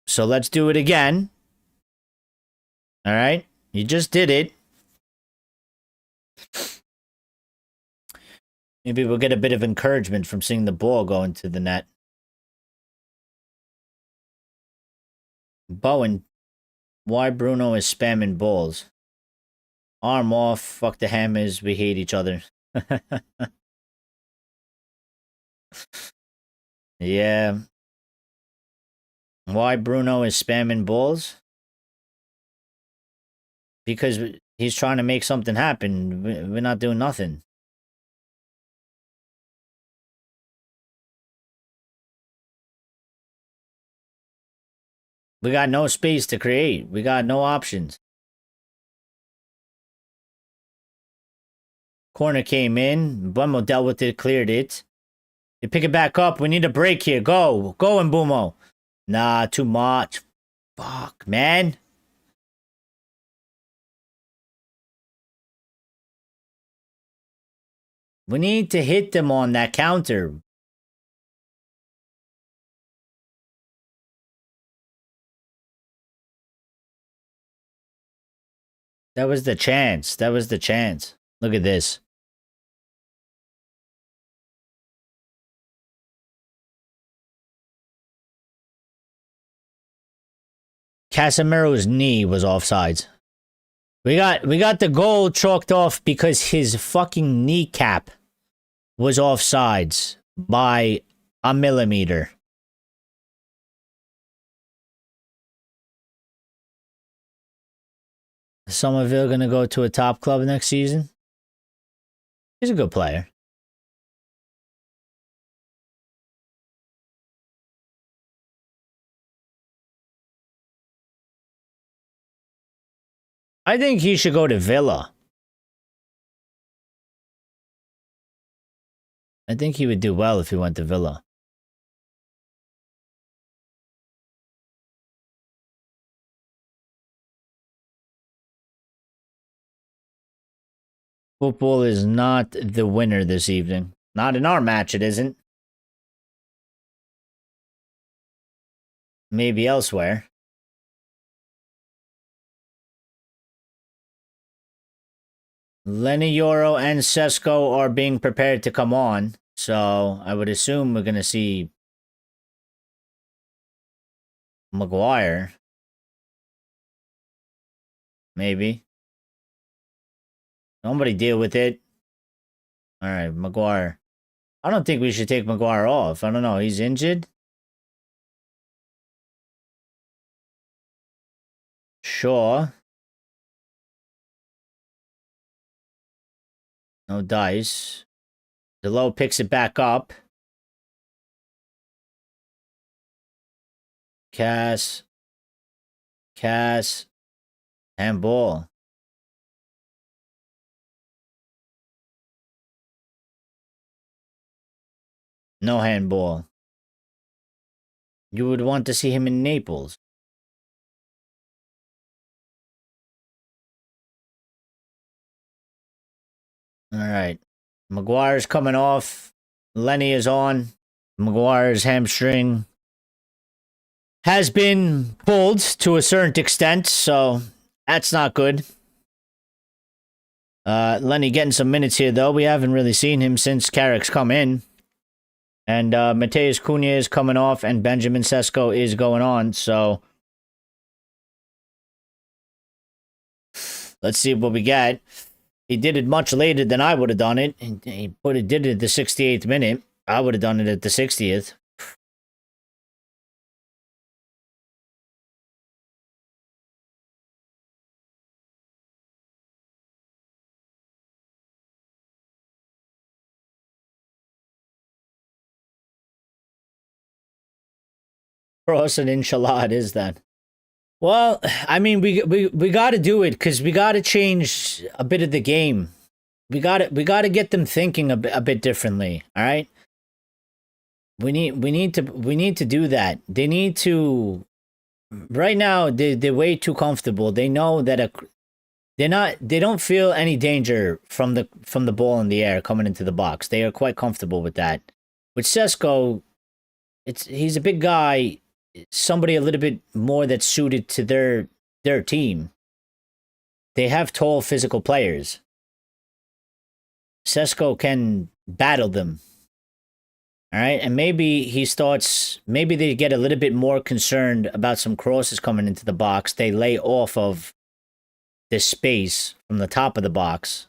So let's do it again. All right? You just did it. Maybe we'll get a bit of encouragement from seeing the ball go into the net. Bowen, why Bruno is spamming balls? Arm off, fuck the hammers, we hate each other. Yeah. Why Bruno is spamming balls? Because he's trying to make something happen. We're not doing nothing. We got no space to create. We got no options. Corner came in. Bummo dealt with it, cleared it. You pick it back up. We need a break here. Go. Go, Mbumo. Nah, too much. Fuck, man. We need to hit them on that counter. That was the chance. That was the chance. Look at this. Casemiro's knee was offsides. We got the goal chalked off because his fucking kneecap was offsides by a millimeter. Is Somerville gonna go to a top club next season? He's a good player. I think he should go to Villa. I think he would do well if he went to Villa. Football is not the winner this evening. Not in our match, it isn't. Maybe elsewhere. Lenny Yoro and Sesko are being prepared to come on. So I would assume we're going to see Maguire. Maybe. Somebody deal with it. All right, Maguire. I don't think we should take Maguire off. I don't know. He's injured. Sure. No dice. Delo picks it back up. Cass. Handball. No handball. You would want to see him in Naples. All right. Maguire's coming off. Lenny is on. Maguire's hamstring has been pulled to a certain extent, so that's not good. Lenny getting some minutes here, though. We haven't really seen him since Carrick's come in. And Mateus Cunha is coming off, and Benjamin Sesko is going on, so let's see what we got. He did it much later than I would have done it. He did it at the 68th minute. I would have done it at the 60th. Cross and inshallah it is then. Well, I mean, we got to do it because we got to change a bit of the game. We got to get them thinking a bit differently. All right. We need to do that. They need to. Right now, they're way too comfortable. They know that they don't feel any danger from the ball in the air coming into the box. They are quite comfortable with that. With Sesko, he's a big guy. Somebody a little bit more that's suited to their team. They have tall physical players. Sesko can battle them. All right, and maybe they get a little bit more concerned about some crosses coming into the box. They lay off of this space from the top of the box.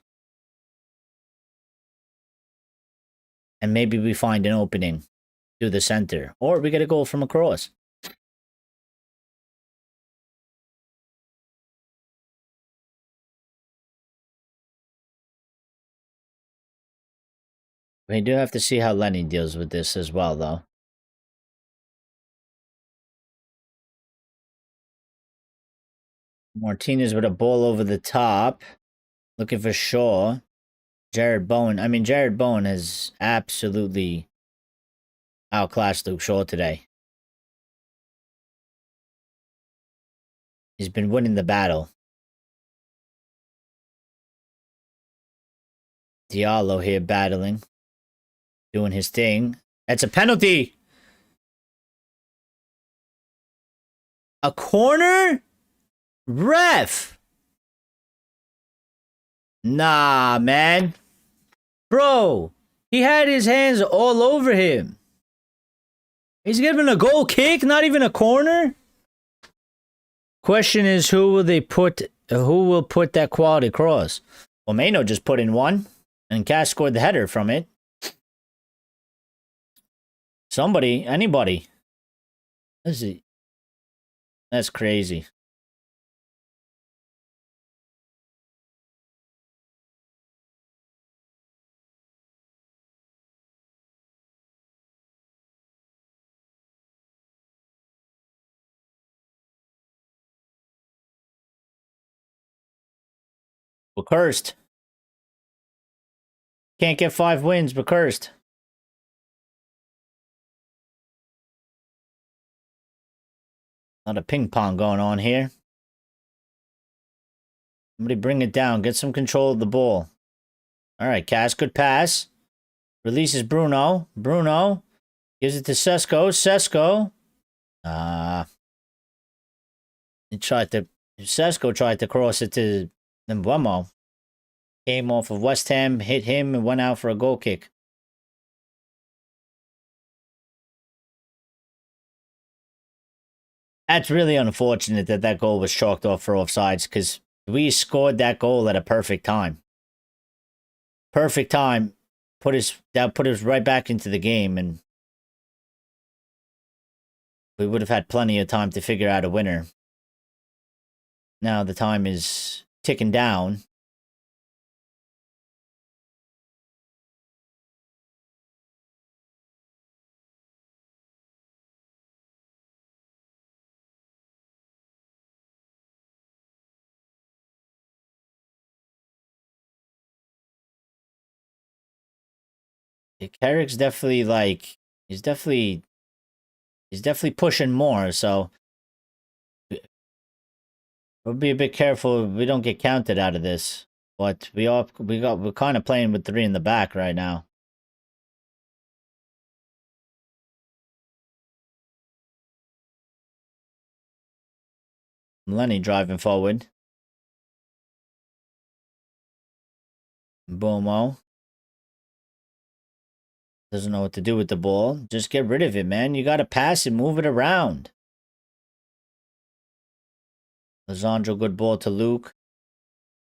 And maybe we find an opening through the center. Or we get a goal from across. We do have to see how Lenny deals with this as well, though. Martinez with a ball over the top. Looking for Shaw. Jared Bowen. I mean, Jared Bowen has absolutely outclassed Luke Shaw today. He's been winning the battle. Diallo here battling. Doing his thing. That's a penalty. A corner? Ref. Nah, man. Bro, he had his hands all over him. He's giving a goal kick, not even a corner? Question is, who will put that quality cross? Well, Mano just put in one, and Cass scored the header from it. Somebody, anybody. That's crazy. We're cursed. Can't get 5 wins, we're cursed. A lot of ping pong going on here. Somebody bring it down. Get some control of the ball. All right, Cass, good pass. Releases Bruno. Bruno gives it to Sesko. Sesko. Sesko tried to cross it to Mbuemo. Came off of West Ham, hit him, and went out for a goal kick. That's really unfortunate that that goal was chalked off for offsides because we scored that goal at a perfect time. Perfect time. Put us right back into the game, and we would have had plenty of time to figure out a winner. Now the time is ticking down. Carrick's definitely like he's definitely pushing more, so we'll be a bit careful we don't get counted out of this. But we're kind of playing with 3 in the back right now. Lenny driving forward. Bomo doesn't know what to do with the ball. Just get rid of it, man. You got to pass it, move it around. Lizandro, good ball to Luke.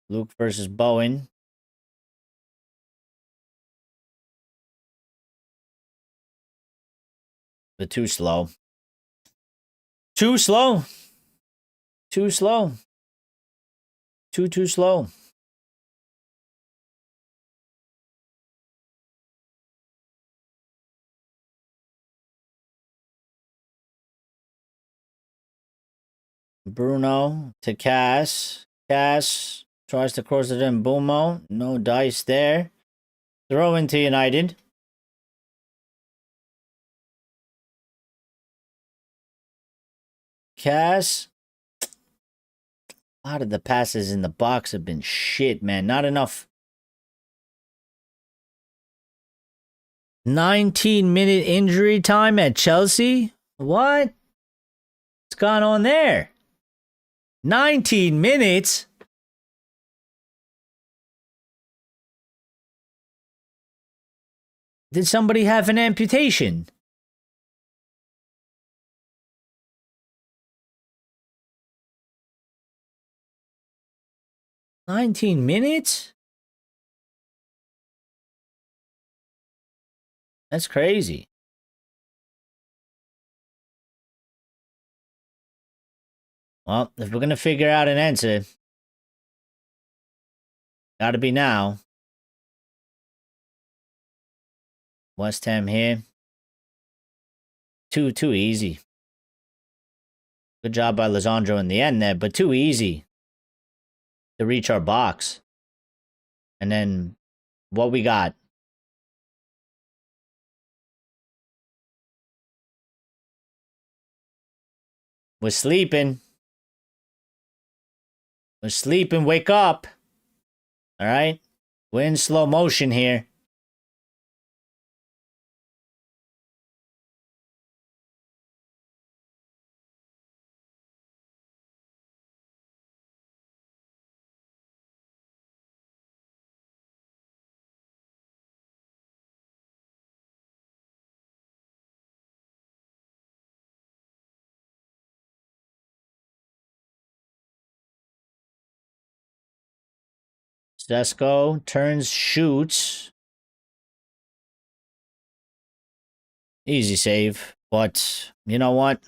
Luke versus Bowen. But too slow. Too slow. Too slow. Too slow. Bruno to Cass. Cass tries to cross it in. Bumo. No dice there. Throw into United. Cass. A lot of the passes in the box have been shit, man. Not enough. 19-minute injury time at Chelsea? What? What's going on there? 19 minutes? Did somebody have an amputation? $19 minutes? That's crazy. Well, if we're going to figure out an answer, gotta be now. West Ham here. Too easy. Good job by Lizandro in the end there, but too easy to reach our box. And then what we got? We're sleeping. We're sleeping. Wake up. All right? We're in slow motion here. Sesko turns, shoots. Easy save. But you know what?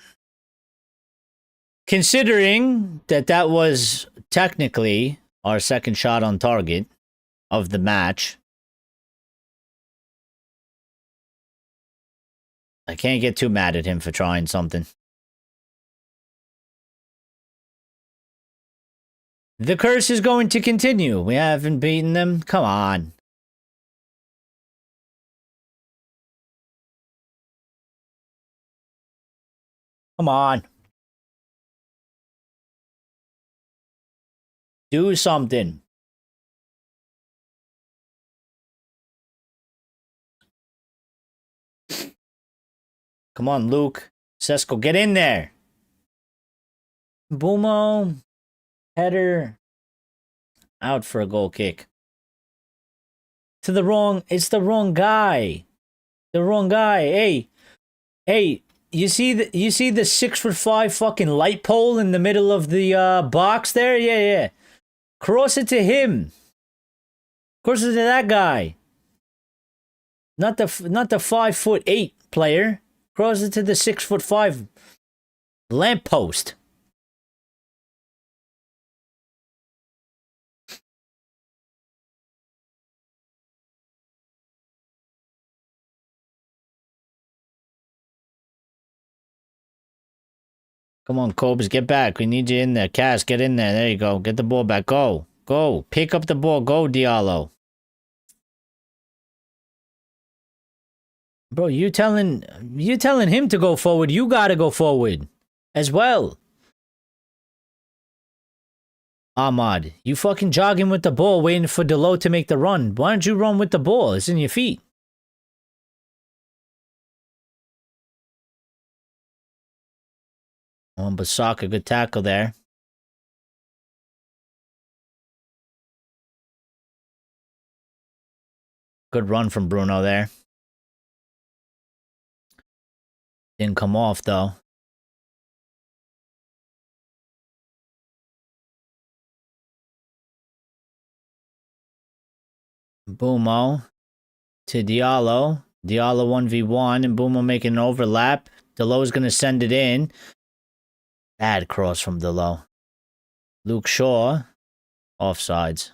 Considering that was technically our second shot on target of the match, I can't get too mad at him for trying something. The curse is going to continue. We haven't beaten them. Come on. Come on. Do something. Come on, Luke. Sesko, get in there. Bumo. Header. Out for a goal kick. It's the wrong guy. The wrong guy. Hey. you see the 6'5" fucking light pole in the middle of the box there? Yeah. Cross it to him. Cross it to that guy. Not the 5'8" player. Cross it to the 6'5" lamppost. Come on, Cobes, get back. We need you in there. Cass, get in there. There you go. Get the ball back. Go. Go. Pick up the ball. Go, Diallo. Bro, you telling him to go forward. You gotta go forward as well. Ahmad, you fucking jogging with the ball, waiting for Delo to make the run. Why don't you run with the ball? It's in your feet. Oh, Basaka, good tackle there. Good run from Bruno there. Didn't come off, though. Boomo to Diallo. Diallo 1v1, and Boomo making an overlap. Delo's going to send it in. Bad cross from Delo. Luke Shaw, offsides.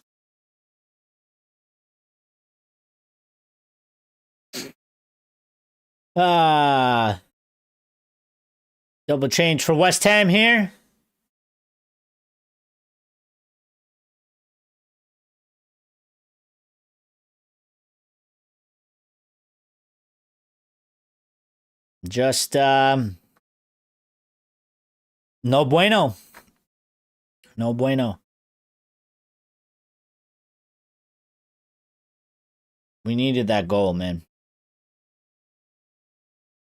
Double change for West Ham here. Just, no bueno. No bueno. We needed that goal, man.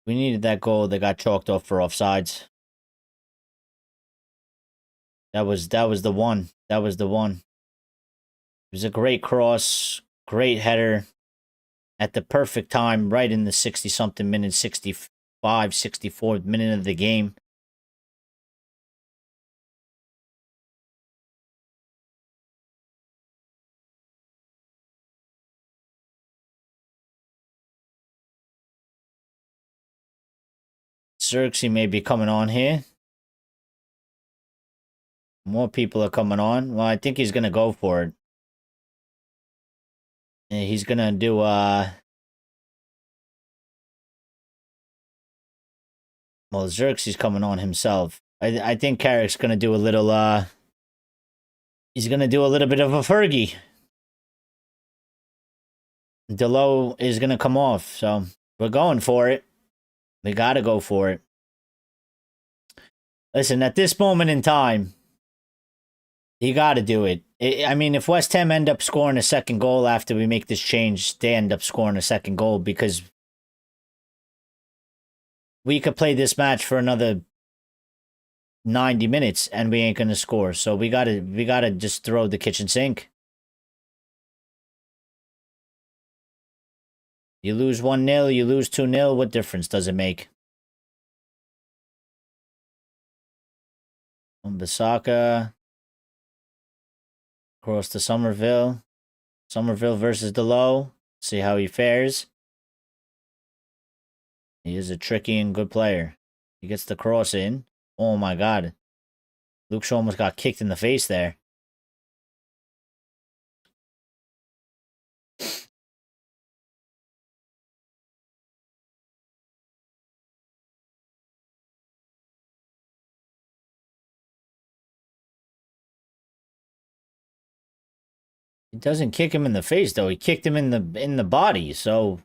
We needed that goal that got chalked off for offsides. That was the one. That was the one. It was a great cross, great header at the perfect time, right in the 60-something minute, 65, 64th minute of the game. Xerxes may be coming on here. More people are coming on. Well, I think he's going to go for it. And he's going to do, well, Xerxes coming on himself. I think Carrick's going to do a little, he's going to do a little bit of a Fergie. Delo is going to come off, so we're going for it. We got to go for it. Listen, at this moment in time, you got to do it. I mean, if West Ham end up scoring a second goal after we make this change, they end up scoring a second goal because we could play this match for another 90 minutes and we ain't going to score. So we got to just throw the kitchen sink. You lose 1-0, you lose 2-0, what difference does it make? Bisaka. Cross to Somerville. Somerville versus Delo. See how he fares. He is a tricky and good player. He gets the cross in. Oh my god. Luke Shaw almost got kicked in the face there. He doesn't kick him in the face though. He kicked him in the body. So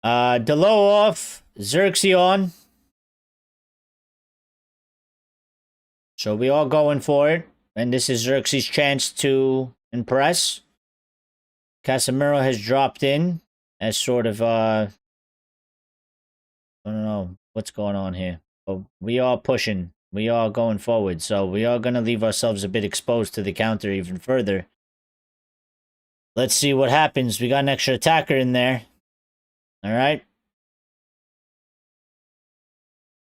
Delo off, Xerxes on. So we all going for it. And this is Xerxes' chance to impress. Casemiro has dropped in as sort of I don't know what's going on here. But we are pushing. We are going forward. So we are going to leave ourselves a bit exposed to the counter even further. Let's see what happens. We got an extra attacker in there. All right.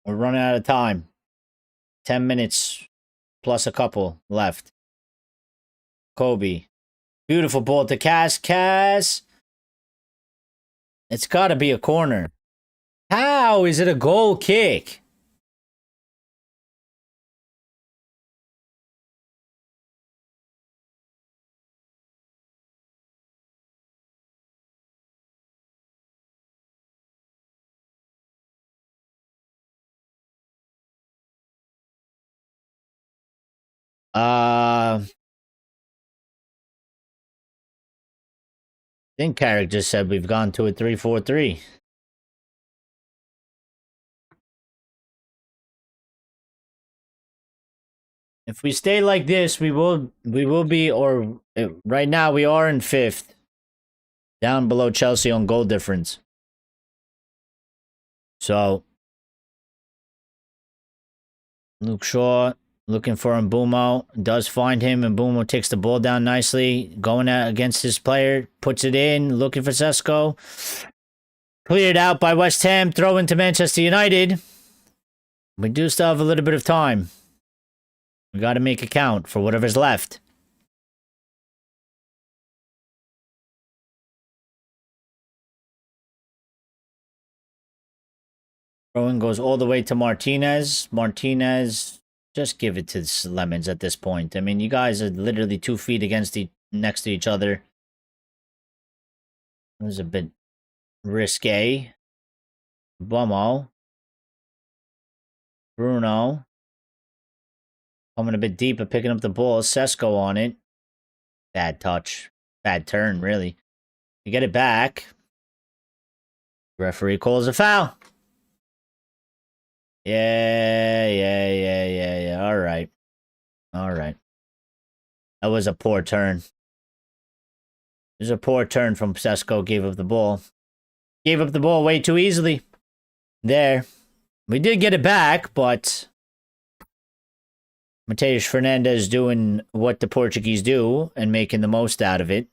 We're running out of time. 10 minutes plus a couple left. Kobe. Beautiful ball to Cass. Cass. It's got to be a corner. How is it a goal kick? I think Carrick just said we've gone to a 3-4-3. If we stay like this, we will be, or right now we are in 5th. Down below Chelsea on goal difference. So, Luke Shaw looking for Mbumo. Does find him. Mbumo takes the ball down nicely. Going out against his player. Puts it in. Looking for Sesko. Cleared out by West Ham. Throw into Manchester United. We do still have a little bit of time. We got to make a count for whatever's left. Throw-in goes all the way to Martinez. Martinez, just give it to Lemons at this point. I mean, you guys are literally 2 feet next to each other. It was a bit risque. Bummo. Bruno. Coming a bit deeper, picking up the ball. Sesko on it. Bad touch. Bad turn, really. You get it back. Referee calls a foul. Yeah. All right. That was a poor turn. It was a poor turn from Sesko. Gave up the ball. Gave up the ball way too easily. There. We did get it back, but Mateus Fernandes doing what the Portuguese do and making the most out of it.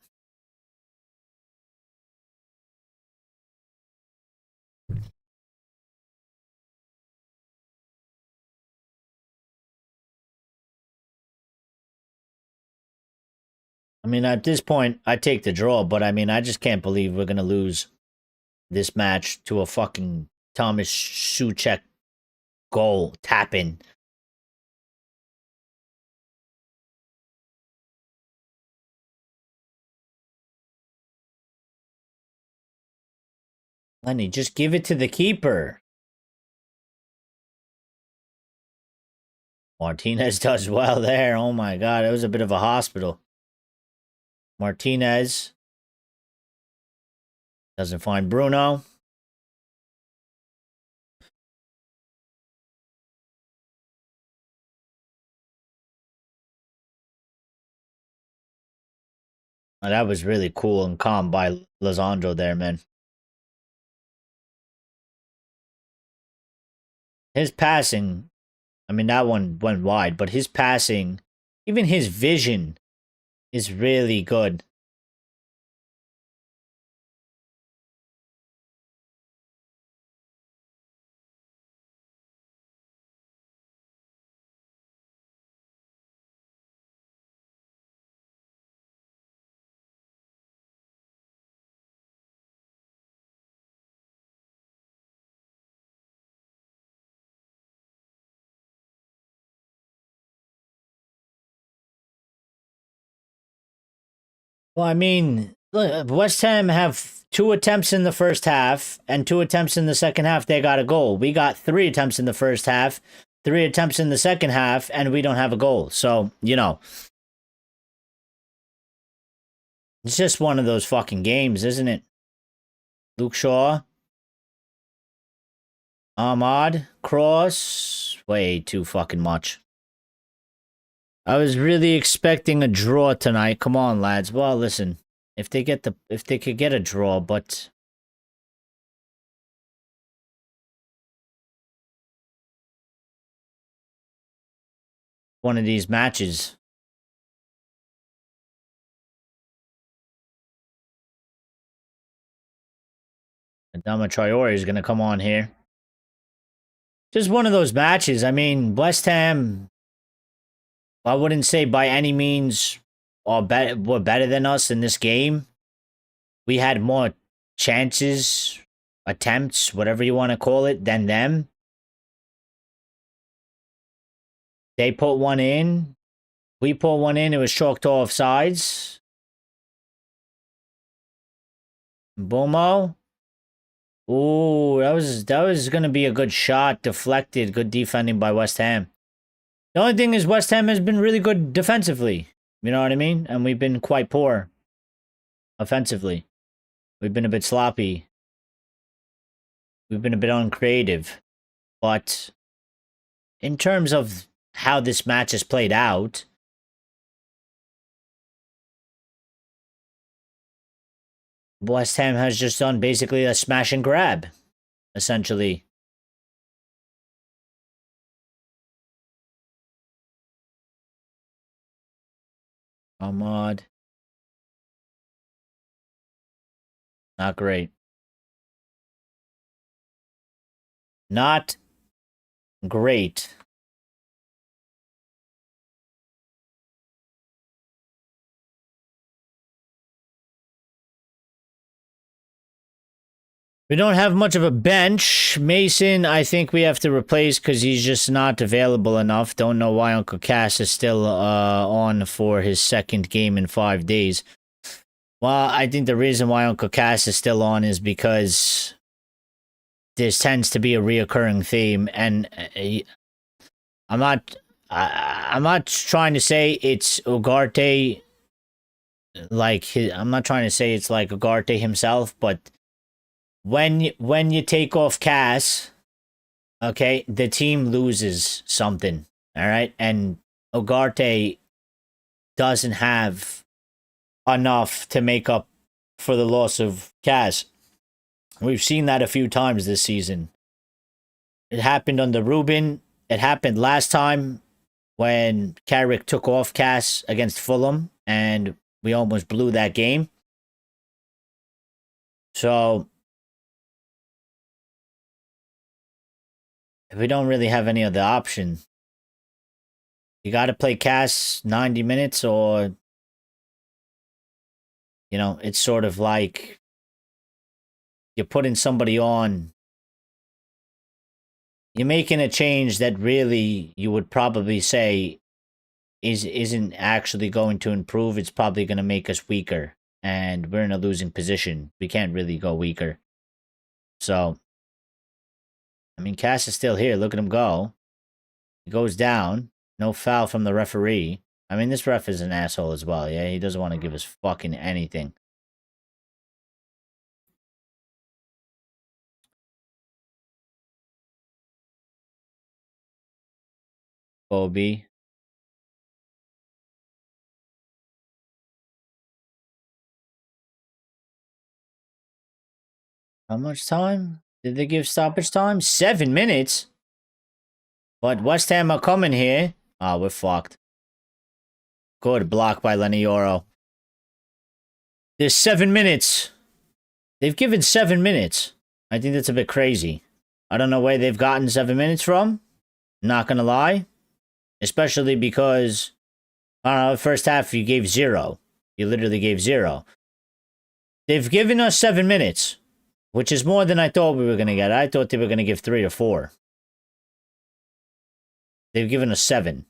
I mean, at this point, I take the draw, but I mean, I just can't believe we're going to lose this match to a fucking Thomas Souček goal tap-in. Lenny, just give it to the keeper. Martinez does well there. Oh my God, it was a bit of a hospital. Martinez doesn't find Bruno. Oh, that was really cool and calm by Lisandro there, man. His passing, I mean, that one went wide, but his passing, even his vision is really good. Well, I mean, look, West Ham have 2 attempts in the first half and 2 attempts in the second half. They got a goal. We got 3 attempts in the first half, 3 attempts in the second half, and we don't have a goal. So, you know, it's just one of those fucking games, isn't it? Luke Shaw. Ahmad. Cross. Way too fucking much. I was really expecting a draw tonight. Come on, lads. Well, listen. If they could get a draw, but one of these matches. Adama Traore is going to come on here. just one of those matches. I mean, West Ham, I wouldn't say by any means were better than us in this game. We had more chances, attempts, whatever you want to call it, than them. They put one in. We put one in. It was chalked off sides. Bomo. Ooh, that was gonna be a good shot. Deflected. Good defending by West Ham. The only thing is West Ham has been really good defensively. You know what I mean? And we've been quite poor offensively. We've been a bit sloppy. We've been a bit uncreative. But in terms of how this match has played out, West Ham has just done basically a smash and grab, essentially. Ahmad. Not great. Not great. We don't have much of a bench. Mason, I think we have to replace because he's just not available enough. Don't know why Uncle Cass is still on for his second game in 5 days. Well, I think the reason why Uncle Cass is still on is because this tends to be a reoccurring theme, and I'm not trying to say it's Ugarte. I'm not trying to say it's like Ugarte himself, but when you take off Cass, okay, the team loses something, all right, and Ugarte doesn't have enough to make up for the loss of Cass. We've seen that a few times this season. It happened under Ruben. It happened last time when Carrick took off Cass against Fulham, and we almost blew that game. So we don't really have any other option. You got to play Cass 90 minutes, or, you know, it's sort of like you're putting somebody on. You're making a change that really you would probably say isn't actually going to improve. It's probably going to make us weaker, and we're in a losing position. We can't really go weaker. So, I mean, Cass is still here. Look at him go. He goes down. No foul from the referee. I mean, this ref is an asshole as well, yeah? He doesn't want to give us fucking anything. Bobby. How much time? Did they give stoppage time? 7 minutes? But West Ham are coming here. Oh, we're fucked. Good block by Lenioro. There's 7 minutes. They've given 7 minutes. I think that's a bit crazy. I don't know where they've gotten 7 minutes from. Not gonna lie. Especially because, I don't know, the first half you gave 0. You literally gave 0. They've given us 7 minutes, which is more than I thought we were gonna get. I thought they were gonna give 3 or 4. They've given us 7.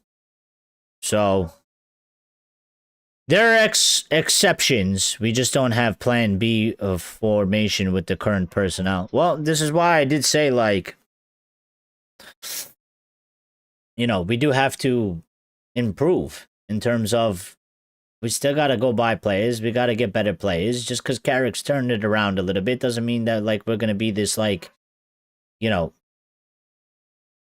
So, there are exceptions. We just don't have plan B of formation with the current personnel. Well, this is why I did say, like, you know, we do have to improve in terms of we still got to go buy players. We got to get better players. Just because Carrick's turned it around a little bit doesn't mean that, like, we're going to be this, like, you know,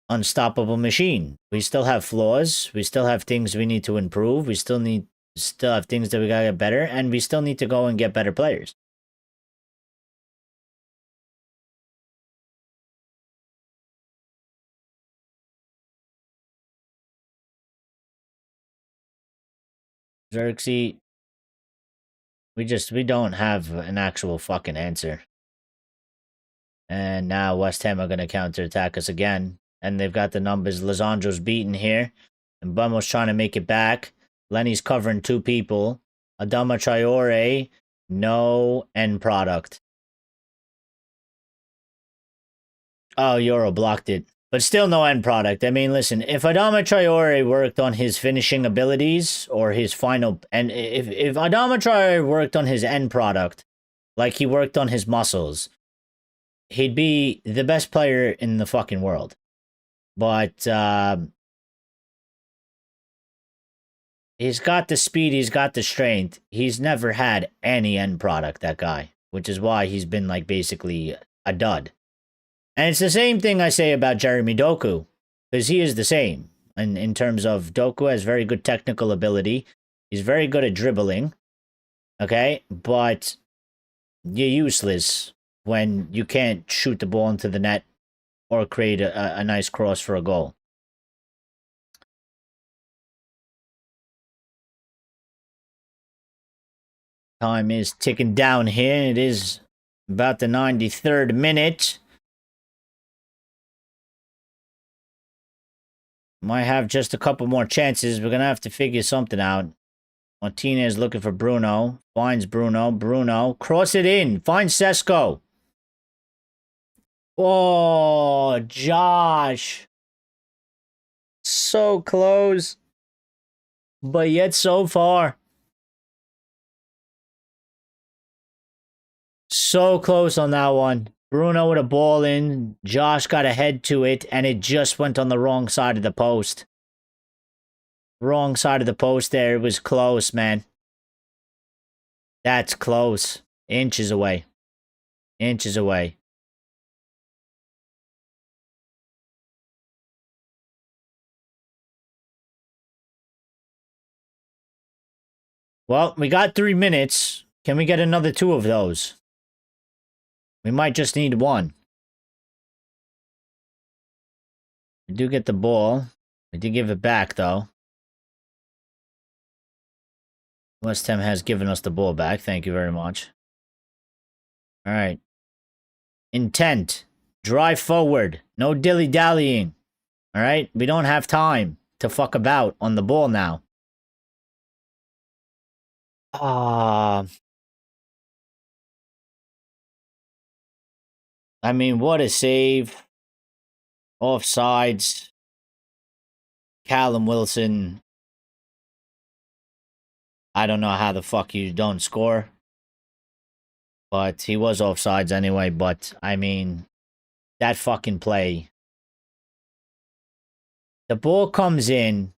unstoppable machine. We still have flaws. We still have things we need to improve. We still have things that we gotta get better, and we still need to go and get better players. Xerxes, we don't have an actual fucking answer. And now West Ham are gonna counterattack us again. and they've got the numbers. Lisandro's beaten here, and Bumo's trying to make it back. Lenny's covering 2 people. Adama Traore, no end product. Oh, Euro blocked it. But still no end product. I mean, listen, if Adama Traore worked on his finishing abilities or his final... And if Adama Traore worked on his end product, like he worked on his muscles, he'd be the best player in the fucking world. But he's got the speed, he's got the strength. He's never had any end product, that guy. Which is why he's been, like, basically a dud. And it's the same thing I say about Jeremy Doku, because he is the same. And in terms of Doku has very good technical ability. He's very good at dribbling. Okay? But you're useless when you can't shoot the ball into the net or create a nice cross for a goal. Time is ticking down here. It is about the 93rd minute. Might have just a couple more chances. We're going to have to figure something out. Martinez looking for Bruno. Finds Bruno. Bruno. Cross it in. Finds Sesko. Oh, Josh. So close. But yet so far. So close on that one. Bruno with a ball in. Josh got a head to it, and it just went on the wrong side of the post. Wrong side of the post there. It was close, man. That's close. Inches away. Inches away. Well, we got 3 minutes. Can we get another 2 of those? We might just need 1. We do get the ball. We did give it back, though. West Ham has given us the ball back. Thank you very much. All right. Intent. Drive forward. No dilly-dallying. All right? We don't have time to fuck about on the ball now. I mean, what a save. Offsides. Callum Wilson. I don't know how the fuck you don't score. But he was offsides anyway. But, I mean, that fucking play. The ball comes in.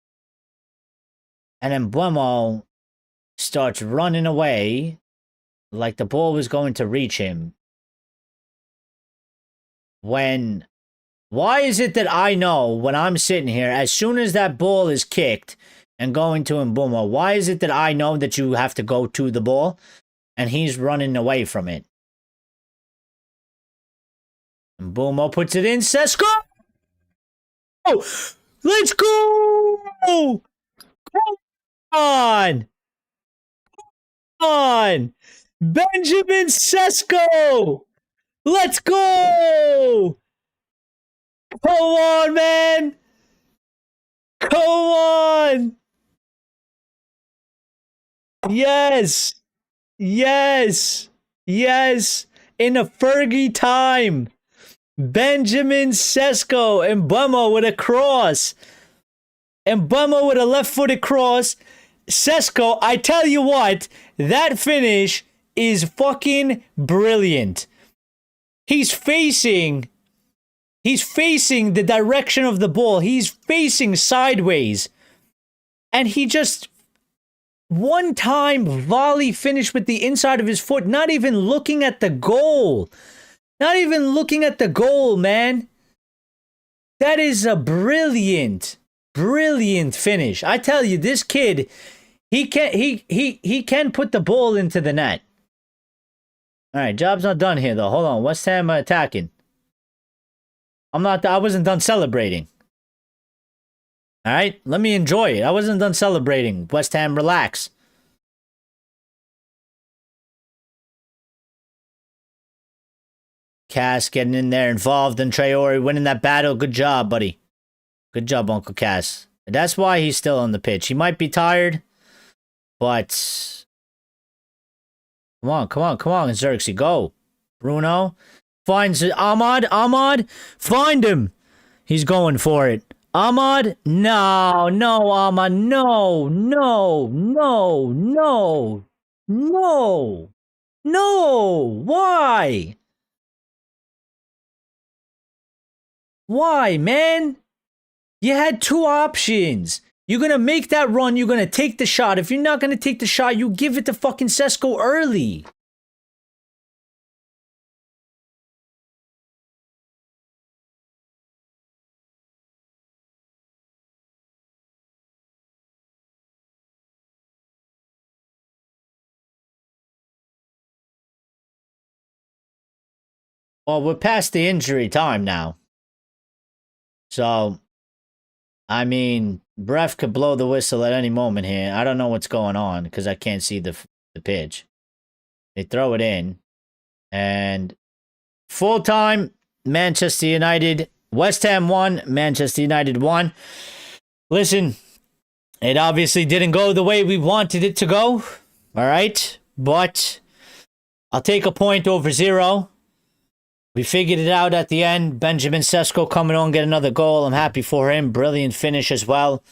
And then Buemo starts running away. Like the ball was going to reach him. Why is it that I know when I'm sitting here, as soon as that ball is kicked and going to Mbeumo, why is it that I know that you have to go to the ball and he's running away from it? Mbeumo puts it in. Sesko! Oh, let's go! Come on! Come on! Benjamin Sesko! Let's go! Come on, man! Come on! Yes! Yes! Yes! In a Fergie time! Benjamin Sesko and Mbeumo with a cross. And Mbeumo with a left-footed cross. Sesko, I tell you what, that finish is fucking brilliant. He's facing the direction of the ball. He's facing sideways. And he just one-time volley finish with the inside of his foot, not even looking at the goal. Not even looking at the goal, man. That is a brilliant, brilliant finish. I tell you, this kid, he can put the ball into the net. All right, job's not done here, though. Hold on. West Ham attacking. I wasn't done celebrating. All right, let me enjoy it. I wasn't done celebrating. West Ham, relax. Cass getting in there, involved, and Traore winning that battle. Good job, buddy. Good job, Uncle Cass. That's why he's still on the pitch. He might be tired, but come on, Xerxes, go. Bruno finds Ahmad. Find him. He's going for it. Ahmad, no, Ahmad, no. Why? Why, man? You had two options. You're going to make that run. You're going to take the shot. If you're not going to take the shot, you give it to fucking Sesko early. Well, we're past the injury time now. So, I mean, Bref could blow the whistle at any moment here. I don't know what's going on because I can't see the pitch. They throw it in. And full time, Manchester United. West Ham 1, Manchester United 1. Listen, it obviously didn't go the way we wanted it to go. All right? But I'll take a point over 0. We figured it out at the end. Benjamin Sesko coming on, get another goal. I'm happy for him. Brilliant finish as well.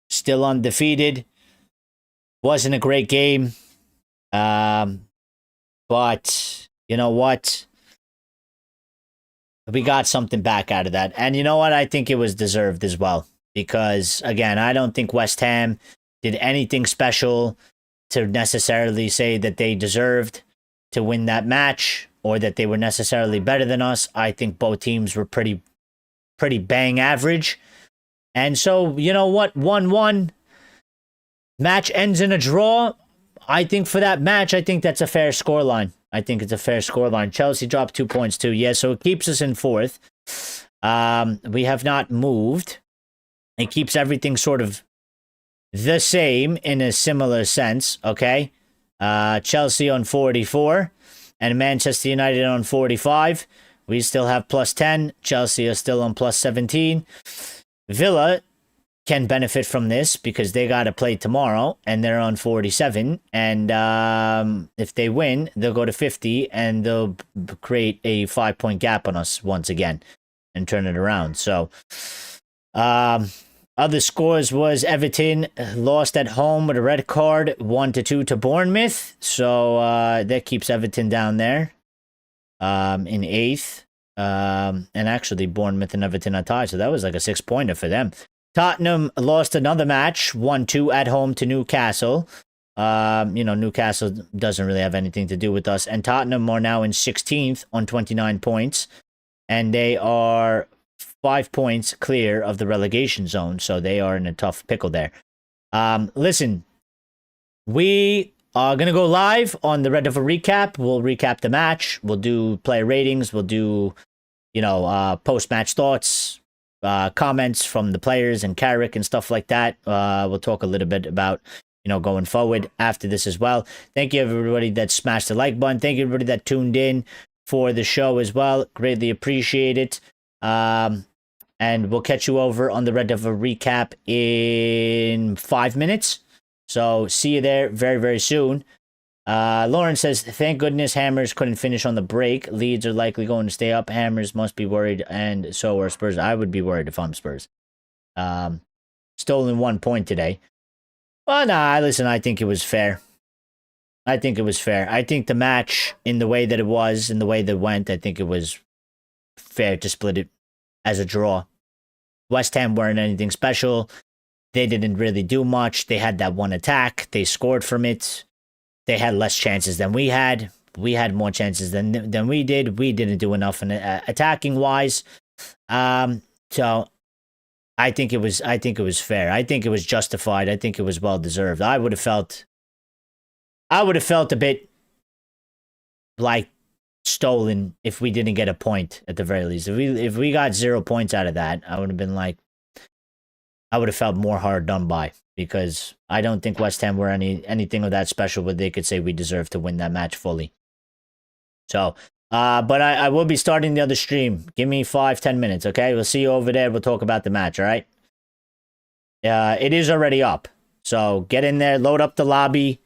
Still undefeated. Wasn't a great game. But you know what? We got something back out of that. And you know what? I think it was deserved as well. Because, again, I don't think West Ham did anything special to necessarily say that they deserved to win that match, or that they were necessarily better than us. I think both teams were pretty bang average. And so, you know what? 1-1. Match ends in a draw. I think for that match, I think that's a fair scoreline. I think it's a fair scoreline. Chelsea dropped 2 points too. Yeah, so it keeps us in 4th. We have not moved. It keeps everything sort of the same in a similar sense, okay? Chelsea on 44. And Manchester United on 45. We still have plus 10. Chelsea are still on plus 17. Villa can benefit from this because they got to play tomorrow and they're on 47. And if they win, they'll go to 50 and they'll create a 5-point gap on us once again and turn it around. So, other scores was Everton lost at home with a red card, 1-2 to Bournemouth. So that keeps Everton down there in 8th. And actually, Bournemouth and Everton are tied. So that was like a 6-pointer for them. Tottenham lost another match, 1-2 at home to Newcastle. Newcastle doesn't really have anything to do with us. And Tottenham are now in 16th on 29 points. And they are 5 points clear of the relegation zone, so they are in a tough pickle there. Listen, we are going to go live on the Red Devil recap. We'll recap the match. We'll do player ratings. We'll do, post-match thoughts, comments from the players and Carrick and stuff like that. We'll talk a little bit about, going forward after this as well. Thank you, everybody that smashed the like button. Thank you, everybody that tuned in for the show as well. Greatly appreciate it. And we'll catch you over on the Red Devil recap in 5 minutes. So see you there very, very soon. Lauren says, thank goodness Hammers couldn't finish on the break. Leeds are likely going to stay up. Hammers must be worried, and so are Spurs. I would be worried if I'm Spurs. Stolen 1 point today. Well, nah, listen, I think it was fair. I think the match, in the way that it was, in the way that it went, I think it was fair to split it as a draw. West Ham weren't anything special. They didn't really do much. They had that one attack. They scored from it. They had less chances than we had. We had more chances than we did. We didn't do enough in attacking wise. So I think it was fair. I think it was justified. I think it was well deserved. I would have felt a bit like stolen if we didn't get a point at the very least. If we got 0 points out of that, I would have been like, I would have felt more hard done by, because I don't think West Ham were anything of that special where they could say we deserve to win that match fully. So But I will be starting the other stream. Give me 5-10 minutes, okay? We'll see you over there. We'll talk about the match, all right? It is already up. So get in there, load up the lobby.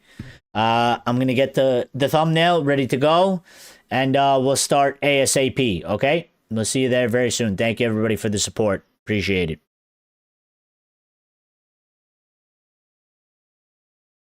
I'm going to get the thumbnail ready to go. And we'll start ASAP, okay? We'll see you there very soon. Thank you, everybody, for the support. Appreciate it.